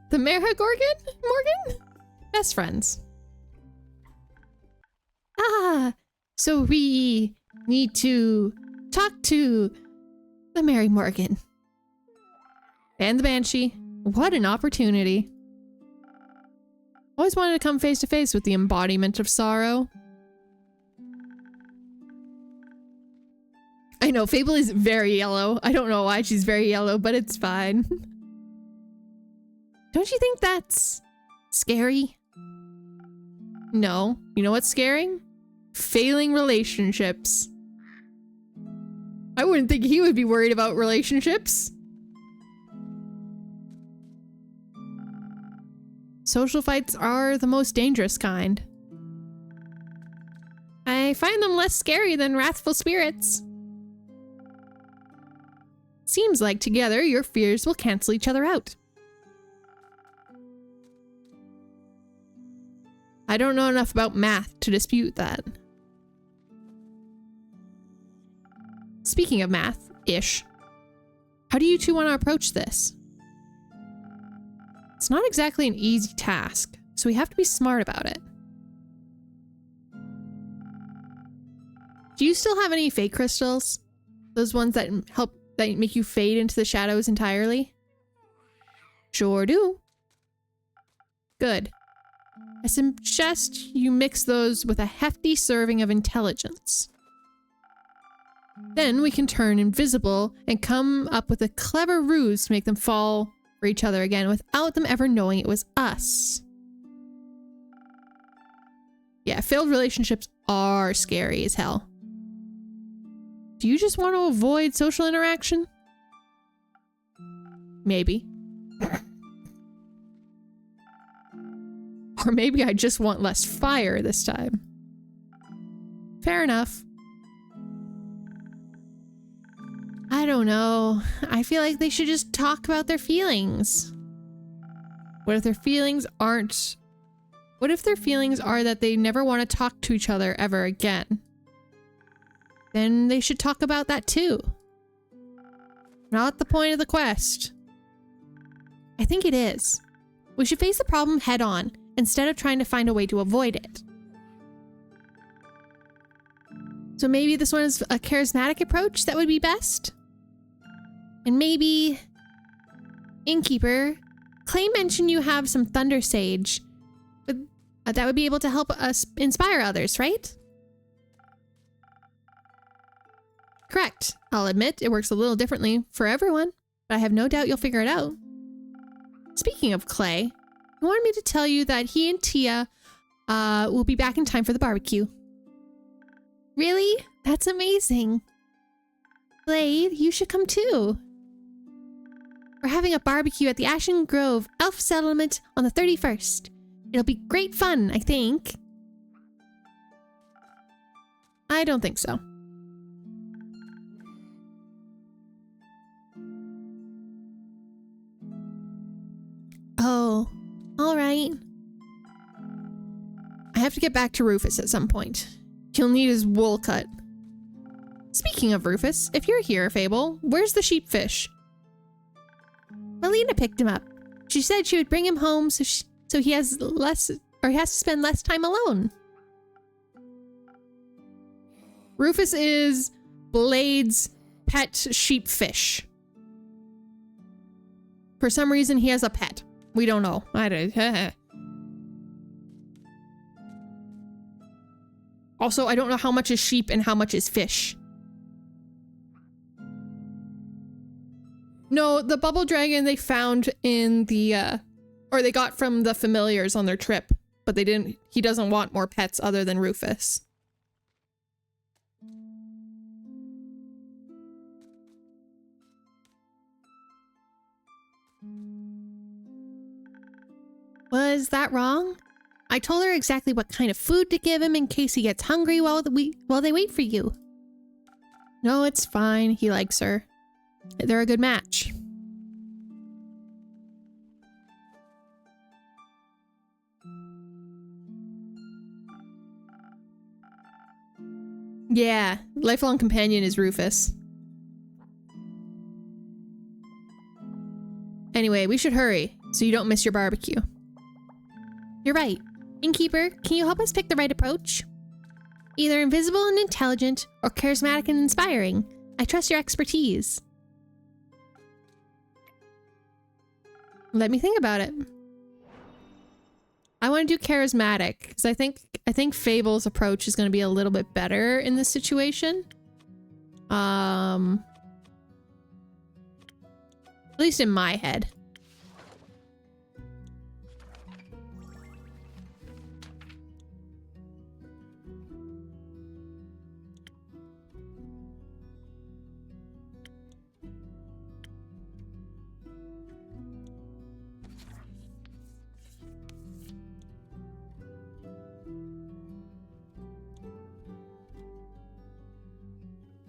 the Morgan? Best friends. Ah, so we need to talk to the Mary Morgan. And the Banshee. What an opportunity. Always wanted to come face to face with the embodiment of sorrow. I know, Fable is very yellow. I don't know why she's very yellow, but it's fine. Don't you think that's scary? No. You know what's scary? Failing relationships. I wouldn't think he would be worried about relationships. Social fights are the most dangerous kind. I find them less scary than wrathful spirits. Seems like together your fears will cancel each other out. I don't know enough about math to dispute that. Speaking of math-ish, how do you two want to approach this? It's not exactly an easy task, so we have to be smart about it. Do you still have any fake crystals? Those ones that make you fade into the shadows entirely? Sure do. Good. I suggest you mix those with a hefty serving of intelligence. Then we can turn invisible and come up with a clever ruse to make them fall for each other again without them ever knowing it was us. Yeah, failed relationships are scary as hell. Do you just want to avoid social interaction? Maybe. Or maybe I just want less fire this time. Fair enough. I don't know. I feel like they should just talk about their feelings. What if their feelings are that they never want to talk to each other ever again? Then they should talk about that too. Not the point of the quest. I think it is. We should face the problem head on instead of trying to find a way to avoid it. So maybe this one is a charismatic approach that would be best? And maybe... Innkeeper, Clay mentioned you have some Thunder Sage. But that would be able to help us inspire others, right? Correct. I'll admit it works a little differently for everyone, but I have no doubt you'll figure it out. Speaking of Clay, he wanted me to tell you that he and Tia will be back in time for the barbecue. Really? That's amazing. Blade, you should come too. We're having a barbecue at the Ashen Grove Elf Settlement on the 31st. It'll be great fun, I think. I don't think so. right? I have to get back to Rufus at some point. He'll need his wool cut. Speaking of Rufus, if you're here, Fable, where's the sheepfish? Melina picked him up. She said she would bring him home so he has to spend less time alone. Rufus is Blade's pet sheepfish. For some reason, he has a pet. We don't know. Also, I don't know how much is sheep and how much is fish. No, the bubble dragon they found in the, or they got from the familiars on their trip, but he doesn't want more pets other than Rufus. Was that wrong? I told her exactly what kind of food to give him in case he gets hungry while they wait for you. No, it's fine. He likes her. They're a good match. Yeah, lifelong companion is Rufus. Anyway, we should hurry so you don't miss your barbecue. You're right. Innkeeper, can you help us pick the right approach? Either invisible and intelligent, or charismatic and inspiring. I trust your expertise. Let me think about it. I want to do charismatic because I think Fable's approach is going to be a little bit better in this situation. At least in my head.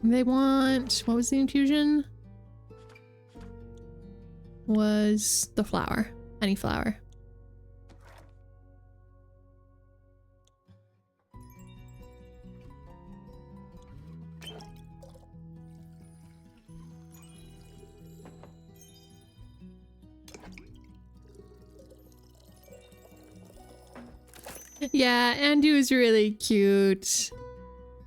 They want, what was the infusion? Was the flower, honey flower. Yeah, Andu is really cute.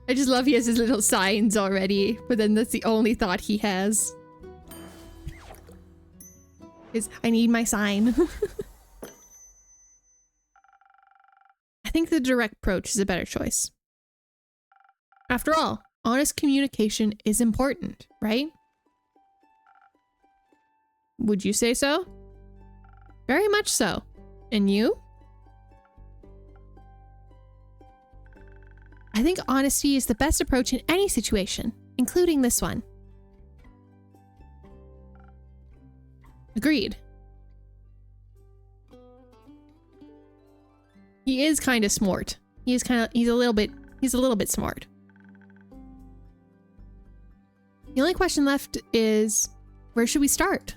I just love he has his little signs already, but then that's the only thought he has. Is, I need my sign. I think the direct approach is a better choice. After all, honest communication is important, right? Would you say so? Very much so. And you? I think honesty is the best approach in any situation, including this one. Agreed. He is kind of smart. He's a little bit smart. The only question left is, where should we start?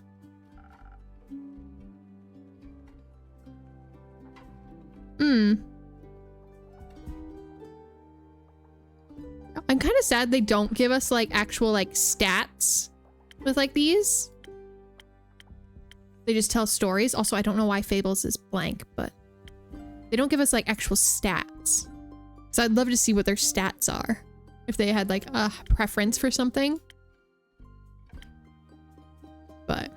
I'm kind of sad they don't give us like actual like stats with like these. They just tell stories. Also, I don't know why Fables is blank, but they don't give us like actual stats. So I'd love to see what their stats are. If they had like a preference for something. But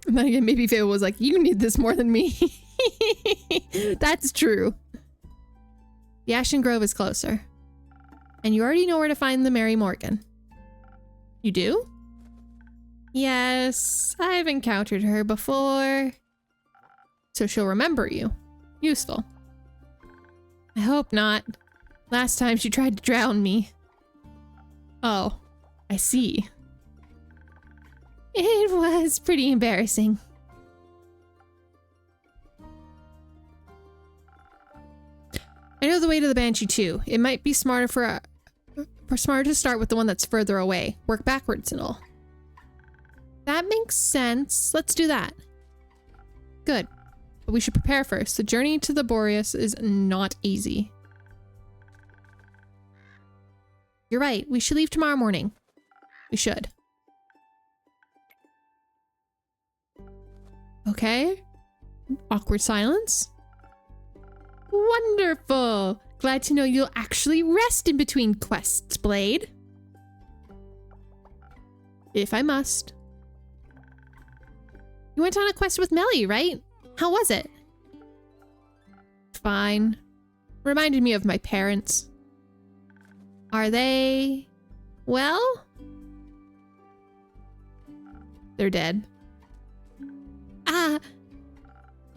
and then again, maybe Fable was like, you need this more than me. That's true. The Ashen Grove is closer. And you already know where to find the Mary Morgan. You do? Yes, I've encountered her before. So she'll remember you. Useful. I hope not. Last time she tried to drown me. Oh, I see. It was pretty embarrassing. I know the way to the Banshee too. It might be smarter smarter to start with the one that's further away. Work backwards and all. That makes sense. Let's do that. Good. But we should prepare first. The journey to the Boreas is not easy. You're right. We should leave tomorrow morning. We should. Okay. Awkward silence. Wonderful. Glad to know you'll actually rest in between quests, Blade. If I must. You went on a quest with Melly, right? How was it? Fine. Reminded me of my parents. Are they... well? They're dead. Ah!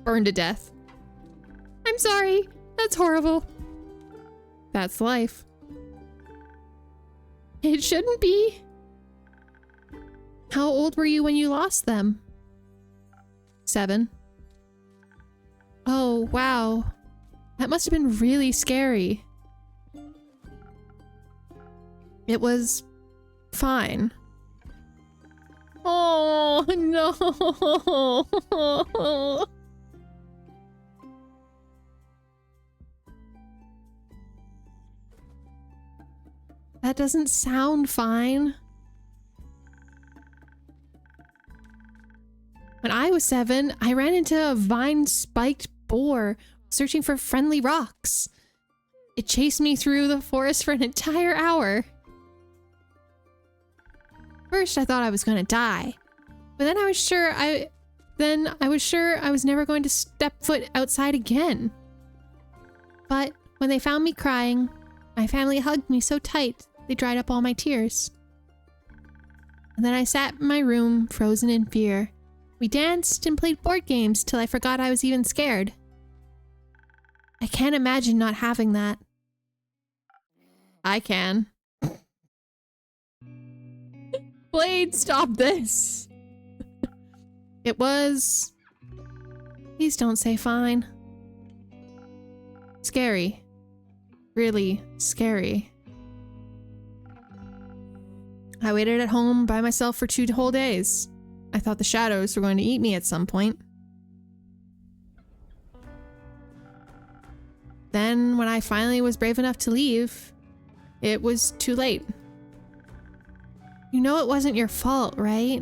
Burned to death. I'm sorry. That's horrible. That's life. It shouldn't be. How old were you when you lost them? 7. Oh, wow. That must have been really scary. It was fine. Oh, no. That doesn't sound fine. When I was 7, I ran into a vine-spiked boar searching for friendly rocks. It chased me through the forest for an entire hour. First, I thought I was gonna die, but then I was sure I was never going to step foot outside again. But when they found me crying, my family hugged me so tight they dried up all my tears. And then I sat in my room, frozen in fear. We danced and played board games till I forgot I was even scared. I can't imagine not having that. I can. Blade, stop this! It was... please don't say fine. Scary. Really scary. I waited at home by myself for 2 whole days. I thought the shadows were going to eat me at some point. Then, when I finally was brave enough to leave, it was too late. You know it wasn't your fault, right?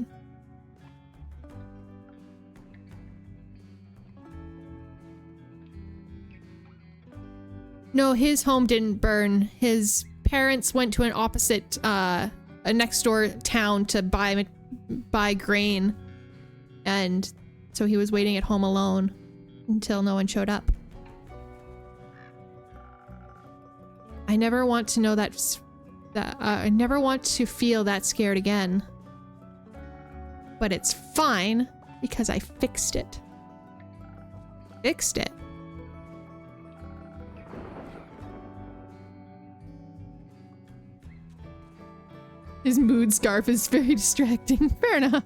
No, his home didn't burn. His parents went to an opposite, a next door town to buy grain, and so he was waiting at home alone until no one showed up. I never want to know I never want to feel that scared again. But it's fine because I fixed it. Fixed it. His mood scarf is very distracting. Fair enough.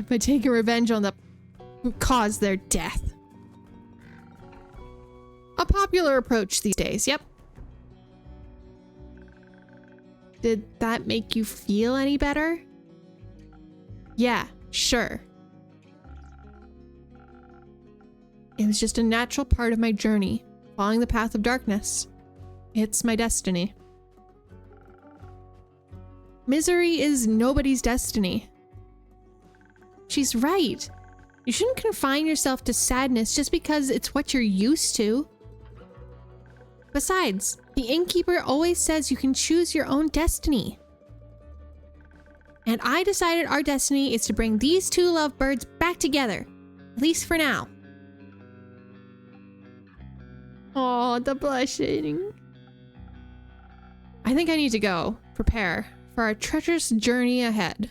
By taking revenge on the who caused their death. A popular approach these days, yep. Did that make you feel any better? Yeah, sure. It was just a natural part of my journey, following the path of darkness. It's my destiny. Misery is nobody's destiny. She's right. You shouldn't confine yourself to sadness just because it's what you're used to. Besides, the innkeeper always says you can choose your own destiny. And I decided our destiny is to bring these 2 lovebirds back together. At least for now. Oh, the blushing. I think I need to go prepare for our treacherous journey ahead.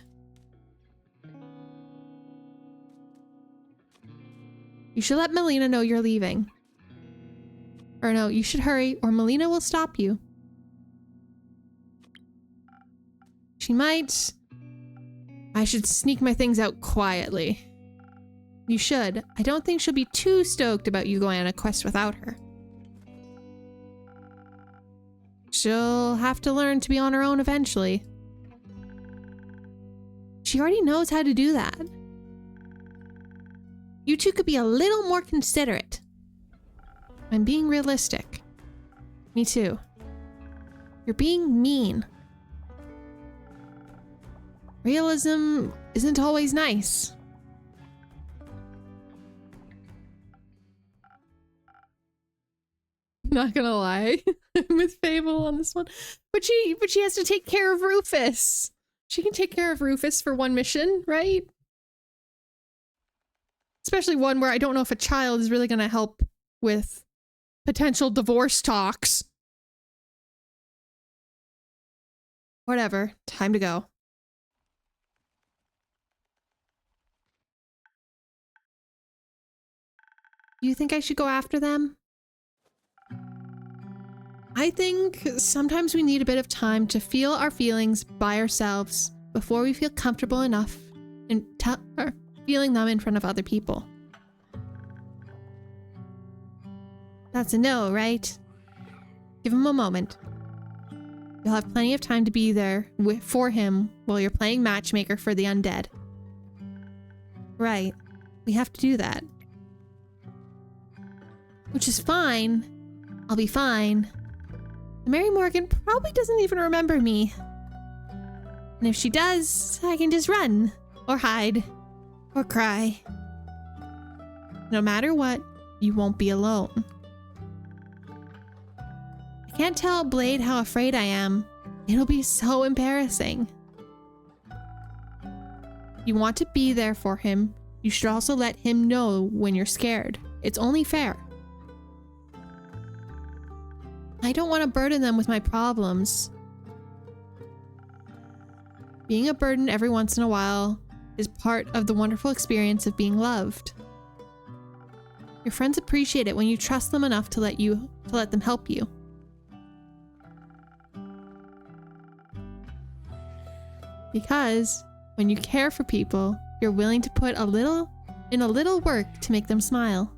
You should let Melina know you're leaving. Or no, you should hurry or Melina will stop you. She might. I should sneak my things out quietly. You should. I don't think she'll be too stoked about you going on a quest without her. She'll have to learn to be on her own eventually. she already knows how to do that. You two could be a little more considerate. I'm being realistic. Me too. You're being mean. Realism isn't always nice. Not gonna lie, I'm with Fable on this one. But she has to take care of Rufus. She can take care of Rufus for one mission, right? Especially one where I don't know if a child is really gonna help with potential divorce talks. Whatever, time to go. You think I should go after them? I think sometimes we need a bit of time to feel our feelings by ourselves before we feel comfortable enough in feeling them in front of other people. That's a no, right? Give him a moment. You'll have plenty of time to be there for him while you're playing matchmaker for the undead. Right. We have to do that. Which is fine. I'll be fine. Mary Morgan probably doesn't even remember me. And if she does, I can just run. Or hide. Or cry. No matter what, you won't be alone. I can't tell Blade how afraid I am. It'll be so embarrassing. You want to be there for him. You should also let him know when you're scared. It's only fair. I don't want to burden them with my problems. Being a burden every once in a while is part of the wonderful experience of being loved. Your friends appreciate it when you trust them enough to let them help you. Because when you care for people, you're willing to put a little work to make them smile.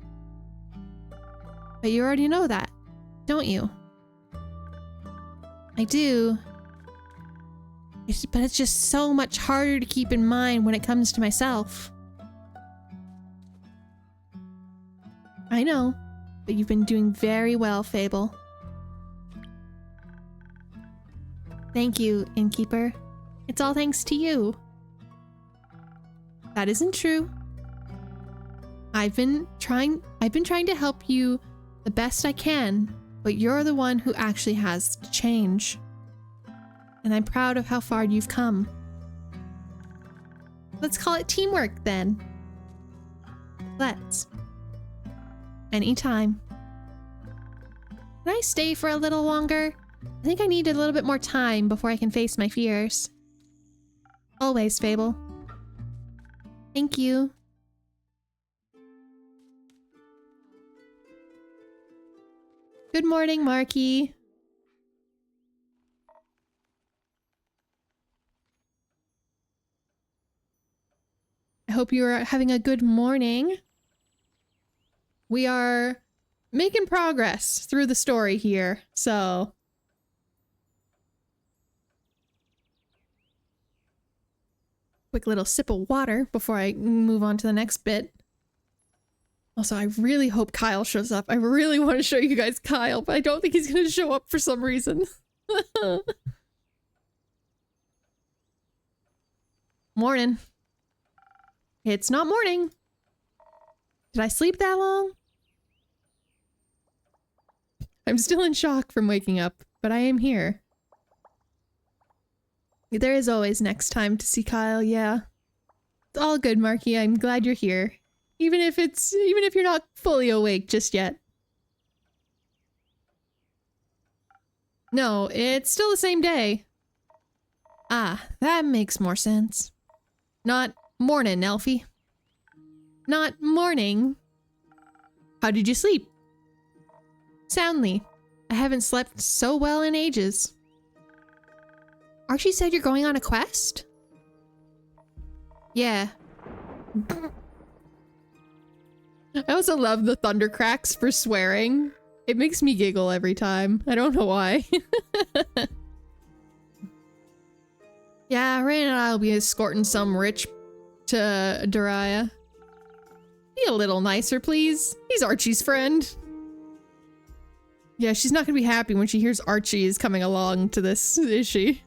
But you already know that, don't you? I do. But it's just so much harder to keep in mind when it comes to myself. I know, but you've been doing very well, Fable. Thank you, Innkeeper. It's all thanks to you. That isn't true. I've been trying to help you the best I can, but you're the one who actually has to change. And I'm proud of how far you've come. Let's call it teamwork then. Let's. Anytime. Can I stay for a little longer? I think I need a little bit more time before I can face my fears. Always, Fable. Thank you. Good morning, Marky. I hope you are having a good morning. We are making progress through the story here, so... Quick little sip of water before I move on to the next bit. Also, I really hope Kyle shows up. I really want to show you guys Kyle, but I don't think he's going to show up for some reason. Morning. It's not morning. Did I sleep that long? I'm still in shock from waking up, but I am here. There is always next time to see Kyle, yeah. It's all good, Marky. I'm glad you're here. Even if you're not fully awake just yet. No, it's still the same day. Ah, that makes more sense. Not morning, Elfie. Not morning. How did you sleep? Soundly. I haven't slept so well in ages. Archie said you're going on a quest? Yeah. I also love the thunder cracks for swearing. It makes me giggle every time. I don't know why. Yeah, Rain and I will be escorting some rich to Daria. Be a little nicer, please. He's Archie's friend. Yeah, she's not gonna be happy when she hears Archie is coming along to this, is she?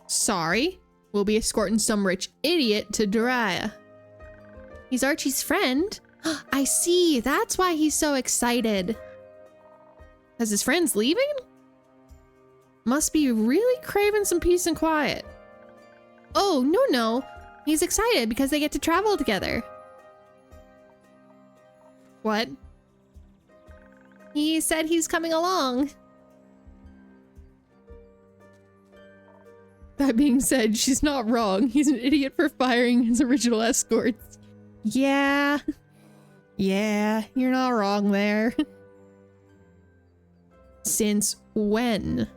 Sorry. We'll be escorting some rich idiot to Daria. He's Archie's friend? I see. That's why he's so excited. Because his friend's leaving? Must be really craving some peace and quiet. Oh, no. He's excited because they get to travel together. What? He said he's coming along. That being said, she's not wrong. He's an idiot for firing his original escorts. Yeah. Yeah, you're not wrong there. Since when?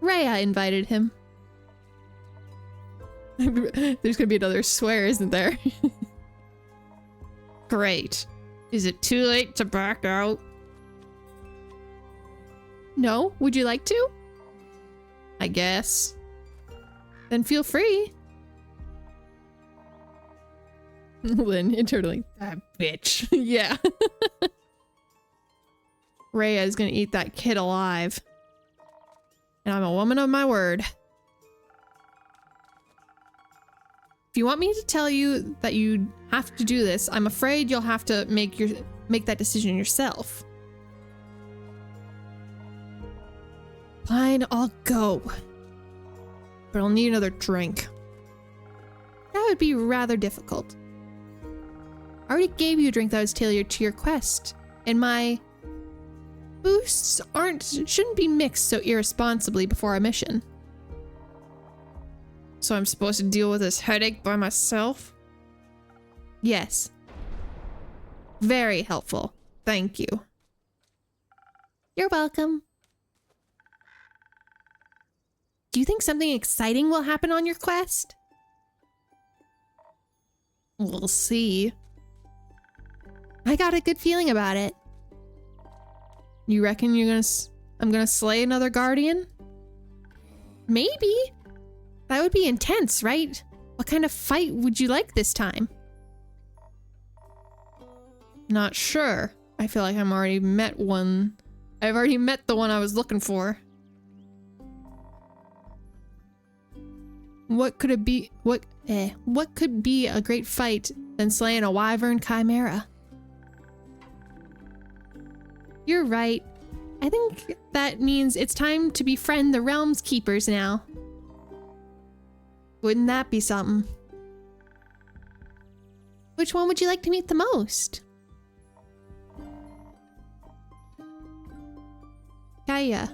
Rhea invited him. There's gonna be another swear, isn't there? Great. Is it too late to back out? No, would you like to? I guess. Then feel free. Lynn, internally, that bitch. Yeah. Rhea is gonna eat that kid alive. And I'm a woman of my word. If you want me to tell you that you have to do this, I'm afraid you'll have to make that decision yourself. Fine, I'll go. But I'll need another drink. That would be rather difficult. I already gave you a drink that was tailored to your quest, and my boosts shouldn't be mixed so irresponsibly before our mission. So I'm supposed to deal with this headache by myself? Yes. Very helpful. Thank you. You're welcome. Do you think something exciting will happen on your quest? We'll see. I got a good feeling about it. You reckon I'm gonna slay another guardian? Maybe. That would be intense, right? What kind of fight would you like this time? Not sure. I feel like I've already met one. I've already met the one I was looking for. What could it be? What could be a great fight than slaying a wyvern chimera? You're right. I think that means it's time to befriend the Realm's Keepers now. Wouldn't that be something? Which one would you like to meet the most? Gaia.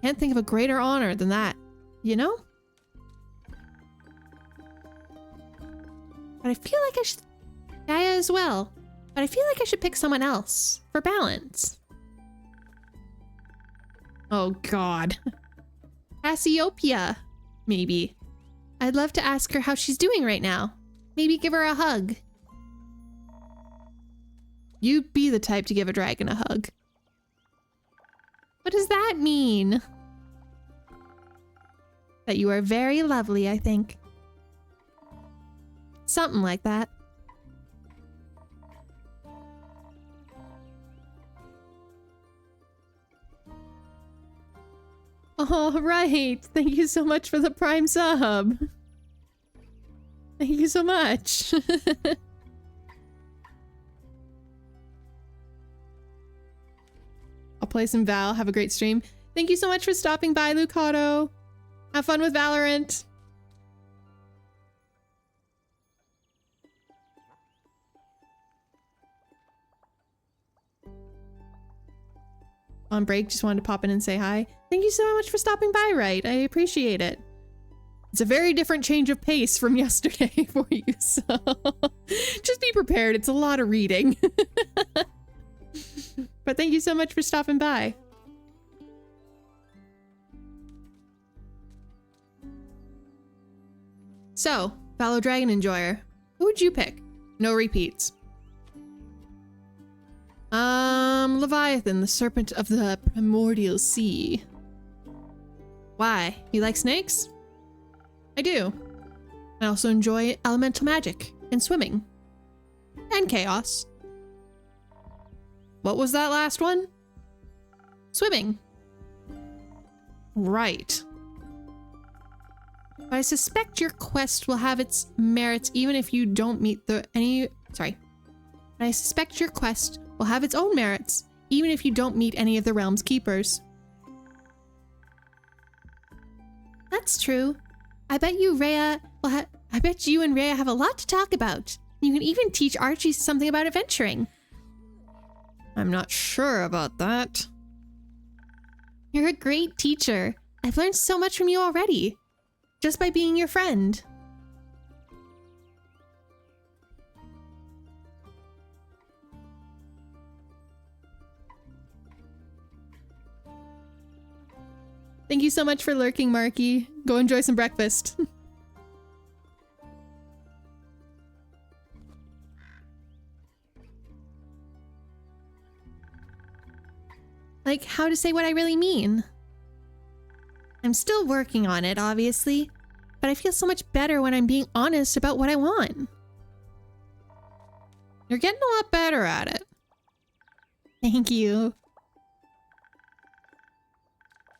Can't think of a greater honor than that, you know? But I feel like I should... Gaia as well. But I feel like I should pick someone else for balance. Oh god. Cassiopeia, maybe. I'd love to ask her how she's doing right now. Maybe give her a hug. You'd be the type to give a dragon a hug. What does that mean? That you are very lovely, I think. Something like that. All right. Thank you so much for the Prime sub. Thank you so much. I'll play some Val. Have a great stream. Thank you so much for stopping by, Lucado. Have fun with Valorant. On break, just wanted to pop in and say hi. Thank you so much for stopping by, Right? I appreciate it. It's a very different change of pace from yesterday for you, so just be prepared. It's a lot of reading. But thank you so much for stopping by. So, fellow Dragon Enjoyer, who would you pick? No repeats. Leviathan, the serpent of the primordial sea. Why? You like snakes? I do. I also enjoy elemental magic and swimming. And chaos. What was that last one? Swimming. Right. But I suspect your quest will have its merits even if you don't meet I suspect your quest will have its own merits even if you don't meet any of the realm's keepers. That's true. I bet you and Rhea have a lot to talk about. You can even teach Archie something about adventuring. I'm not sure about that. You're a great teacher. I've learned so much from you already, just by being your friend. Thank you so much for lurking, Marky. Go enjoy some breakfast. Like how to say what I really mean. I'm still working on it, obviously, but I feel so much better when I'm being honest about what I want. You're getting a lot better at it. Thank you.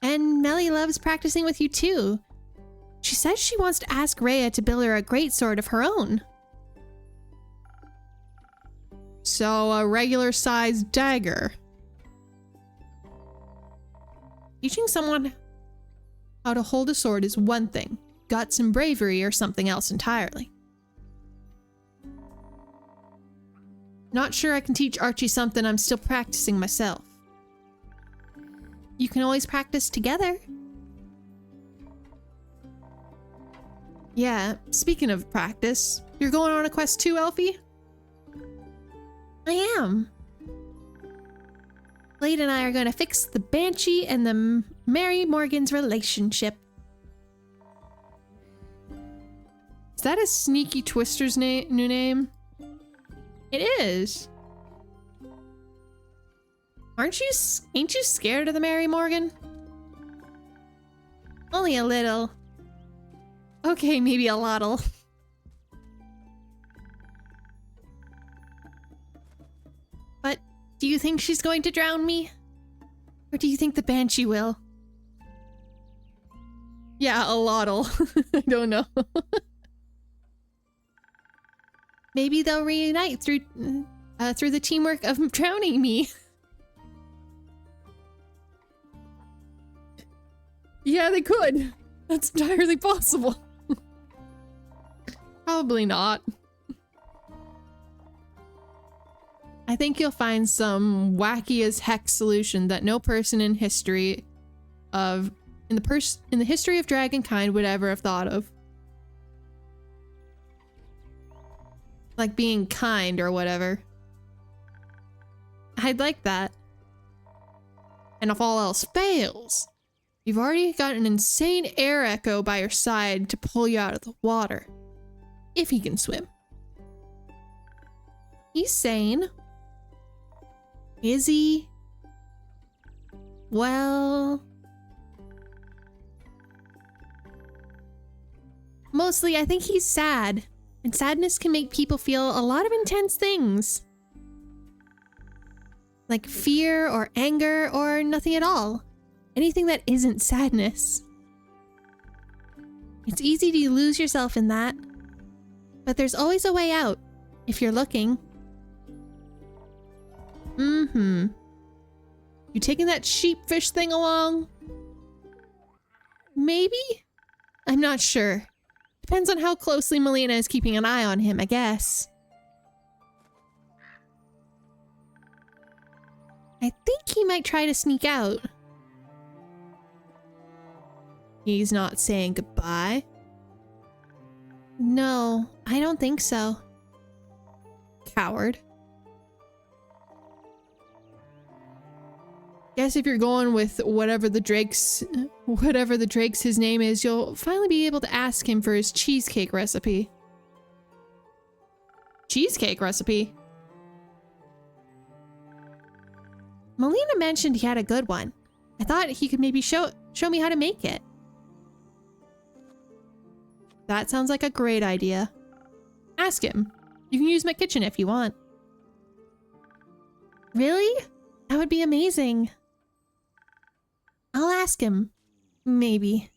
And Melly loves practicing with you too. She says she wants to ask Rhea to build her a greatsword of her own. So a regular sized dagger. Teaching someone how to hold a sword is one thing. Guts and bravery are something else entirely. Not sure I can teach Archie something I'm still practicing myself. You can always practice together. Yeah, speaking of practice, you're going on a quest too, Elfie? I am. Blade and I are going to fix the Banshee and the Mary Morgan's relationship. Is that a Sneaky Twister's new name? It is. Ain't you scared of the Mary Morgan? Only a little. Okay, maybe a lottle. But do you think she's going to drown me? Or do you think the Banshee will? Yeah, a lottle. I don't know. Maybe they'll reunite through the teamwork of drowning me. Yeah, they could. That's entirely possible. Probably not. I think you'll find some wacky as heck solution that no person in the history of Dragonkind would ever have thought of. Like being kind or whatever. I'd like that. And if all else fails, you've already got an insane air echo by your side to pull you out of the water. If he can swim. He's sane. Is he? Well... mostly, I think he's sad. And sadness can make people feel a lot of intense things. Like fear or anger or nothing at all. Anything that isn't sadness. It's easy to lose yourself in that. But there's always a way out, if you're looking. Mm-hmm. You taking that sheepfish thing along? Maybe? I'm not sure. Depends on how closely Melina is keeping an eye on him, I guess. I think he might try to sneak out. He's not saying goodbye? No, I don't think so. Coward. Guess if you're going with whatever the Drake's his name is, you'll finally be able to ask him for his cheesecake recipe. Cheesecake recipe? Melina mentioned he had a good one. I thought he could maybe show me how to make it. That sounds like a great idea. Ask him. You can use my kitchen if you want. Really? That would be amazing. I'll ask him. Maybe.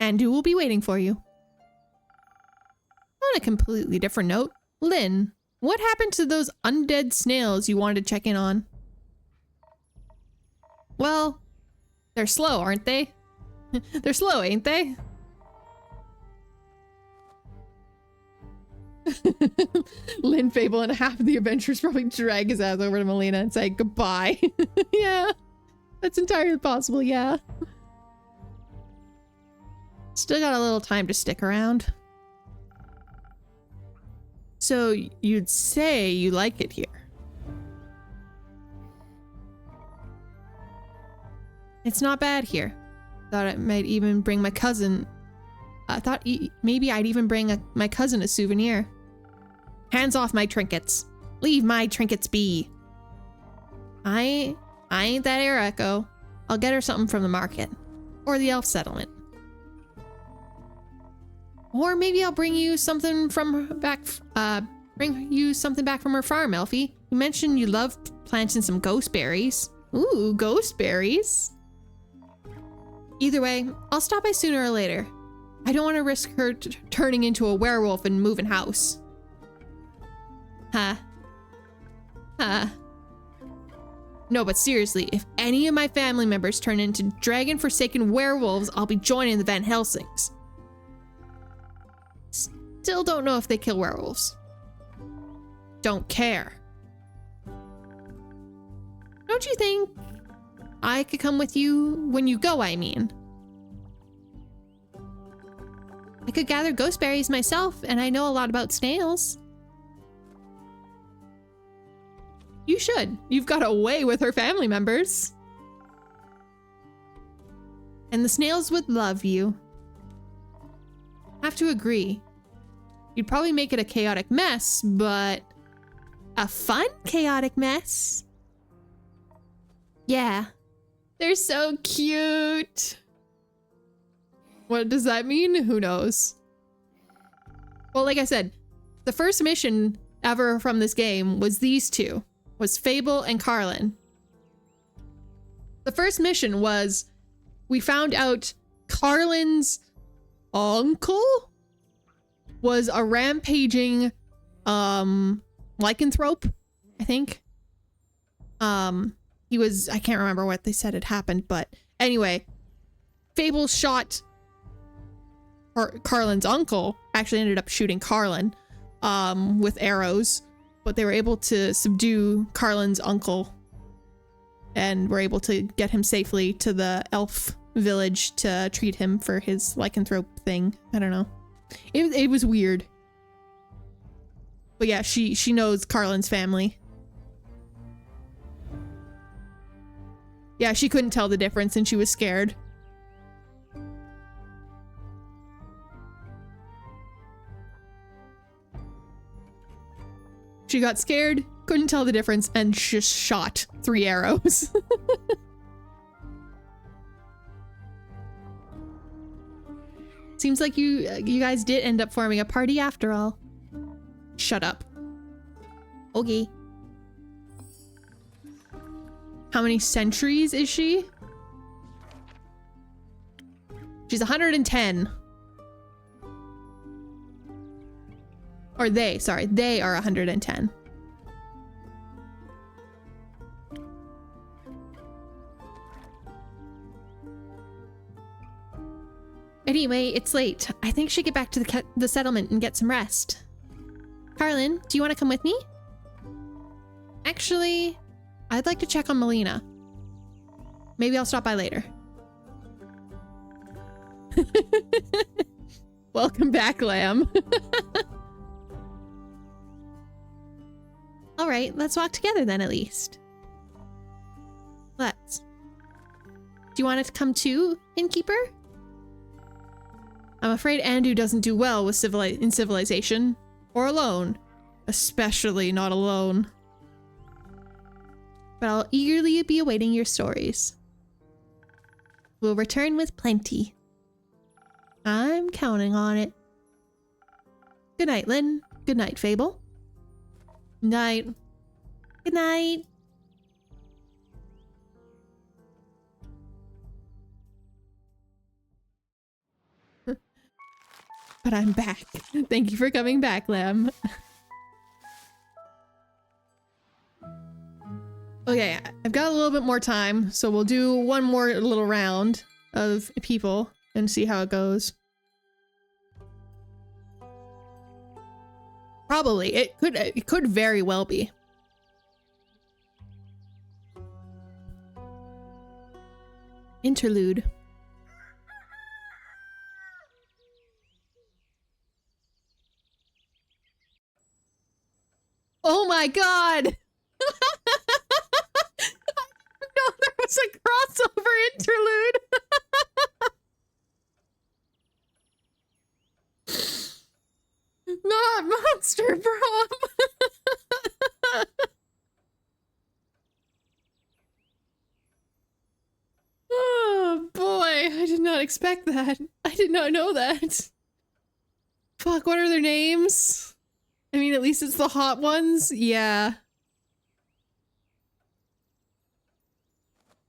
Andu will be waiting for you. On a completely different note, Lynn, what happened to those undead snails you wanted to check in on? Well, they're slow, aren't they? They're slow, ain't they? Lynn, Fable, and half of the adventurers probably drag his ass over to Melina and say goodbye. Yeah, that's entirely possible, yeah. Still got a little time to stick around. So you'd say you like it here? It's not bad here. Thought I might even bring my cousin. I thought maybe I'd even bring my cousin a souvenir. Hands off my trinkets. Leave my trinkets be. I ain't that air echo. I'll get her something from the market. Or the elf settlement. Or maybe I'll bring you something from back from her farm, Elfie. You mentioned you love planting some ghost berries. Ooh, ghost berries. Either way, I'll stop by sooner or later. I don't want to risk her turning into a werewolf and moving house. No, but seriously, if any of my family members turn into dragon-forsaken werewolves, I'll be joining the Van Helsings. Still don't know if they kill werewolves. Don't care. Don't you think I could come with you when you go, I mean? I could gather ghost berries myself, and I know a lot about snails. You should. You've got away with her family members. And the snails would love you. Have to agree. You'd probably make it a chaotic mess, but a fun chaotic mess. Yeah. They're so cute. What does that mean? Who knows? Well, like I said, the first mission ever from this game was these two. Was Fable and Carlin. The first mission was we found out Carlin's uncle was a rampaging lycanthrope, I think. He was, I can't remember what they said had happened, but anyway, Fable shot Carlin's uncle, actually ended up shooting Carlin with arrows, but they were able to subdue Carlin's uncle and were able to get him safely to the elf village to treat him for his lycanthrope thing. I don't know. It was weird. But yeah, she knows Carlin's family. Yeah, she couldn't tell the difference and she was scared. She got scared, couldn't tell the difference, and just shot 3 arrows. Seems like you guys did end up forming a party after all. Shut up. Okay. How many centuries is she? She's 110. Or they, sorry, they are 110. Anyway, it's late. I think I should get back to the settlement and get some rest. Carlin, do you want to come with me? Actually, I'd like to check on Melina. Maybe I'll stop by later. Welcome back, Lamb. All right, let's walk together then at least. Let's. Do you want to come too, innkeeper? I'm afraid Andu doesn't do well with in civilization. Or alone. Especially not alone. But I'll eagerly be awaiting your stories. We'll return with plenty. I'm counting on it. Good night, Lynn. Good night, Fable. Night. Good night. But I'm back. Thank you for coming back, Lem. Okay, I've got a little bit more time, so we'll do one more little round of people and see how it goes. Probably. It could very well be. Interlude. Oh my god! No, there was a crossover interlude! Not Monster Prom! Oh boy, I did not expect that. I did not know that. Fuck, what are their names? I mean, at least it's the hot ones. Yeah.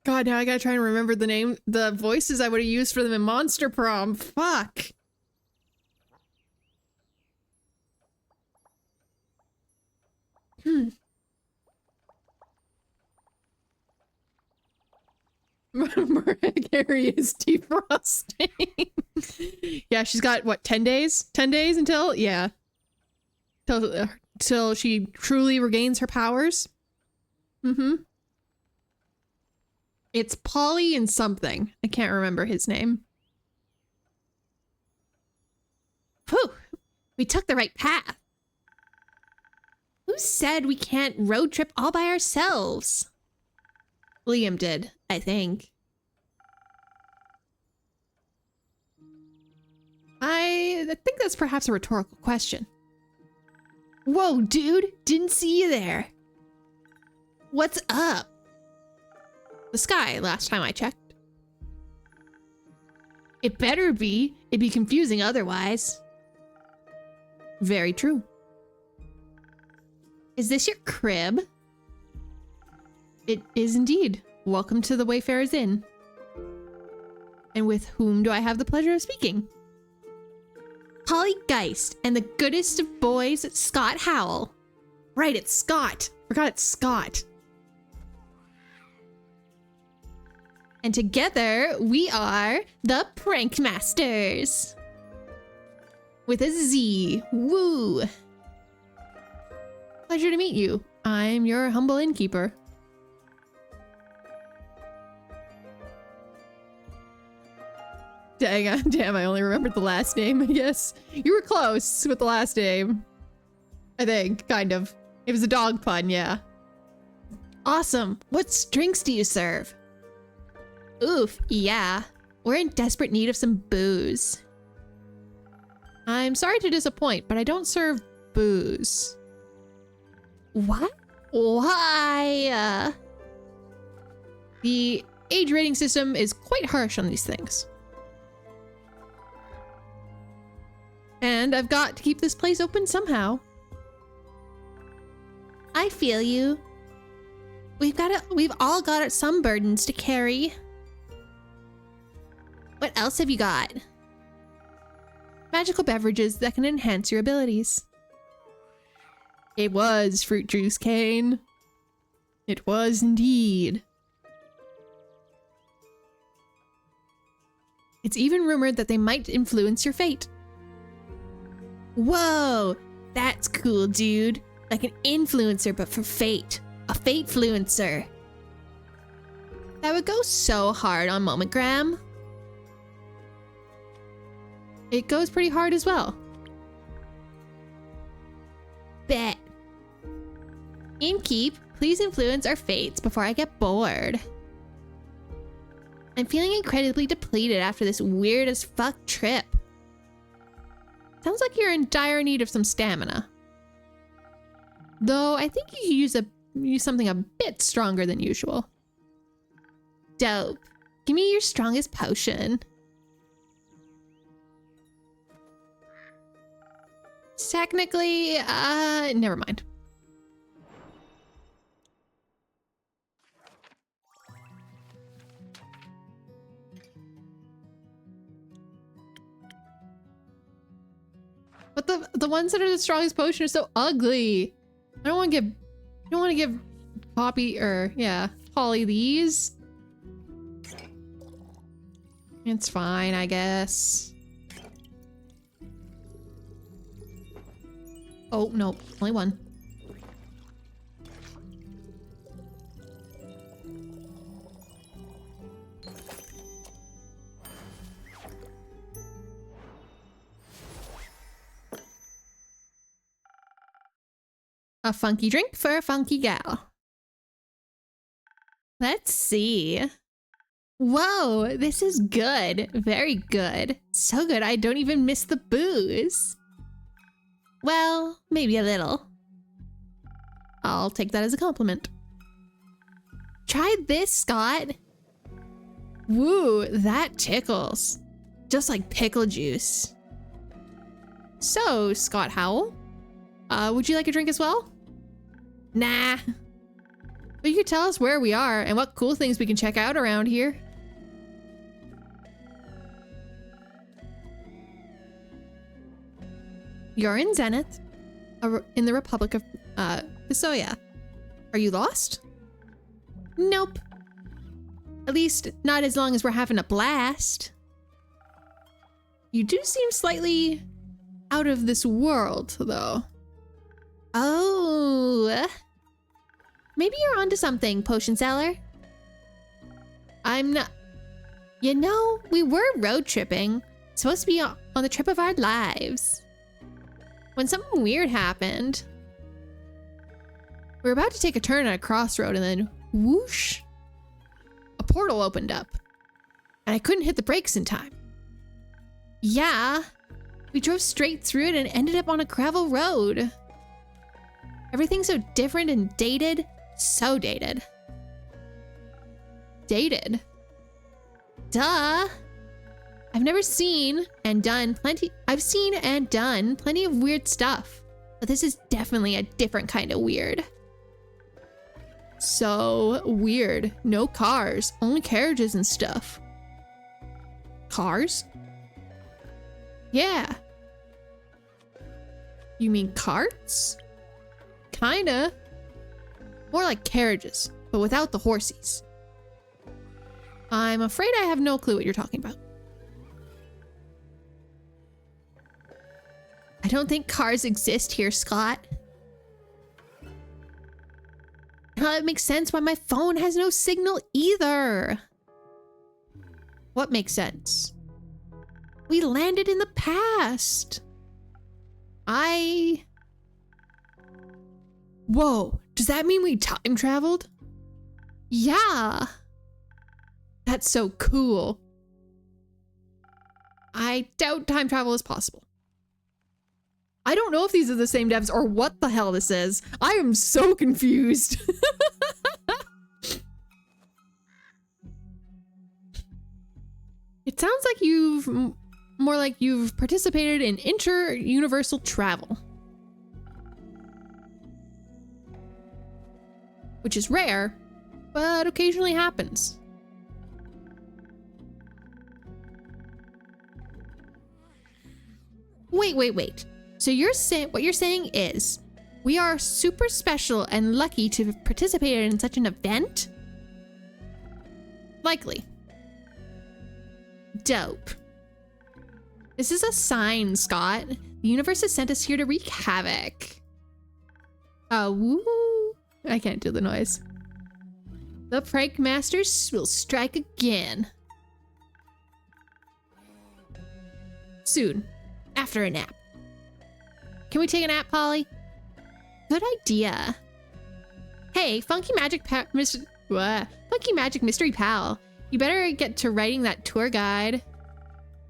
God, now I gotta try and remember the voices I would have used for them in Monster Prom. Fuck. Gary is defrosting. Yeah, she's got, what, 10 days? 10 days until? Yeah. Till she truly regains her powers. Mm-hmm. It's Polly and something. I can't remember his name. Whew! We took the right path. Who said we can't road trip all by ourselves? Liam did, I think. I think that's perhaps a rhetorical question. Whoa, dude! Didn't see you there. What's up? The sky, last time I checked. It better be. It'd be confusing otherwise. Very true. Is this your crib? It is indeed. Welcome to the Wayfarer's Inn. And with whom do I have the pleasure of speaking? Polly Geist and the goodest of boys, Scott Howell. Right, it's Scott. Forgot it's Scott. And together we are the Prank Masters. With a Z. Woo. Pleasure to meet you. I'm your humble innkeeper. Damn, I only remembered the last name, I guess. You were close with the last name. I think, kind of. It was a dog pun, yeah. Awesome. What drinks do you serve? Oof, yeah. We're in desperate need of some booze. I'm sorry to disappoint, but I don't serve booze. What? Why? The age rating system is quite harsh on these things. And I've got to keep this place open somehow. I feel you. We've all got some burdens to carry. What else have you got? Magical beverages that can enhance your abilities. It was fruit juice cane. It was indeed. It's even rumored that they might influence your fate. Whoa, that's cool, dude. Like an influencer, but for fate. A fate-fluencer. That would go so hard on Momentgram. It goes pretty hard as well. Bet. Innkeep, please influence our fates before I get bored. I'm feeling incredibly depleted after this weird as fuck trip. Sounds like you're in dire need of some stamina. Though I think you could use something a bit stronger than usual. Dope. Give me your strongest potion. Technically, never mind. But the ones that are the strongest potion are so ugly. I don't want to give Poppy or Holly these. It's fine, I guess. Oh, no, only one. A funky drink for a funky gal. Let's see. Whoa, this is good. Very good. So good I don't even miss the booze. Well, maybe a little. I'll take that as a compliment. Try this, Scott. Woo, that tickles. Just like pickle juice. So, Scott Howell, would you like a drink as well? Nah. But you could tell us where we are and what cool things we can check out around here. You're in Zenith, in the Republic of Visoya. Are you lost? Nope. At least not as long as we're having a blast. You do seem slightly out of this world, though. Oh. Maybe you're onto something, potion seller. I'm not. You know, we were road tripping. Supposed to be on the trip of our lives. When something weird happened. We were about to take a turn at a crossroad and then whoosh. A portal opened up. And I couldn't hit the brakes in time. Yeah. We drove straight through it and ended up on a gravel road. Everything's so different and dated. So dated. Dated? Duh. I've seen and done plenty of weird stuff. But this is definitely a different kind of weird. So weird. No cars, only carriages and stuff. Cars? Yeah. You mean carts? Kinda. More like carriages, but without the horsies. I'm afraid I have no clue what you're talking about. I don't think cars exist here, Scott. Now it makes sense why my phone has no signal either. What makes sense? We landed in the past. Whoa, does that mean we time traveled? Yeah. That's so cool. I doubt time travel is possible. I don't know if these are the same devs or what the hell this is. I am so confused. It sounds like more like you've participated in inter-universal travel. Which is rare, but occasionally happens. Wait. So what you're saying is, we are super special and lucky to have participated in such an event? Likely. Dope. This is a sign, Scott. The universe has sent us here to wreak havoc. Woo. I can't do the noise. The prank masters will strike again. Soon. After a nap. Can we take a nap, Polly? Good idea. Hey, Funky Magic Mystery Pal. You better get to writing that tour guide.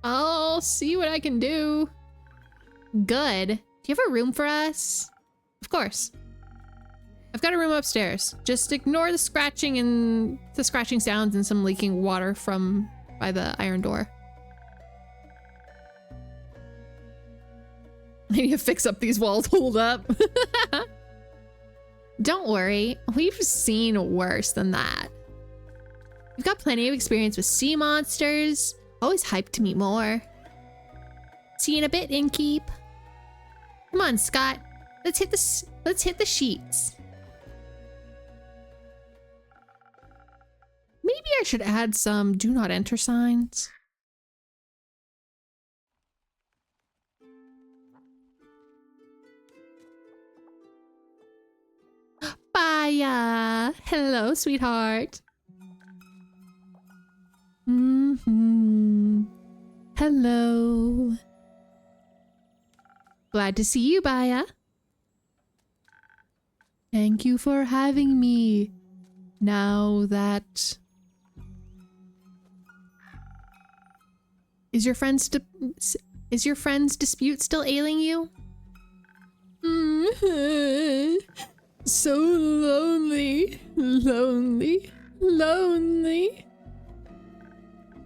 I'll see what I can do. Good. Do you have a room for us? Of course. I've got a room upstairs. Just ignore the scratching sounds and some leaking water from by the iron door. I need to fix up these walls. Hold up. Don't worry, we've seen worse than that. We've got plenty of experience with sea monsters. Always hyped to meet more. See you in a bit, Innkeep. Come on, Scott. Let's hit the sheets. Maybe I should add some do not enter signs. Bye. Hello, sweetheart. Hello. Glad to see you, Baya. Thank you for having me. Now that... Is your friend's dispute still ailing you? So lonely, lonely, lonely.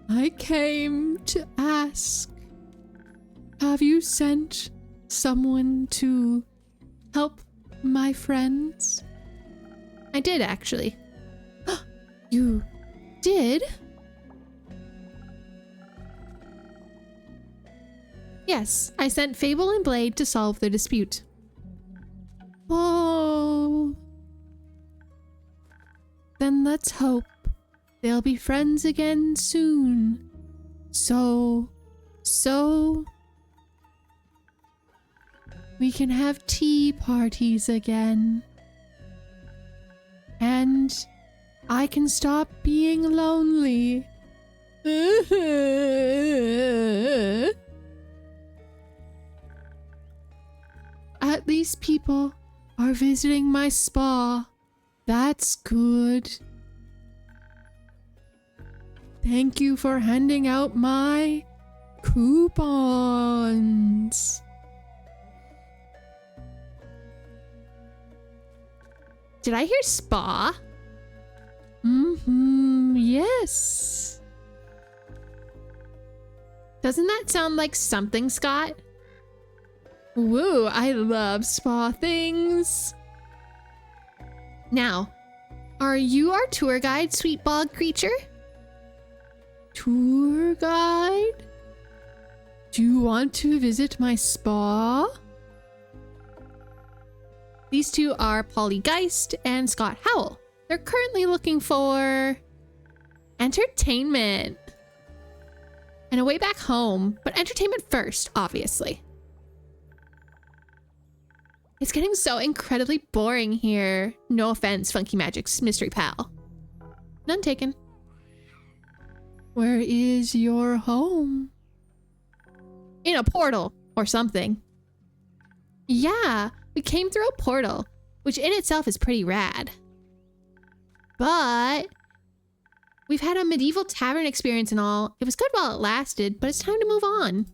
I came to ask, have you sent someone to help my friends? I did, actually. You did? Yes, I sent Fable and Blade to solve their dispute. Oh. Then let's hope they'll be friends again soon. So we can have tea parties again. And I can stop being lonely. At least people are visiting my spa. That's good. Thank you for handing out my coupons. Did I hear spa? Yes. Doesn't that sound like something, Scott? Woo, I love spa things. Now, are you our tour guide, sweet bog creature? Tour guide? Do you want to visit my spa? These two are Polly Geist and Scott Howell. They're currently looking for entertainment and a way back home, but entertainment first, obviously. It's getting so incredibly boring here. No offense, Funky Magic's mystery pal. None taken. Where is your home? In a portal or something. Yeah, we came through a portal, which in itself is pretty rad. But we've had a medieval tavern experience and all. It was good while it lasted, but it's time to move on.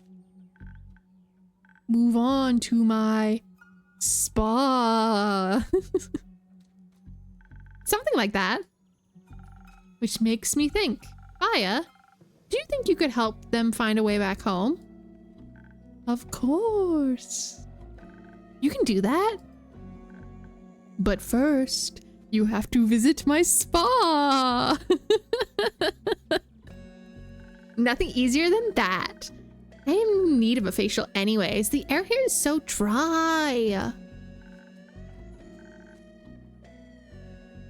Move on to my spa. Something like that. Which makes me think, Aya, do you think you could help them find a way back home? Of course. You can do that. But first, you have to visit my spa. Nothing easier than that. I am in need of a facial anyways. The air here is so dry.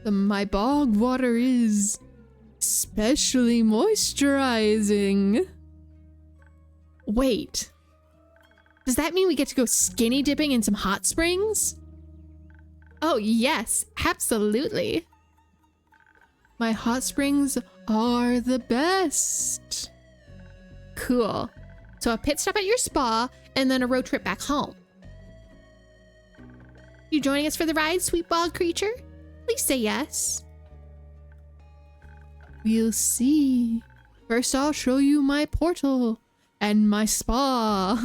My bog water is especially moisturizing. Wait. Does that mean we get to go skinny dipping in some hot springs? Oh, yes, absolutely. My hot springs are the best. Cool. So a pit stop at your spa and then a road trip back home. You joining us for the ride, sweet bog creature? Please say yes. We'll see. First, I'll show you my portal and my spa.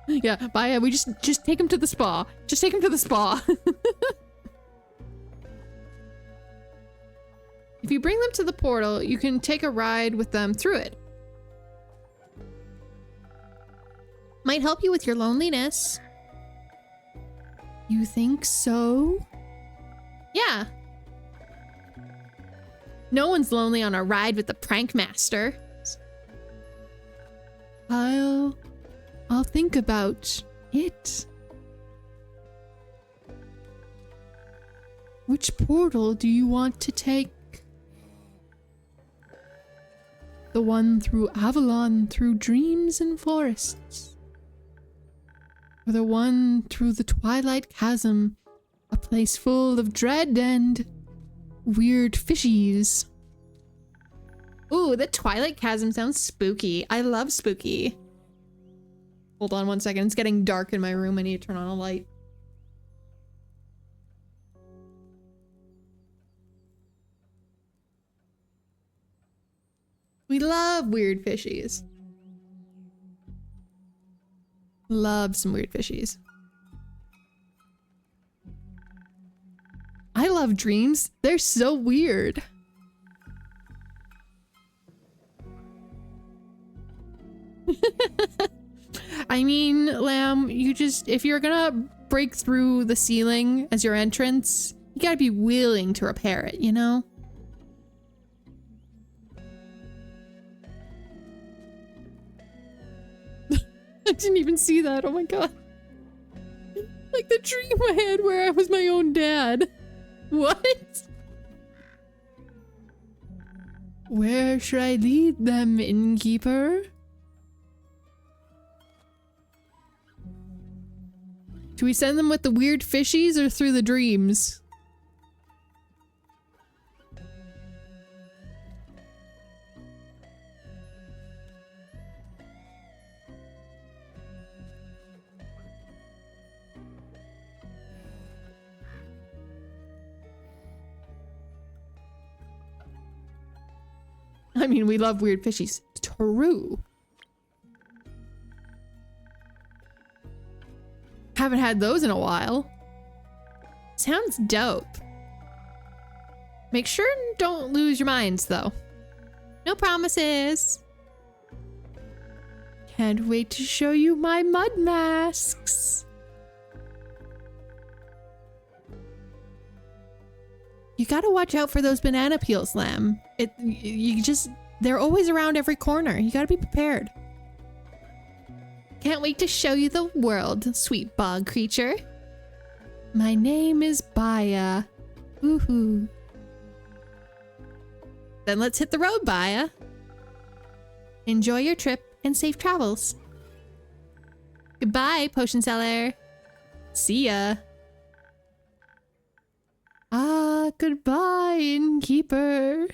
Yeah, bye. We just take him to the spa. Just take him to the spa. If you bring them to the portal, you can take a ride with them through it. Might help you with your loneliness. You think so? Yeah. No one's lonely on a ride with the prank master. I'll think about it. Which portal do you want to take? The one through Avalon, through dreams and forests? Or the one through the Twilight Chasm, a place full of dread and weird fishies? Ooh, the Twilight Chasm sounds spooky. I love spooky. Hold on one second. It's getting dark in my room. I need to turn on a light. We love weird fishies. Love some weird fishies. I love dreams. They're so weird. I mean, Lamb, you just, if you're gonna break through the ceiling as your entrance, you gotta be willing to repair it, you know? I didn't even see that, oh my god. Like the dream I had where I was my own dad. What? Where should I lead them, innkeeper? Do we send them with the weird fishies or through the dreams? I mean, we love weird fishies. True. Haven't had those in a while. Sounds dope. Make sure and don't lose your minds, though. No promises. Can't wait to show you my mud masks. You gotta watch out for those banana peels, Lamb. They're always around every corner. You gotta be prepared. Can't wait to show you the world, sweet bog creature. My name is Baya. Woohoo. Then let's hit the road, Baya. Enjoy your trip and safe travels. Goodbye, potion seller. See ya. Ah, goodbye, innkeeper.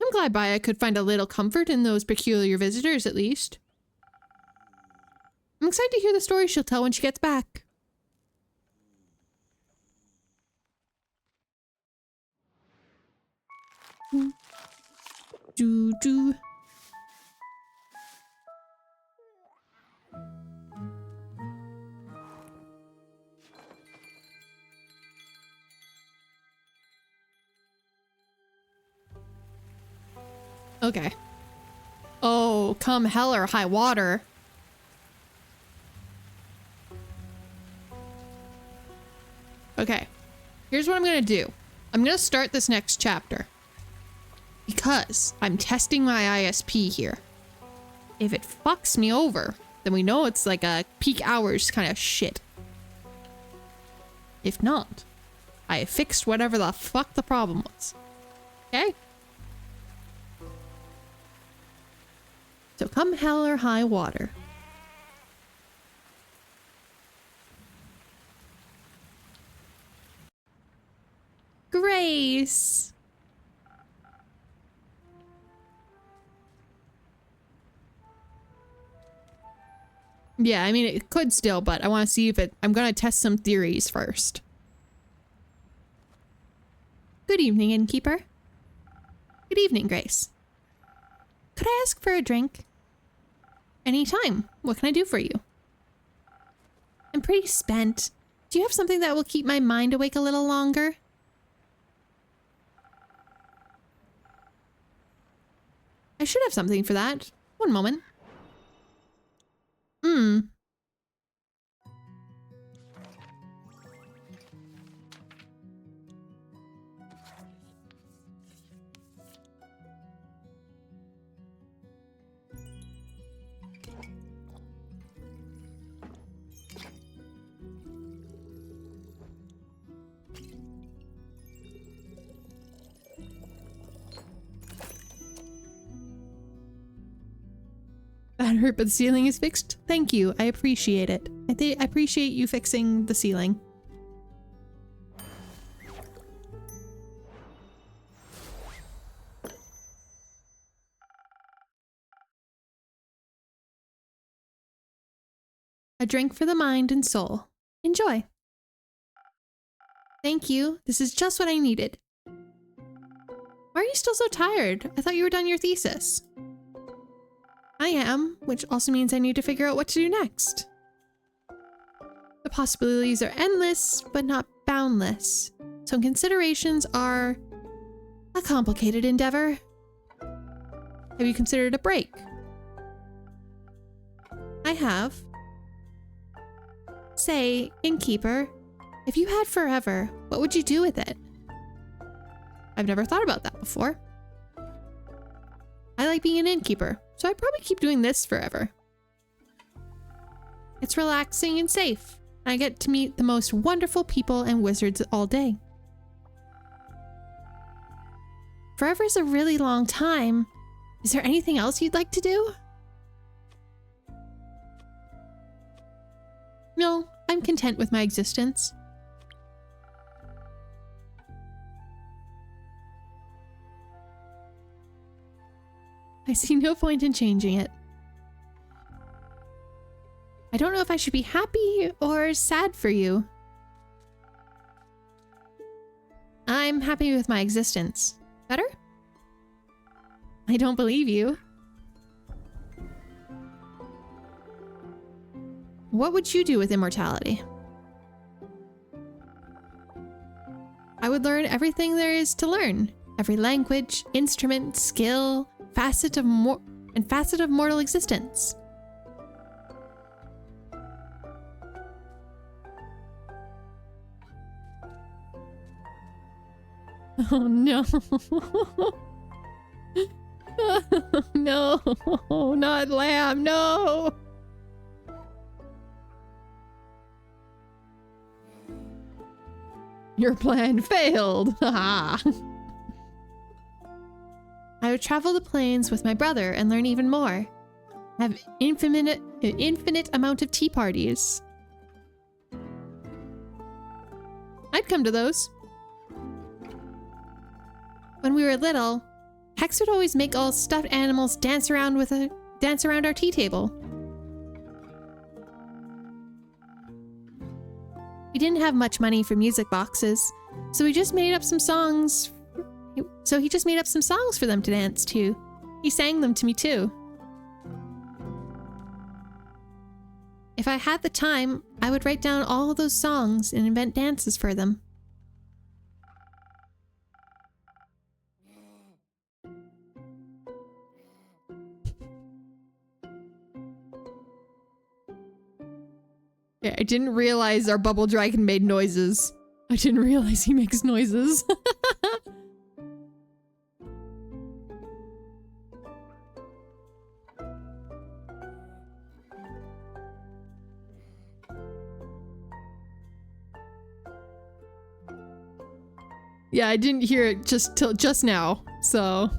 I'm glad Baya could find a little comfort in those peculiar visitors, at least. I'm excited to hear the story she'll tell when she gets back. Do. Okay. Oh, come hell or high water. Okay. Here's what I'm gonna do. I'm gonna start this next chapter. Because I'm testing my ISP here. If it fucks me over, then we know it's like a peak hours kind of shit. If not, I fixed whatever the fuck the problem was. Okay? So come hell or high water. Grace. Yeah, I mean, it could still, but I want to see if it... I'm going to test some theories first. Good evening, innkeeper. Good evening, Grace. Could I ask for a drink? Anytime. What can I do for you? I'm pretty spent. Do you have something that will keep my mind awake a little longer? I should have something for that. One moment. That hurt, but the ceiling is fixed. Thank you. I appreciate it. I appreciate you fixing the ceiling. A drink for the mind and soul. Enjoy. Thank you. This is just what I needed. Why are you still so tired? I thought you were done your thesis. I am, which also means I need to figure out what to do next. The possibilities are endless, but not boundless. Some considerations are a complicated endeavor. Have you considered a break? I have. Say, innkeeper, if you had forever, what would you do with it? I've never thought about that before. I like being an innkeeper, so I'd probably keep doing this forever. It's relaxing and safe. I get to meet the most wonderful people and wizards all day. Forever is a really long time. Is there anything else you'd like to do? No, I'm content with my existence. I see no point in changing it. I don't know if I should be happy or sad for you. I'm happy with my existence. Better? I don't believe you. What would you do with immortality? I would learn everything there is to learn. Every language, instrument, skill, facet of mortal existence. Oh no. No, not lamb, no. Your plan failed. Haha. I would travel the plains with my brother and learn even more. Have infinite amount of tea parties. I'd come to those. When we were little, Hex would always make all stuffed animals dance around our tea table. We didn't have much money for music boxes, so he just made up some songs for them to dance to. He sang them to me too. If I had the time, I would write down all of those songs and invent dances for them. Yeah, I didn't realize our bubble dragon made noises. I didn't realize he makes noises. Yeah, I didn't hear it till just now, so.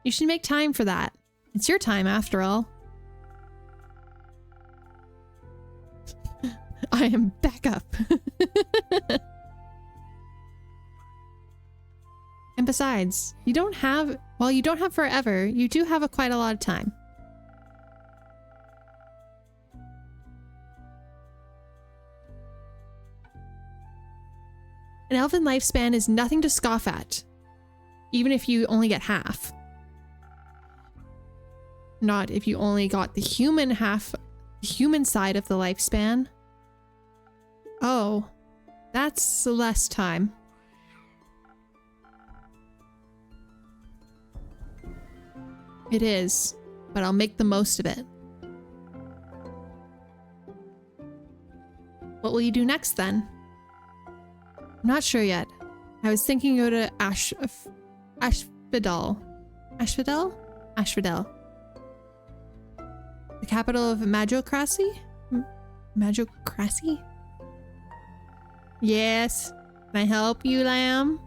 You should make time for that. It's your time after all. I am back up. And besides, while you don't have forever, you do have quite a lot of time. An elven lifespan is nothing to scoff at, even if you only get half. Not if you only got the human side of the lifespan. Oh, that's less time. It is, but I'll make the most of it. What will you do next then? I'm not sure yet. I was thinking go to Asphodel. Asphodel. The capital of Magocracy? Magocracy? Yes. Can I help you, lamb?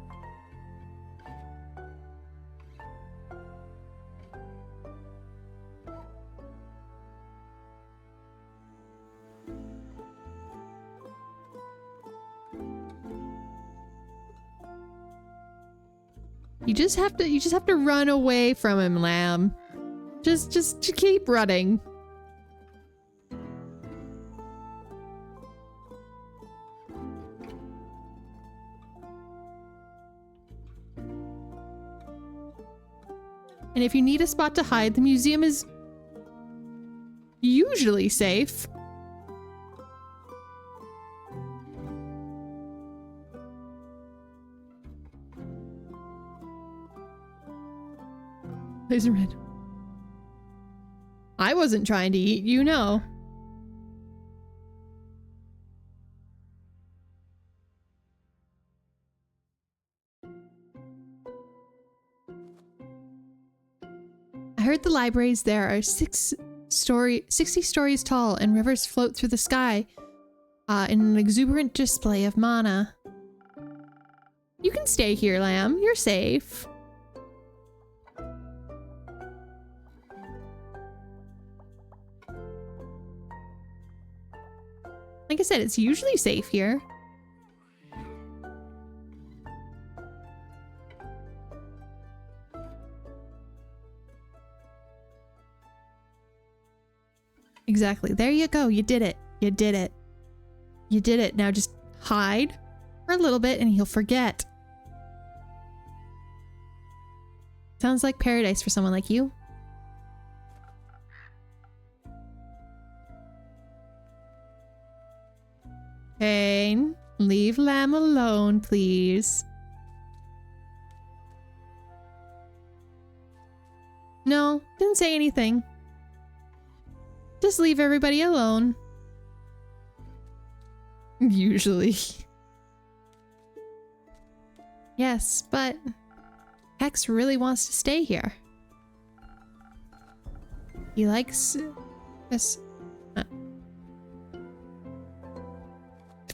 You just have to run away from him, lamb. Just keep running. And if you need a spot to hide, the museum is usually safe. Laser red. I wasn't trying to eat, you know. I heard the libraries there are 60 stories tall and rivers float through the sky in an exuberant display of mana. You can stay here, lamb. You're safe. Like I said, it's usually safe here. Exactly. There you go. You did it. You did it. You did it. Now just hide for a little bit and he'll forget. Sounds like paradise for someone like you. Pain, leave lamb alone, please. No, didn't say anything. Just leave everybody alone. Usually. Yes, but Hex really wants to stay here. He likes this.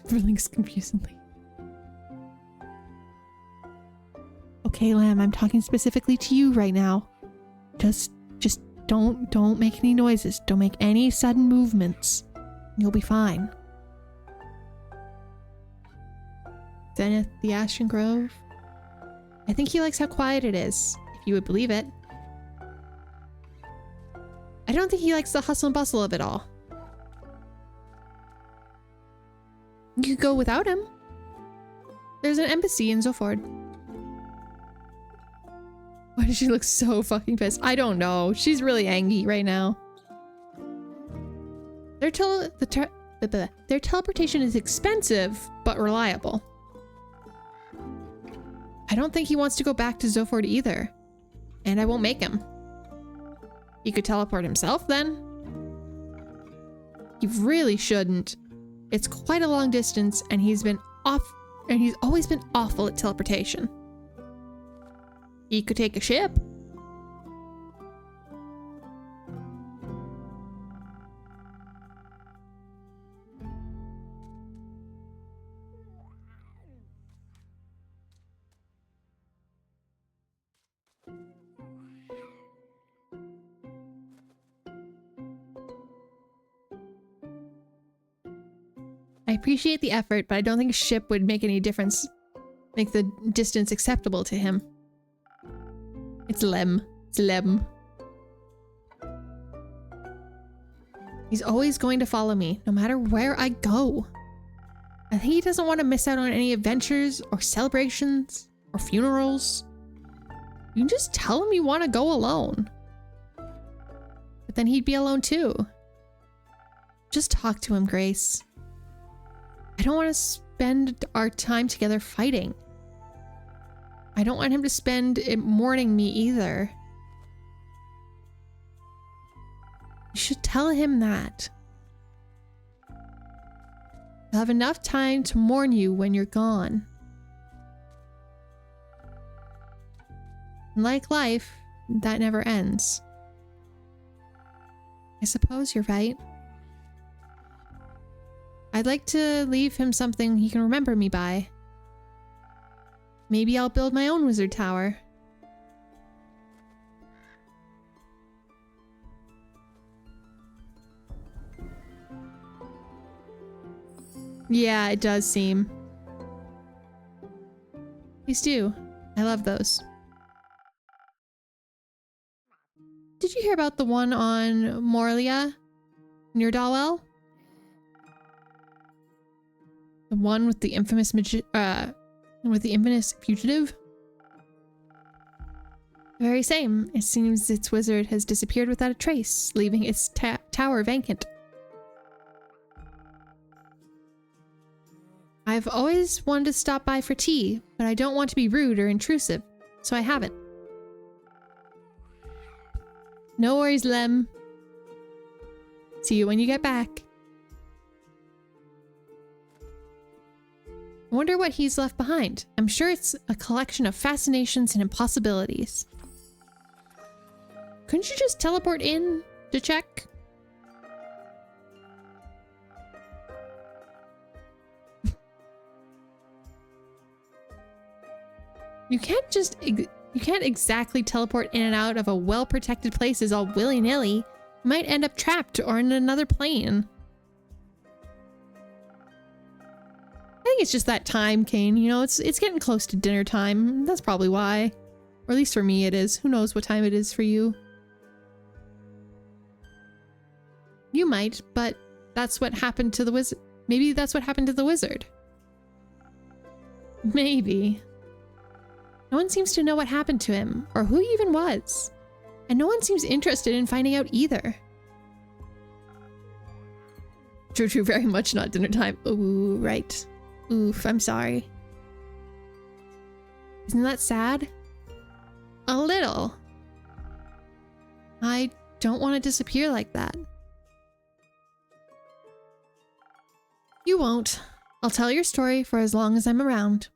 Blinks confusedly. Okay, lamb, I'm talking specifically to you right now. Just don't make any noises. Don't make any sudden movements. You'll be fine. Zenith, the Ashen Grove. I think he likes how quiet it is, if you would believe it. I don't think he likes the hustle and bustle of it all. You could go without him. There's an embassy in Zoford. Why does she look so fucking pissed? I don't know. She's really angry right now. Their teleportation is expensive, but reliable. I don't think he wants to go back to Zoford either. And I won't make him. He could teleport himself then. He really shouldn't. It's quite a long distance and he's always been awful at teleportation. He could take a ship. I appreciate the effort, but I don't think a ship would make any difference. Make the distance acceptable to him. It's Lem. It's Lem. He's always going to follow me, no matter where I go. I think he doesn't want to miss out on any adventures, or celebrations, or funerals. You can just tell him you want to go alone. then he'd be alone too. Just talk to him, Grace. I don't want to spend our time together fighting. I don't want him to spend it mourning me either. You should tell him that. He'll have enough time to mourn you when you're gone. And like life, that never ends. I suppose you're right. I'd like to leave him something he can remember me by. Maybe I'll build my own wizard tower. Yeah, it does seem. Please do. I love those. Did you hear about the one on Morlia near Dalwell? The one with the infamous fugitive? The very same. It seems its wizard has disappeared without a trace, leaving its tower vacant. I've always wanted to stop by for tea, but I don't want to be rude or intrusive, so I haven't. No worries, Lem. See you when you get back. I wonder what he's left behind. I'm sure it's a collection of fascinations and impossibilities. Couldn't you just teleport in to check? You can't exactly teleport in and out of a well-protected places all willy-nilly. You might end up trapped or in another plane. I think it's just that time, Kane. You know, it's getting close to dinner time. That's probably why. Or at least for me it is. Who knows what time it is for you? You might, but that's what happened to the wizard. Maybe that's what happened to the wizard. Maybe. No one seems to know what happened to him, or who he even was. And no one seems interested in finding out either. True, very much not dinner time. Ooh, right. Oof, I'm sorry. Isn't that sad? A little. I don't want to disappear like that. You won't. I'll tell your story for as long as I'm around.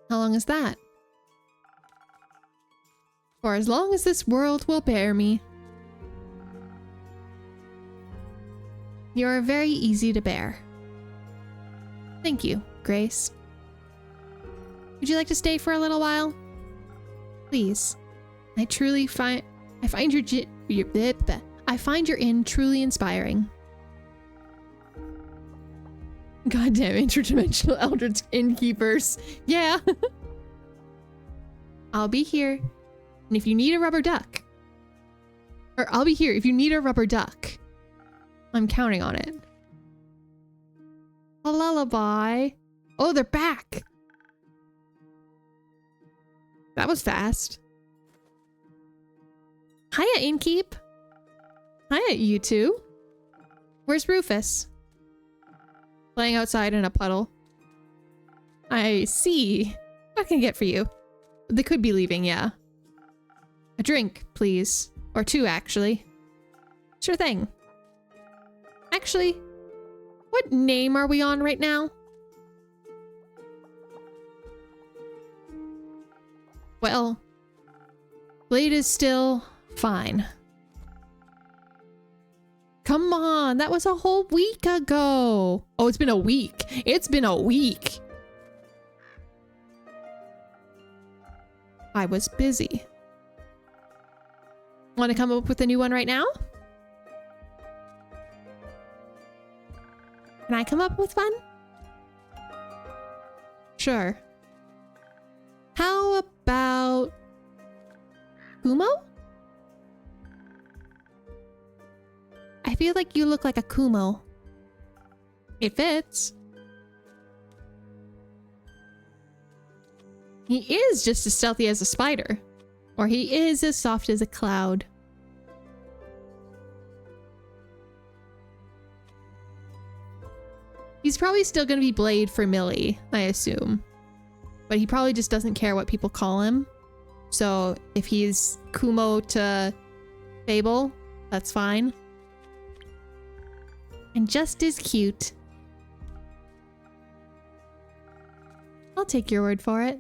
How long is that? For as long as this world will bear me. You're very easy to bear. Thank you, Grace. Would you like to stay for a little while? Please. I find your inn truly inspiring. Goddamn interdimensional eldritch innkeepers. Yeah. I'll be here. And if you need a rubber duck. Or I'll be here if you need a rubber duck. I'm counting on it. A lullaby. Oh, they're back. That was fast. Hiya, Innkeep. Hiya, you two. Where's Rufus? Playing outside in a puddle. I see. What can I get for you? They could be leaving, yeah. A drink, please. Or two, actually. Sure thing. Actually, what name are we on right now? Well, Blade is still fine. Come on, that was a whole week ago. Oh, it's been a week. It's been a week. I was busy. Want to come up with a new one right now? Can I come up with one? Sure. How about Kumo? I feel like you look like a Kumo. It fits. He is just as stealthy as a spider. Or he is as soft as a cloud. He's probably still going to be Blade for Millie, I assume. But he probably just doesn't care what people call him. So if he's Kumo to Fable, that's fine. And just as cute. I'll take your word for it.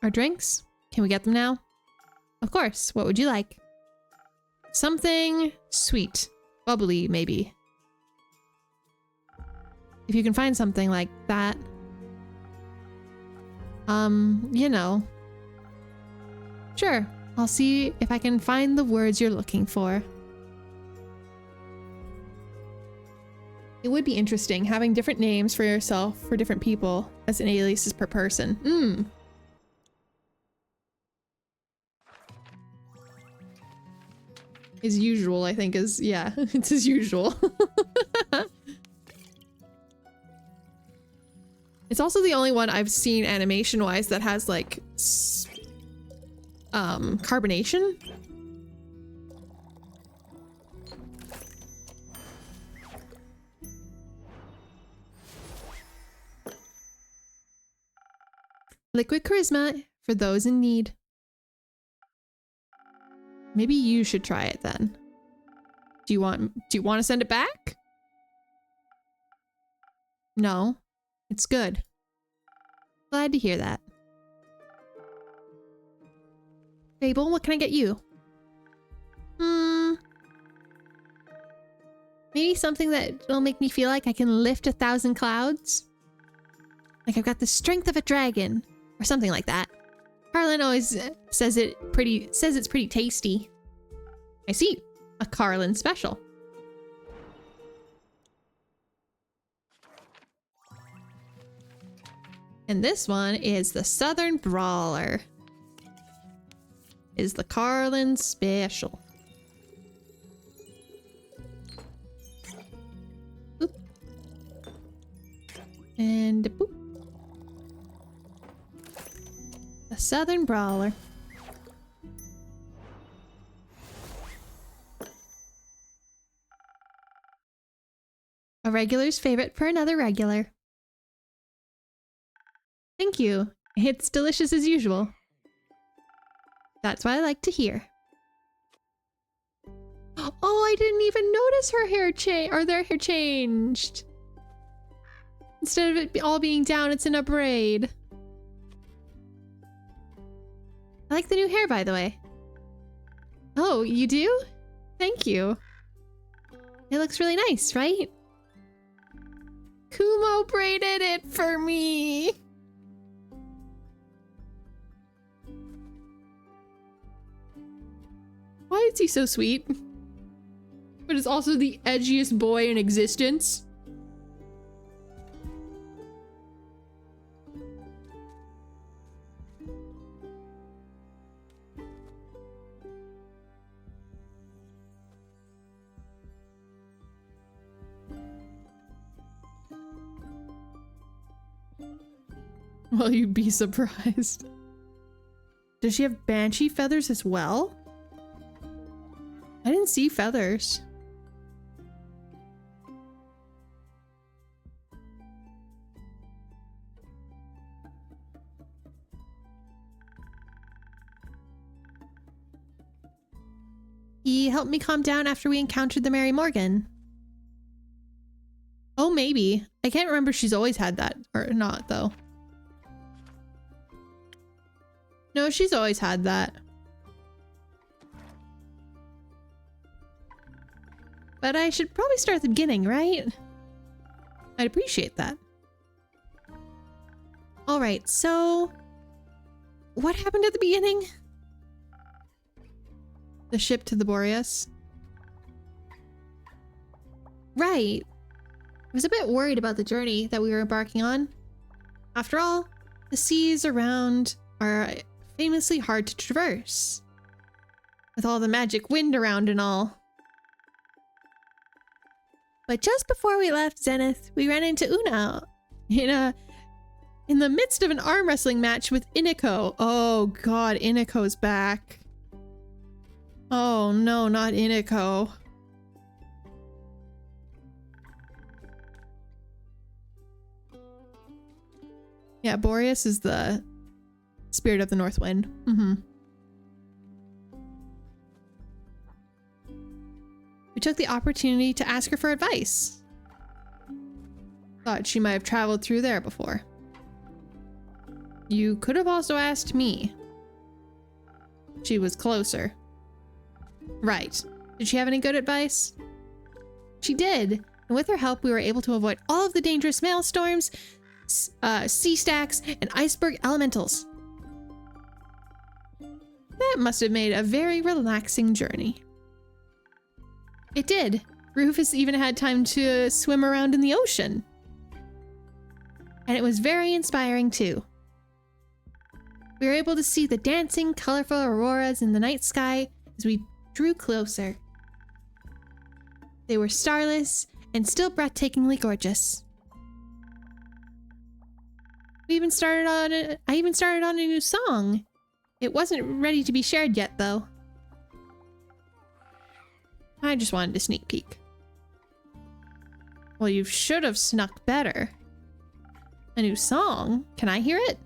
Our drinks? Can we get them now? Of course. What would you like? Something sweet. Bubbly, maybe. If you can find something like that. You know. Sure. I'll see if I can find the words you're looking for. It would be interesting having different names for yourself for different people as an aliases per person. As usual, I think is, yeah, it's as usual. It's also the only one I've seen animation-wise that has like carbonation. Liquid charisma for those in need. Maybe you should try it then. Do you want to send it back? No. It's good. Glad to hear that. Fable, what can I get you? Maybe something that will make me feel like I can lift 1,000 clouds? Like I've got the strength of a dragon, or something like that. Carlin always says it's pretty tasty. I see. A Carlin special. And this one is the Southern Brawler. Is the Carlin special. Boop. And boop. The Southern Brawler. A regular's favorite for another regular. Thank you. It's delicious as usual. That's what I like to hear. Oh, I didn't even notice her hair their hair changed. Instead of it all being down, it's in a braid. I like the new hair, by the way. Oh, you do? Thank you. It looks really nice, right? Kumo braided it for me. Why is he so sweet? But is also the edgiest boy in existence. Well, you'd be surprised. Does she have banshee feathers as well? I didn't see feathers. He helped me calm down after we encountered the Mary Morgan. Oh, maybe. I can't remember if she's always had that or not, though. No, she's always had that. But I should probably start at the beginning, right? I'd appreciate that. Alright, so... what happened at the beginning? The ship to the Boreas? Right. I was a bit worried about the journey that we were embarking on. After all, the seas around are famously hard to traverse. With all the magic wind around and all. But just before we left Zenith, we ran into Una in the midst of an arm wrestling match with Iniko. Oh god, Iniko's back. Oh no, not Iniko. Yeah, Boreas is the spirit of the north wind. Mm-hmm. We took the opportunity to ask her for advice. Thought she might have traveled through there before. You could have also asked me. She was closer. Right. Did she have any good advice? She did, and with her help we were able to avoid all of the dangerous maelstorms, sea stacks, and iceberg elementals. That must have made a very relaxing journey. It did. Rufus even had time to swim around in the ocean. And it was very inspiring too. We were able to see the dancing, colorful auroras in the night sky as we drew closer. They were starless and still breathtakingly gorgeous. I even started on a new song. It wasn't ready to be shared yet, though. I just wanted a sneak peek. Well, you should have snuck better. A new song? Can I hear it?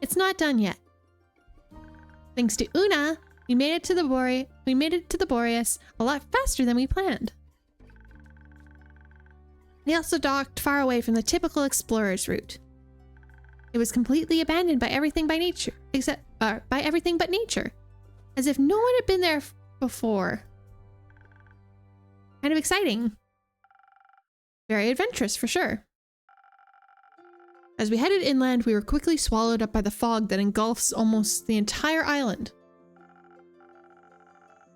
It's not done yet. Thanks to Una, we made it to the Boreas a lot faster than we planned. We also docked far away from the typical explorer's route. It was completely abandoned by everything by nature, by everything but nature, as if no one had been there before. Kind of exciting. Very adventurous for sure. As we headed inland, we were quickly swallowed up by the fog that engulfs almost the entire island.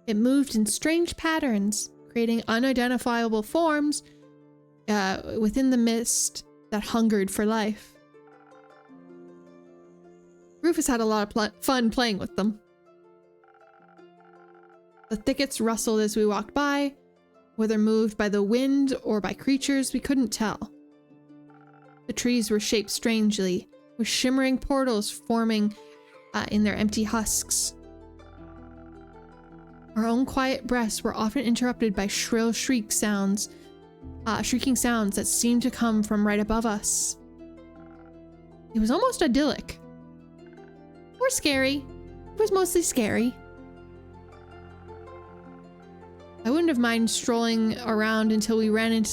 It moved in strange patterns, creating unidentifiable forms within the mist that hungered for life. Rufus had a lot of fun playing with them. The thickets rustled as we walked by, whether moved by the wind or by creatures we couldn't tell. The trees were shaped strangely, with shimmering portals forming in their empty husks. Our own quiet breaths were often interrupted by shrill shrieking sounds that seemed to come from right above us. It was almost idyllic. Or scary. It was mostly scary. I wouldn't have minded strolling around until we ran into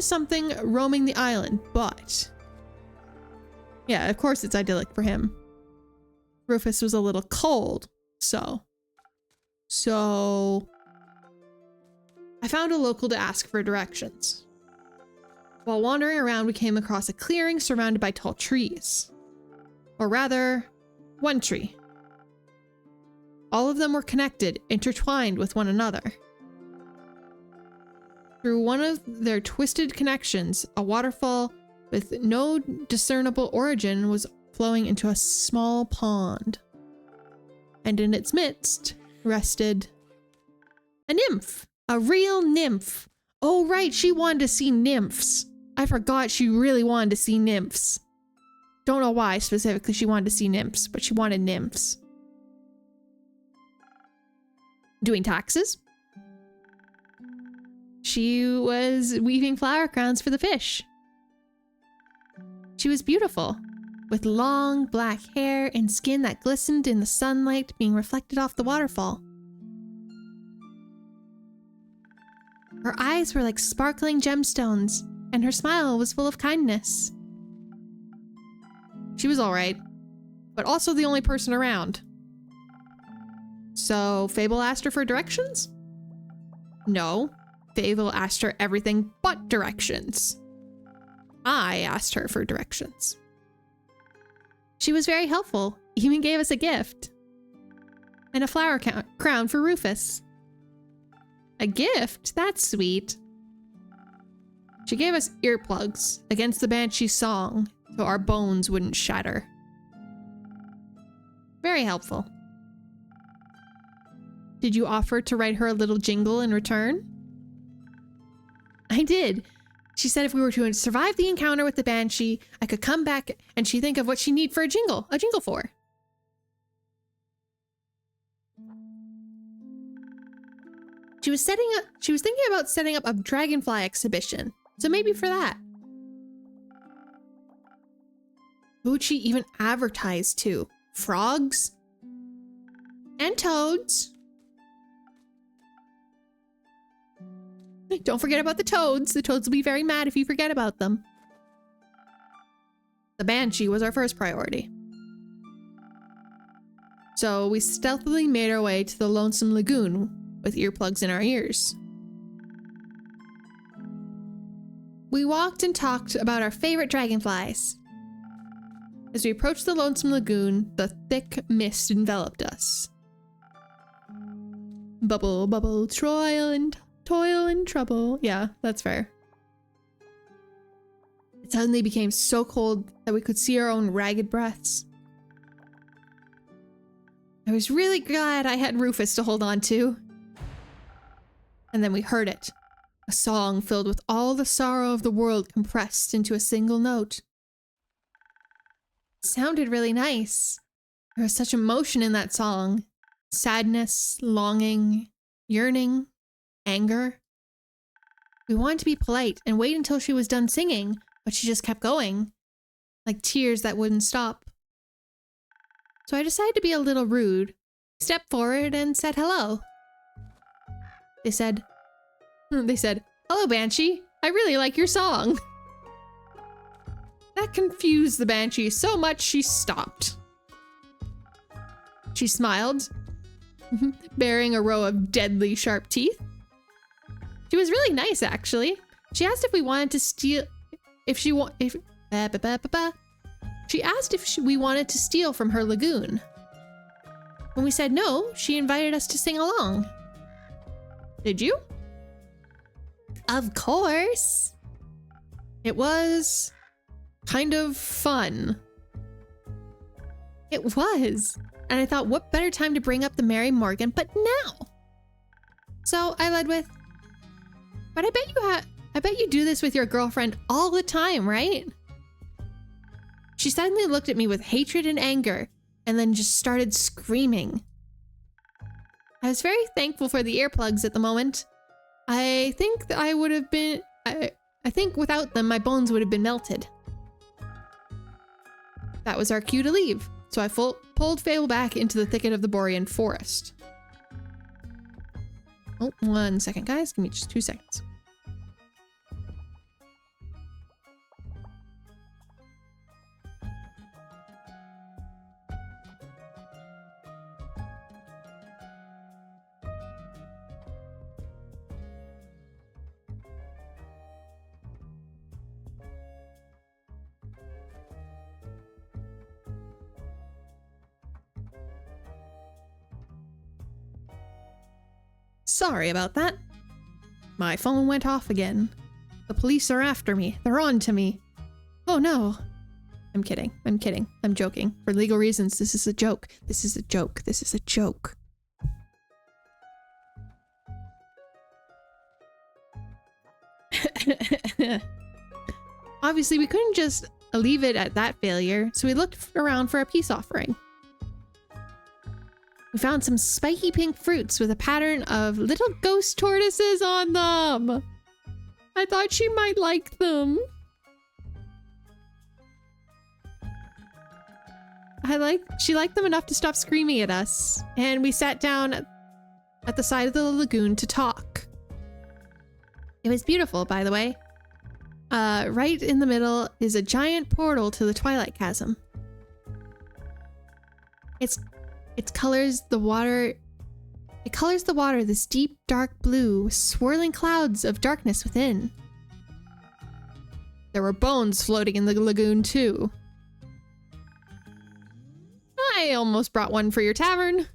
something roaming the island, but yeah, of course it's idyllic for him. Rufus was a little cold, so I found a local to ask for directions. While wandering around, we came across a clearing surrounded by tall trees. Or rather, one tree. All of them were connected, intertwined with one another. Through one of their twisted connections, a waterfall with no discernible origin was flowing into a small pond. And in its midst rested a nymph. A real nymph. Oh right, she wanted to see nymphs. I forgot she really wanted to see nymphs. Don't know why specifically she wanted to see nymphs, but she wanted nymphs. Doing taxes. She was weaving flower crowns for the fish. She was beautiful, with long black hair and skin that glistened in the sunlight being reflected off the waterfall. Her eyes were like sparkling gemstones, and her smile was full of kindness. She was alright, but also the only person around. So, Fable asked her for directions? No, Fable asked her everything but directions. I asked her for directions. She was very helpful, even gave us a gift. And a flower crown for Rufus. A gift? That's sweet. She gave us earplugs against the Banshee's song so our bones wouldn't shatter. Very helpful. Did you offer to write her a little jingle in return? I did. She said if we were to survive the encounter with the Banshee, I could come back and she'd think of what she'd need for a jingle for. She was thinking about setting up a dragonfly exhibition, so maybe for that. Who would she even advertise to? Frogs? And toads? Don't forget about the toads. The toads will be very mad if you forget about them. The banshee was our first priority. So we stealthily made our way to the lonesome lagoon with earplugs in our ears. We walked and talked about our favorite dragonflies. As we approached the lonesome lagoon, the thick mist enveloped us. Bubble, bubble, toil and trouble. Yeah, that's fair. It suddenly became so cold that we could see our own ragged breaths. I was really glad I had Rufus to hold on to. And then we heard it. A song filled with all the sorrow of the world compressed into a single note. It sounded really nice. There was such emotion in that song. Sadness, longing, yearning, anger. We wanted to be polite and wait until she was done singing, but she just kept going, like tears that wouldn't stop. So I decided to be a little rude, stepped forward and said hello. They said, "Hello, Banshee. I really like your song." That confused the Banshee so much she stopped. She smiled, bearing a row of deadly sharp teeth. She was really nice, actually. She asked if we wanted to steal, She asked if we wanted to steal from her lagoon. When we said no, she invited us to sing along. Did you? Of course. It was kind of fun. It was. And I thought, what better time to bring up the Mary Morgan but now? So I led with, but I bet you do this with your girlfriend all the time, right? She suddenly looked at me with hatred and anger, and then just started screaming. I was very thankful for the earplugs at the moment. I think that I think without them, my bones would have been melted. That was our cue to leave, so I pulled Fable back into the thicket of the Borean forest. Oh, 1 second, guys. Give me just 2 seconds. Sorry about that. My phone went off again. The police are after me. They're on to me. Oh no. I'm kidding. I'm kidding. I'm joking. For legal reasons, this is a joke. This is a joke. This is a joke. Obviously, we couldn't just leave it at that failure, so we looked around for a peace offering. We found some spiky pink fruits with a pattern of little ghost tortoises on them. I thought she might like them. She liked them enough to stop screaming at us, and we sat down at the side of the lagoon to talk. It was beautiful, by the way. Right in the middle is a giant portal to the Twilight Chasm. It colors the water this deep, dark blue with swirling clouds of darkness within. There were bones floating in the lagoon, too. I almost brought one for your tavern.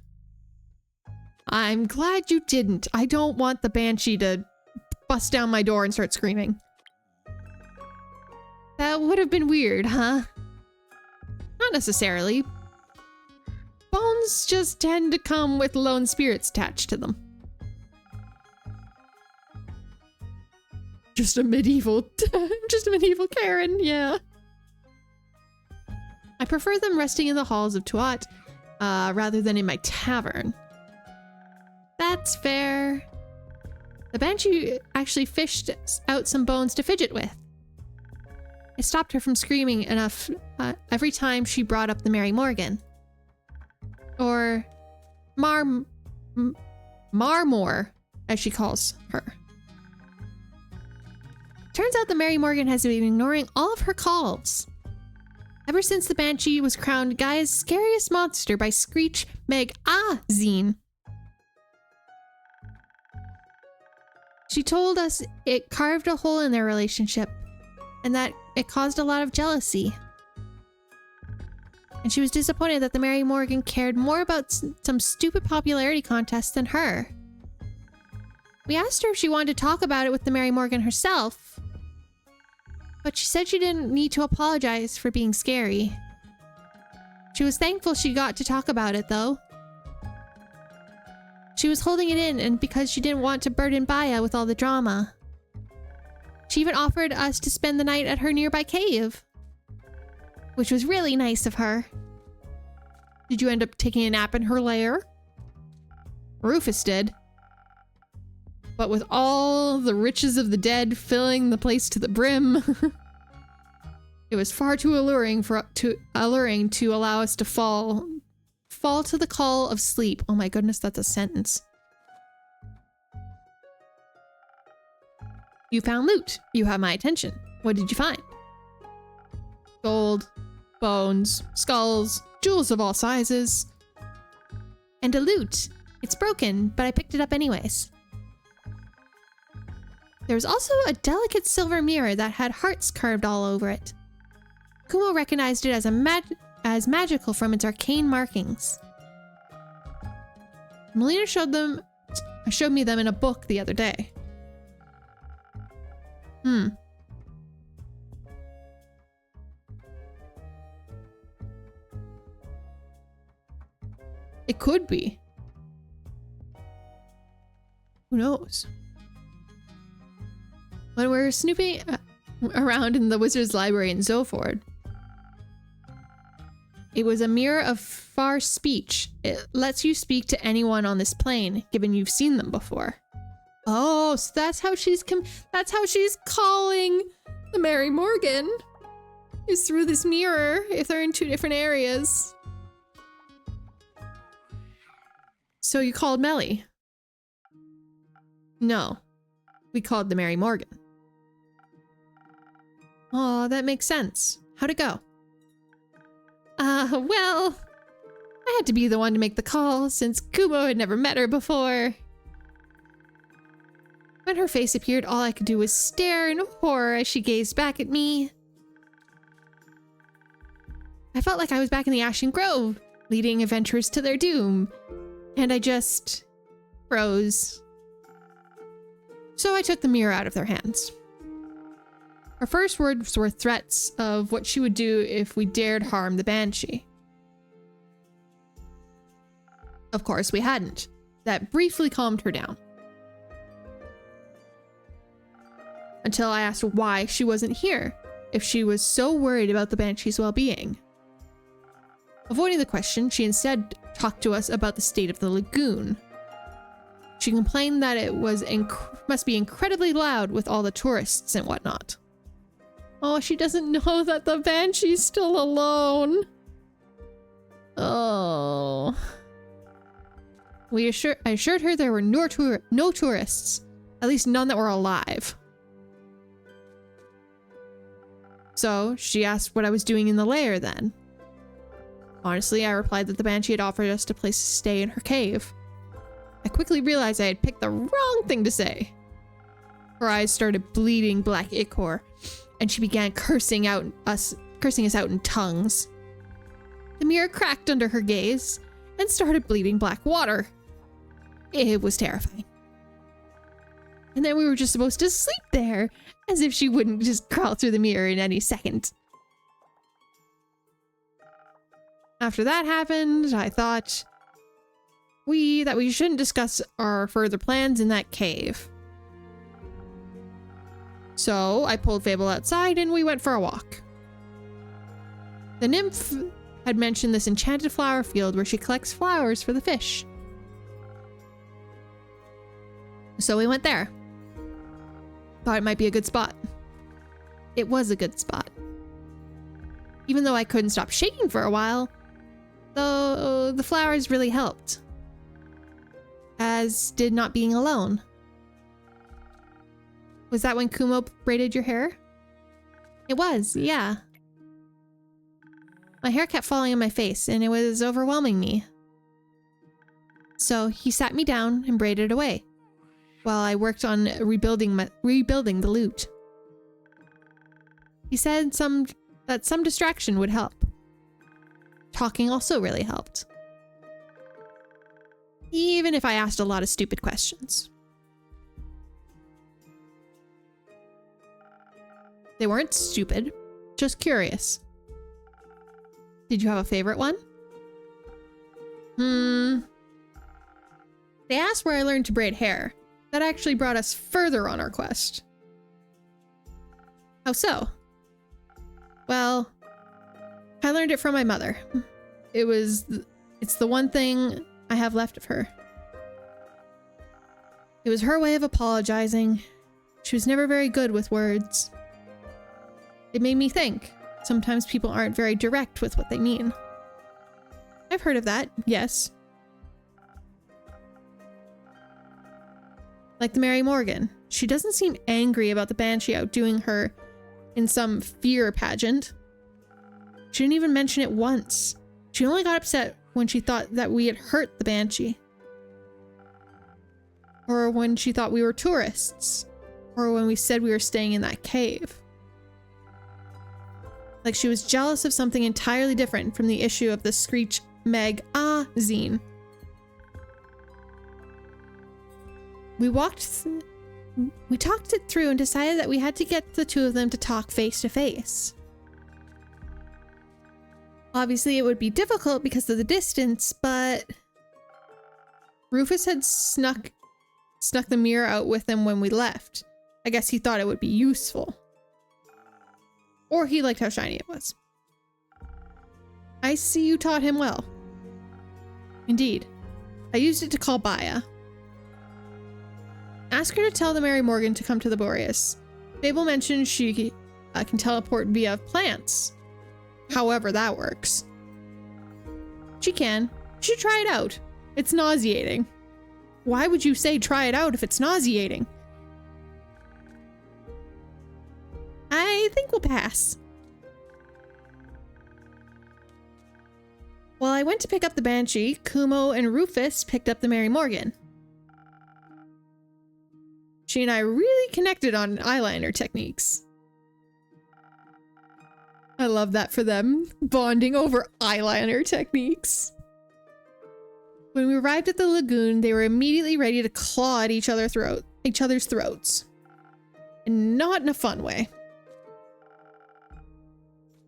I'm glad you didn't. I don't want the Banshee to bust down my door and start screaming. That would have been weird, huh? Not necessarily. Bones just tend to come with lone spirits attached to them. Just a medieval Karen, yeah. I prefer them resting in the halls of Tuat, rather than in my tavern. That's fair. The Banshee actually fished out some bones to fidget with. It stopped her from screaming enough every time she brought up the Mary Morgan. Or Marmore, as she calls her. Turns out the Mary Morgan has been ignoring all of her calls. Ever since the Banshee was crowned Gaia's scariest monster by Screech Magazine. She told us it carved a hole in their relationship and that it caused a lot of jealousy. And she was disappointed that the Mary Morgan cared more about some stupid popularity contest than her. We asked her if she wanted to talk about it with the Mary Morgan herself, but she said she didn't need to apologize for being scary. She was thankful she got to talk about it, though. She was holding it in, and because she didn't want to burden Baya with all the drama. She even offered us to spend the night at her nearby cave, which was really nice of her. Did you end up taking a nap in her lair? Rufus did. But with all the riches of the dead filling the place to the brim, it was far too alluring to allow us to fall to the call of sleep. Oh my goodness, that's a sentence. You found loot. You have my attention. What did you find? Gold, bones, skulls, jewels of all sizes. And a loot. It's broken, but I picked it up anyways. There was also a delicate silver mirror that had hearts carved all over it. Kumo recognized it as magical from its arcane markings. Melina showed me them in a book the other day. It could be. Who knows? When we're snooping around in the wizard's library in Zoford, it was a mirror of far speech. It lets you speak to anyone on this plane, given you've seen them before. Oh, so that's how she's calling the Mary Morgan, is through this mirror if they're in two different areas. So you called Melly? No, we called the Mary Morgan. Oh, that makes sense. How'd it go? Well, I had to be the one to make the call since Kumo had never met her before. When her face appeared, all I could do was stare in horror as she gazed back at me. I felt like I was back in the Ashen Grove, leading adventurers to their doom, and I just froze. So I took the mirror out of their hands. Her first words were threats of what she would do if we dared harm the Banshee. Of course, we hadn't. That briefly calmed her down. Until I asked why she wasn't here, if she was so worried about the Banshee's well-being. Avoiding the question, she instead talked to us about the state of the lagoon. She complained that it must be incredibly loud with all the tourists and whatnot. Oh, she doesn't know that the Banshee's still alone. Oh. I assured her there were no tourists, at least none that were alive. So she asked what I was doing in the lair then. Honestly, I replied that the Banshee had offered us a place to stay in her cave. I quickly realized I had picked the wrong thing to say. Her eyes started bleeding black ichor, and she began cursing us out in tongues. The mirror cracked under her gaze and started bleeding black water. It was terrifying. And then we were just supposed to sleep there, as if she wouldn't just crawl through the mirror in any second. After that happened, I thought that we shouldn't discuss our further plans in that cave. So I pulled Fable outside and we went for a walk. The nymph had mentioned this enchanted flower field where she collects flowers for the fish. So we went there. Thought it might be a good spot. It was a good spot. even though I couldn't stop shaking for a while, though the flowers really helped. As did not being alone. Was that when Kumo braided your hair? It was, yeah. My hair kept falling on my face and it was overwhelming me. So he sat me down and braided away while I worked on rebuilding the lute. He said that some distraction would help. Talking also really helped. Even if I asked a lot of stupid questions. They weren't stupid, just curious. Did you have a favorite one? They asked where I learned to braid hair. That actually brought us further on our quest. How so? Well, I learned it from my mother. It's the one thing I have left of her. It was her way of apologizing. She was never very good with words. It made me think. Sometimes people aren't very direct with what they mean. I've heard of that, yes. Like the Mary Morgan. She doesn't seem angry about the Banshee outdoing her in some fear pageant. She didn't even mention it once. She only got upset when she thought that we had hurt the Banshee. Or when she thought we were tourists. Or when we said we were staying in that cave. Like she was jealous of something entirely different from the issue of the Screech Meg zine. We talked it through and decided that we had to get the two of them to talk face to face. Obviously, it would be difficult because of the distance, but Rufus had snuck the mirror out with him when we left. I guess he thought it would be useful. Or he liked how shiny it was. I see you taught him well. Indeed. I used it to call Baya. Ask her to tell the Mary Morgan to come to the Boreas. Fable mentioned she can teleport via plants. However that works. She can. She should try it out. It's nauseating. Why would you say try it out if it's nauseating? I think we'll pass. While I went to pick up the Banshee, Kumo and Rufus picked up the Mary Morgan. She and I really connected on eyeliner techniques. I love that for them, bonding over eyeliner techniques. When we arrived at the lagoon, they were immediately ready to claw at each other's throats. And not in a fun way.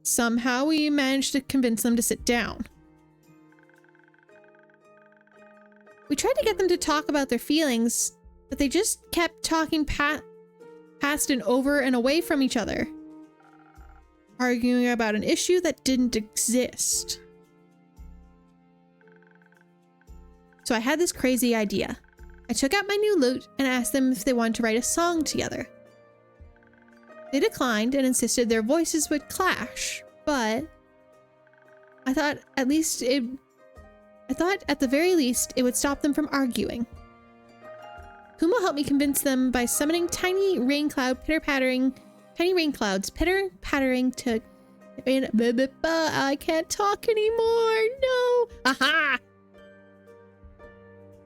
Somehow we managed to convince them to sit down. We tried to get them to talk about their feelings, but they just kept talking past and over and away from each other. Arguing about an issue that didn't exist. So I had this crazy idea. I took out my new lute and asked them if they wanted to write a song together. They declined and insisted their voices would clash, but I thought at the very least it would stop them from arguing. Kumo helped me convince them by summoning tiny rainclouds pitter-pattering to... I can't talk anymore, no! Aha!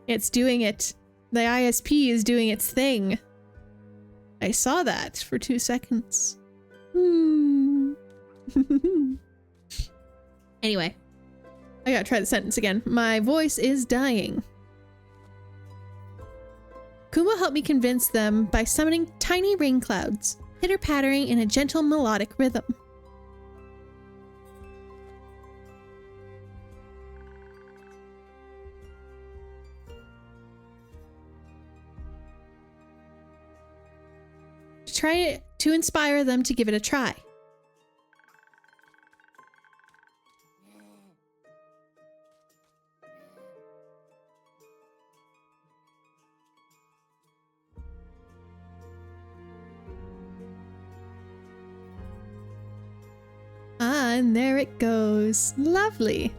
It's doing it. The ISP is doing its thing. I saw that for 2 seconds. Anyway, I gotta try the sentence again. My voice is dying. Kumo helped me convince them by summoning tiny rain clouds, pitter-pattering in a gentle melodic rhythm. To inspire them to give it a try. and there it goes. Lovely.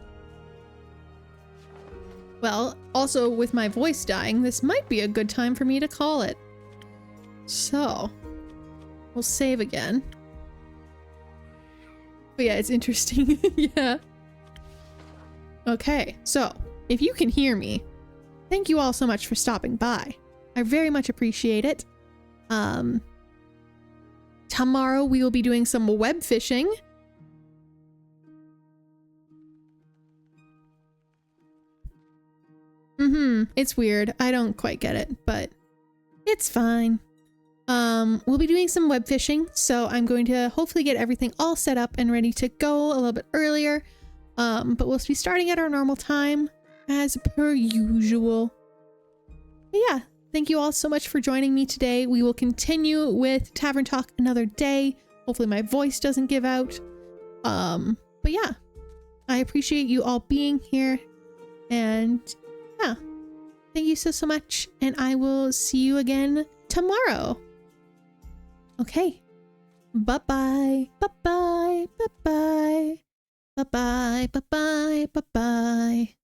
Well, also with my voice dying, this might be a good time for me to call it. So, we'll save again. But yeah, it's interesting. Yeah. Okay, so if you can hear me, thank you all so much for stopping by. I very much appreciate it. Tomorrow we will be doing some web fishing. It's weird. I don't quite get it, but it's fine. We'll be doing some web fishing, so I'm going to hopefully get everything all set up and ready to go a little bit earlier. But we'll be starting at our normal time as per usual. But yeah, thank you all so much for joining me today. We will continue with Tavern Talk another day. Hopefully my voice doesn't give out. But yeah, I appreciate you all being here, and yeah, thank you so much, and I will see you again tomorrow. Okay, bye-bye, bye-bye, bye-bye, bye-bye, bye-bye, bye-bye.